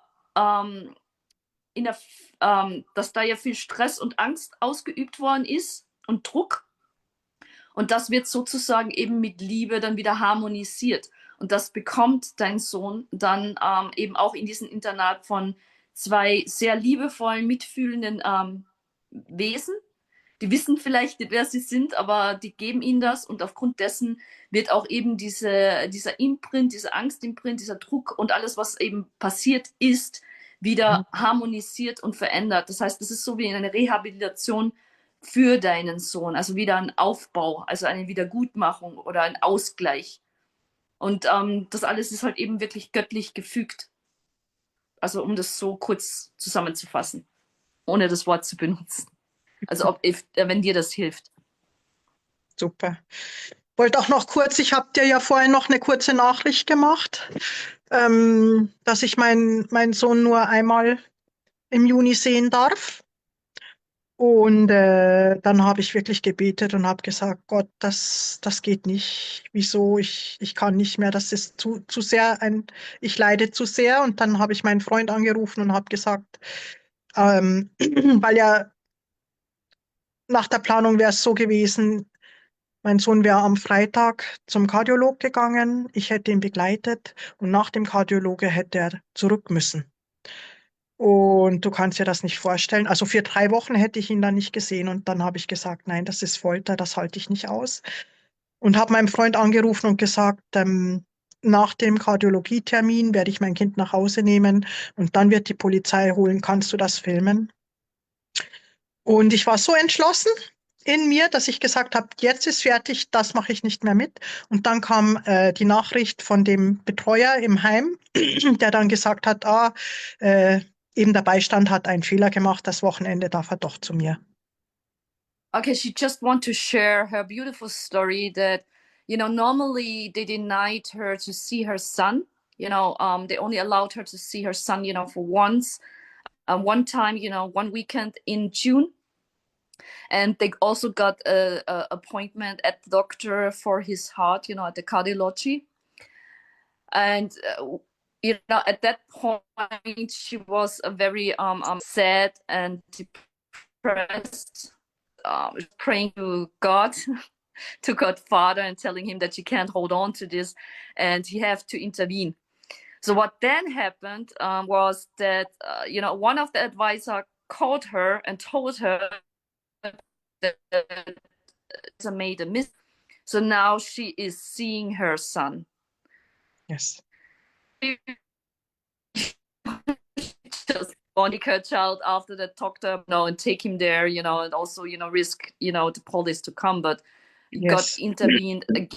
dass da ja viel Stress und Angst ausgeübt worden ist und Druck. Und das wird sozusagen eben mit Liebe dann wieder harmonisiert. Und das bekommt dein Sohn dann eben auch in diesem Internat von zwei sehr liebevollen, mitfühlenden Wesen. Die wissen vielleicht nicht, wer sie sind, aber die geben ihnen das. Und aufgrund dessen wird auch eben dieser Imprint, dieser Angstimprint, dieser Druck und alles, was eben passiert ist, wieder harmonisiert und verändert. Das heißt, das ist so wie eine Rehabilitation für deinen Sohn, also wieder ein Aufbau, also eine Wiedergutmachung oder ein Ausgleich. Und das alles ist halt eben wirklich göttlich gefügt. Also um das so kurz zusammenzufassen, ohne das Wort zu benutzen. Also wenn dir das hilft. Super. Wollte auch noch kurz, ich habe dir ja vorhin noch eine kurze Nachricht gemacht, dass ich meinen Sohn nur einmal im Juni sehen darf. Und dann habe ich wirklich gebetet und habe gesagt, Gott, das geht nicht. Wieso? Ich kann nicht mehr. Das ist zu sehr ich leide zu sehr. Und dann habe ich meinen Freund angerufen und habe gesagt, weil ja nach der Planung wäre es so gewesen, mein Sohn wäre am Freitag zum Kardiolog gegangen, ich hätte ihn begleitet und nach dem Kardiologe hätte er zurück müssen. Und du kannst dir das nicht vorstellen. Also für 3 Wochen hätte ich ihn dann nicht gesehen und dann habe ich gesagt, nein, das ist Folter, das halte ich nicht aus. Und habe meinem Freund angerufen und gesagt, nach dem Kardiologietermin werde ich mein Kind nach Hause nehmen und dann wird die Polizei holen, kannst du das filmen? Und ich war so entschlossen in mir, dass ich gesagt habe, jetzt ist fertig, das mache ich nicht mehr mit. Und dann kam die Nachricht von dem Betreuer im Heim, der dann gesagt hat, eben der Beistand hat einen Fehler gemacht, das Wochenende darf er doch zu mir. Okay, she just want to share her beautiful story that, normally they denied her to see her son. They only allowed her to see her son, for once, one time, one weekend in June. And they also got a appointment at the doctor for his heart, at the cardiology. And at that point, she was very sad and depressed, praying to God, to God Father, and telling him that she can't hold on to this, and he have to intervene. So what then happened was that one of the advisor called her and told her that she made a mistake. So now she is seeing her son. Yes. Just take her child after the doctor, and take him there, and also, risk, the police to come, but God Yes. intervened again.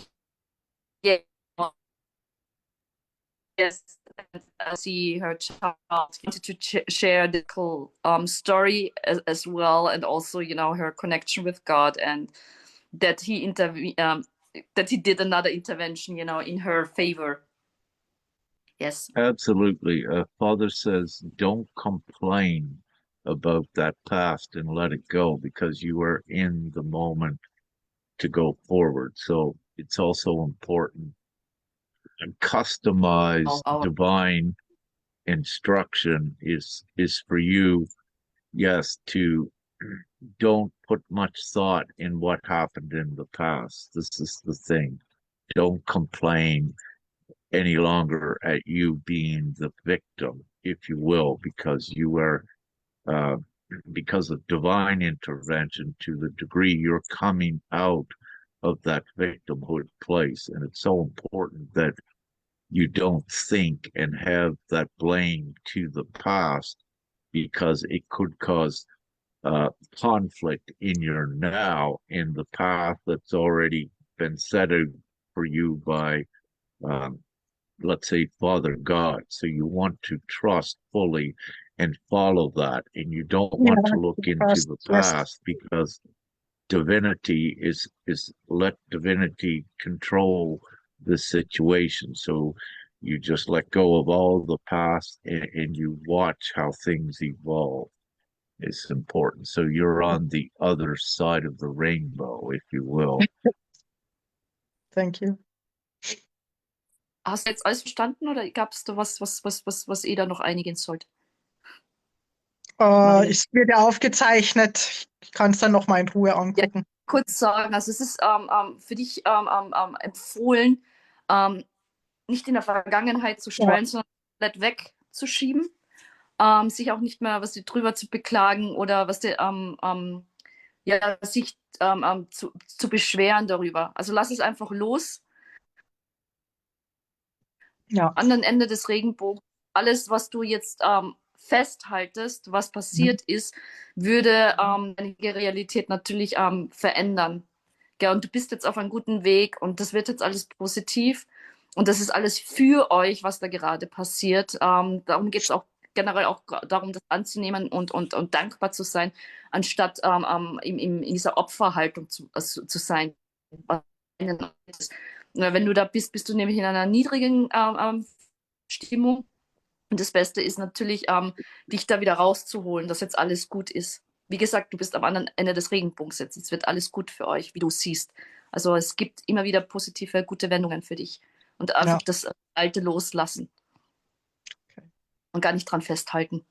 Yes, and see her child wanted to share the cool story as well, and also, her connection with God, and that he that he did another intervention, in her favor. Yes. Absolutely. Father says, don't complain about that past and let it go because you are in the moment to go forward. So it's also important and customized Our divine instruction is for you, yes, to don't put much thought in what happened in the past. This is the thing. Don't complain any longer at you being the victim, if you will, because you are, uh, because of divine intervention, to the degree you're coming out of that victimhood place. And it's so important that you don't think and have that blame to the past because it could cause conflict in your now in the path that's already been set out for you by um, let's say, Father God. So you want to trust fully and follow that. And you don't Yeah, want to look into trust. the Yes. past because divinity is let divinity control the situation. So you just let go of all the past and you watch how things evolve. It's important. So you're on the other side of the rainbow, if you will. Thank you. Hast du jetzt alles verstanden oder gab es da was ihr da noch einigen sollt? Maria. Es wird ja aufgezeichnet. Ich kann es dann noch mal in Ruhe angucken. Kurz sagen, also es ist für dich empfohlen, nicht in der Vergangenheit zu schwellen, sondern komplett wegzuschieben, sich auch nicht mehr drüber zu beklagen oder sich zu beschweren darüber. Also lass es einfach los. Ja. Anderen Ende des Regenbogens, alles, was du jetzt festhaltest, was passiert ist, würde deine Realität natürlich verändern. Ja, und du bist jetzt auf einem guten Weg und das wird jetzt alles positiv und das ist alles für euch, was da gerade passiert. Darum geht es auch generell auch darum, das anzunehmen und dankbar zu sein, anstatt in dieser Opferhaltung zu sein. Wenn du da bist, bist du nämlich in einer niedrigen Stimmung. Und das Beste ist natürlich, dich da wieder rauszuholen, dass jetzt alles gut ist. Wie gesagt, du bist am anderen Ende des Regenbogens jetzt. Es wird alles gut für euch, wie du siehst. Also es gibt immer wieder positive, gute Wendungen für dich. Und einfach das Alte loslassen. Okay. Und gar nicht dran festhalten.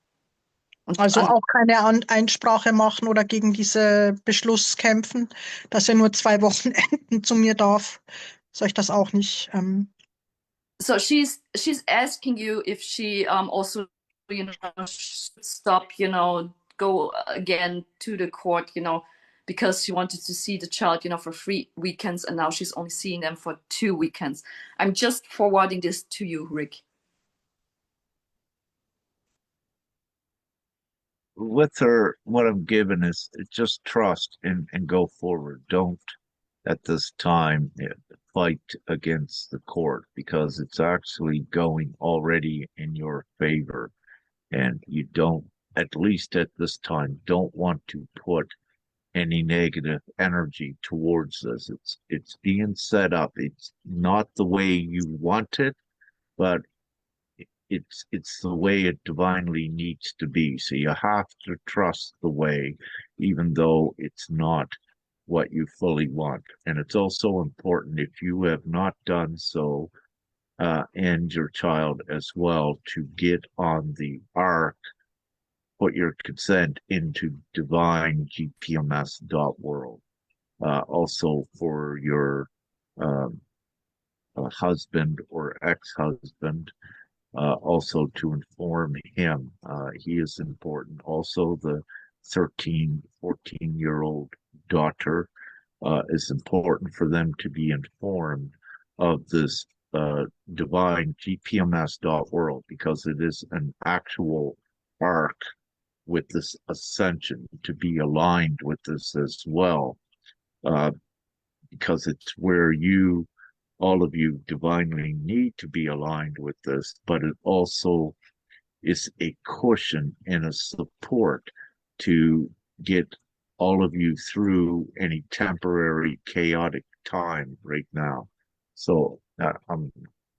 Und also auch keine Einsprache machen oder gegen diesen Beschluss kämpfen, dass er nur 2 Wochenenden zu mir darf. Soll ich das auch nicht? So she's asking you if she also should stop, go again to the court, because she wanted to see the child, for 3 weekends, and now she's only seeing them for 2 weekends. I'm just forwarding this to you, Rick. With her, what I'm given is just trust and go forward. Don't at this time fight against the court because it's actually going already in your favor. And you don't, at least at this time, don't want to put any negative energy towards this. It's being set up. It's not the way you want it, but it's the way it divinely needs to be. So you have to trust the way, even though it's not what you fully want. And it's also important if you have not done so, and your child as well, to get on the ark, put your consent into divinegpms.world. Also for your husband or ex-husband, also to inform him. He is important. Also, the 13, 14-year-old daughter, is important for them to be informed of this divine GPMS.world, because it is an actual arc with this ascension, to be aligned with this as well, uh, because it's where all of you divinely need to be aligned with this, but it also is a cushion and a support to get all of you through any temporary chaotic time right now. So I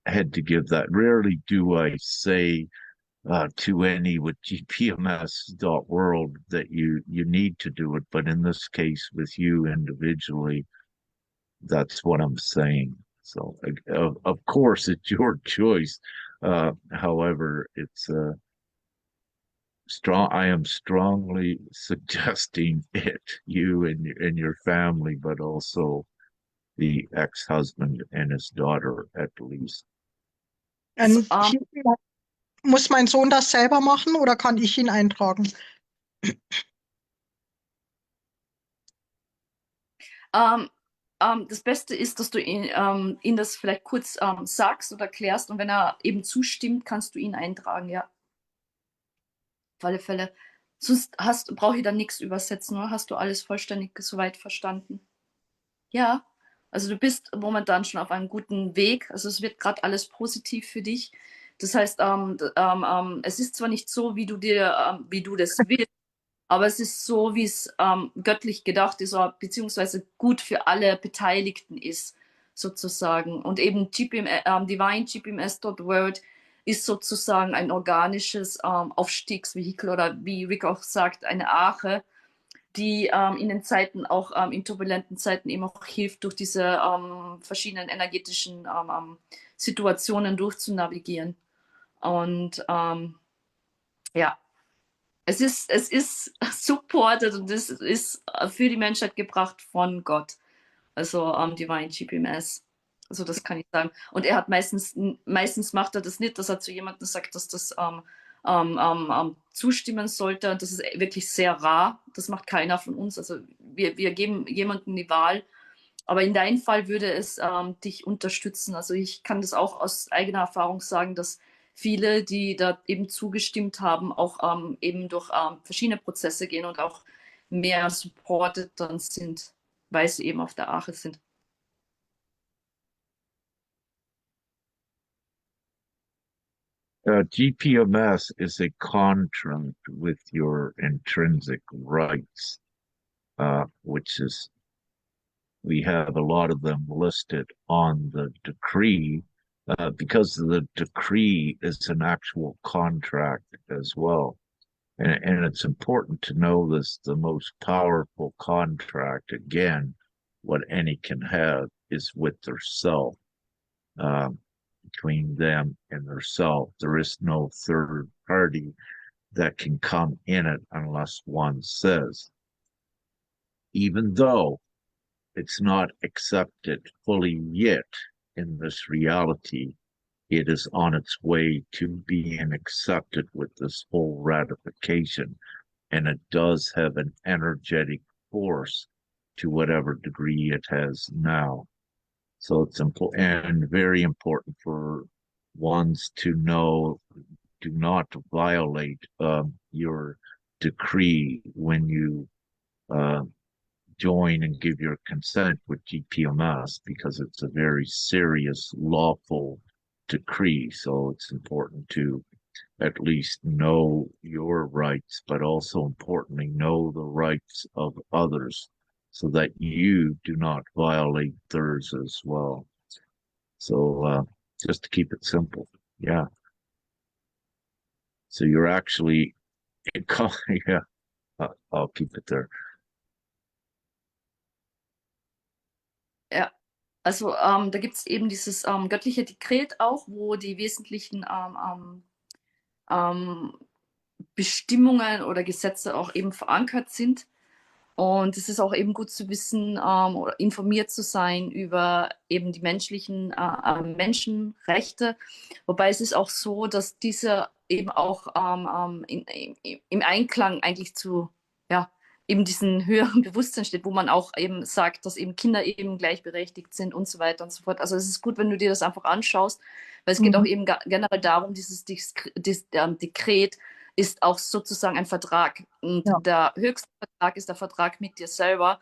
had to give that. Rarely do I say to any with GPMS.world that you need to do it, but in this case with you individually, that's what I'm saying. So of course it's your choice. However, it's strong. I am strongly suggesting it, you and your family, but also the ex-husband and his daughter at least. So, Hier, muss mein Sohn das selber machen oder kann ich ihn eintragen? das Beste ist, dass du ihn das vielleicht kurz sagst oder erklärst, und wenn er eben zustimmt, kannst du ihn eintragen, ja. Auf alle Fälle. Sonst brauche ich dann nichts übersetzen, oder? Hast du alles vollständig soweit verstanden? Ja, also du bist momentan schon auf einem guten Weg. Also es wird gerade alles positiv für dich. Das heißt, es ist zwar nicht so, wie du das willst, aber es ist so, wie es göttlich gedacht ist, oder beziehungsweise gut für alle Beteiligten ist, sozusagen. Und eben Divine GPMS.world ist sozusagen ein organisches Aufstiegsvehikel, oder wie Rick auch sagt, eine Arche, die in den Zeiten auch in turbulenten Zeiten eben auch hilft, durch diese verschiedenen energetischen Situationen durchzunavigieren. Und ja, es ist supported, und es ist für die Menschheit gebracht von Gott. Also Divine GPMS. Also das kann ich sagen. Und er hat meistens macht er das nicht, dass er zu jemandem sagt, dass das zustimmen sollte. Und das ist wirklich sehr rar. Das macht keiner von uns. Also wir geben jemandem die Wahl. Aber in deinem Fall würde es dich unterstützen. Also ich kann das auch aus eigener Erfahrung sagen, dass viele, die da eben zugestimmt haben, auch eben durch verschiedene Prozesse gehen und auch mehr supported dann sind, weil sie eben auf der Arche sind. GPMS is a contract with your intrinsic rights, which is, we have a lot of them listed on the decree, because the decree is an actual contract as well. And it's important to know this, the most powerful contract, again, what any can have is with their self, between them and their self. There is no third party that can come in it unless one says. Even though it's not accepted fully yet in this reality, it is on its way to being accepted with this full ratification. And it does have an energetic force to whatever degree it has now. So it's important and very important for ones to know, do not violate your decree when you join and give your consent with GPMS, because it's a very serious lawful decree. So it's important to at least know your rights, but also importantly, know the rights of others so that you do not violate theirs as well. So just to keep it simple. Yeah. So you're actually, yeah, I'll keep it there. Ja, also da gibt es eben dieses göttliche Dekret auch, wo die wesentlichen Bestimmungen oder Gesetze auch eben verankert sind. Und es ist auch eben gut zu wissen oder informiert zu sein über eben die Menschenrechte. Wobei es ist auch so, dass diese eben auch im Einklang eigentlich zu ja, eben diesen höheren Bewusstsein steht, wo man auch eben sagt, dass eben Kinder eben gleichberechtigt sind und so weiter und so fort. Also es ist gut, wenn du dir das einfach anschaust, weil es geht auch eben generell darum, dieses Dekret ist auch sozusagen ein Vertrag. Und Ja. der höchste Vertrag ist der Vertrag mit dir selber.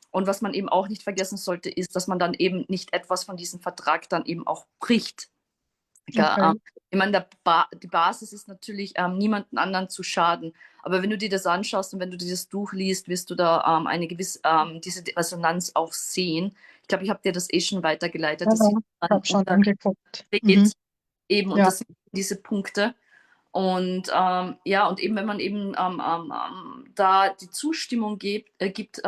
Und was man eben auch nicht vergessen sollte, ist, dass man dann eben nicht etwas von diesem Vertrag dann eben auch bricht. Ja, Okay. ich meine, die Basis ist natürlich, niemanden anderen zu schaden. Aber wenn du dir das anschaust und wenn du dieses durchliest, wirst du da eine gewisse, diese Resonanz auch sehen. Ich glaube, ich habe dir das eh schon weitergeleitet. Ja, Das sieht ich man habe schon unter angeguckt. eben, und Ja, das sind diese Punkte. Und ja, und eben, wenn man eben da die Zustimmung gibt, geht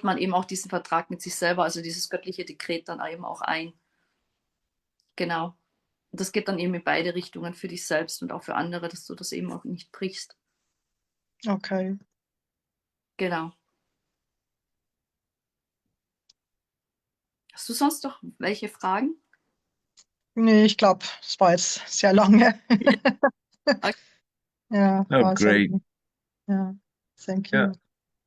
man eben auch diesen Vertrag mit sich selber, also dieses göttliche Dekret dann eben auch ein. Genau. Und das geht dann eben in beide Richtungen, für dich selbst und auch für andere, dass du das eben auch nicht brichst. okay. Genau. Hast du sonst noch welche Fragen? Nee, ich glaube, es war jetzt sehr lange. Okay. Ja, Oh, war sehr great. gut. Ja, thank Yeah. you.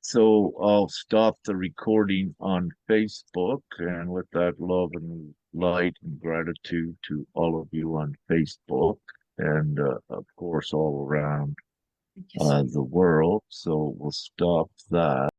So I'll stop the recording on Facebook, and with that love and light and gratitude to all of you on Facebook, and of course all around Thank you so the world. So we'll stop that.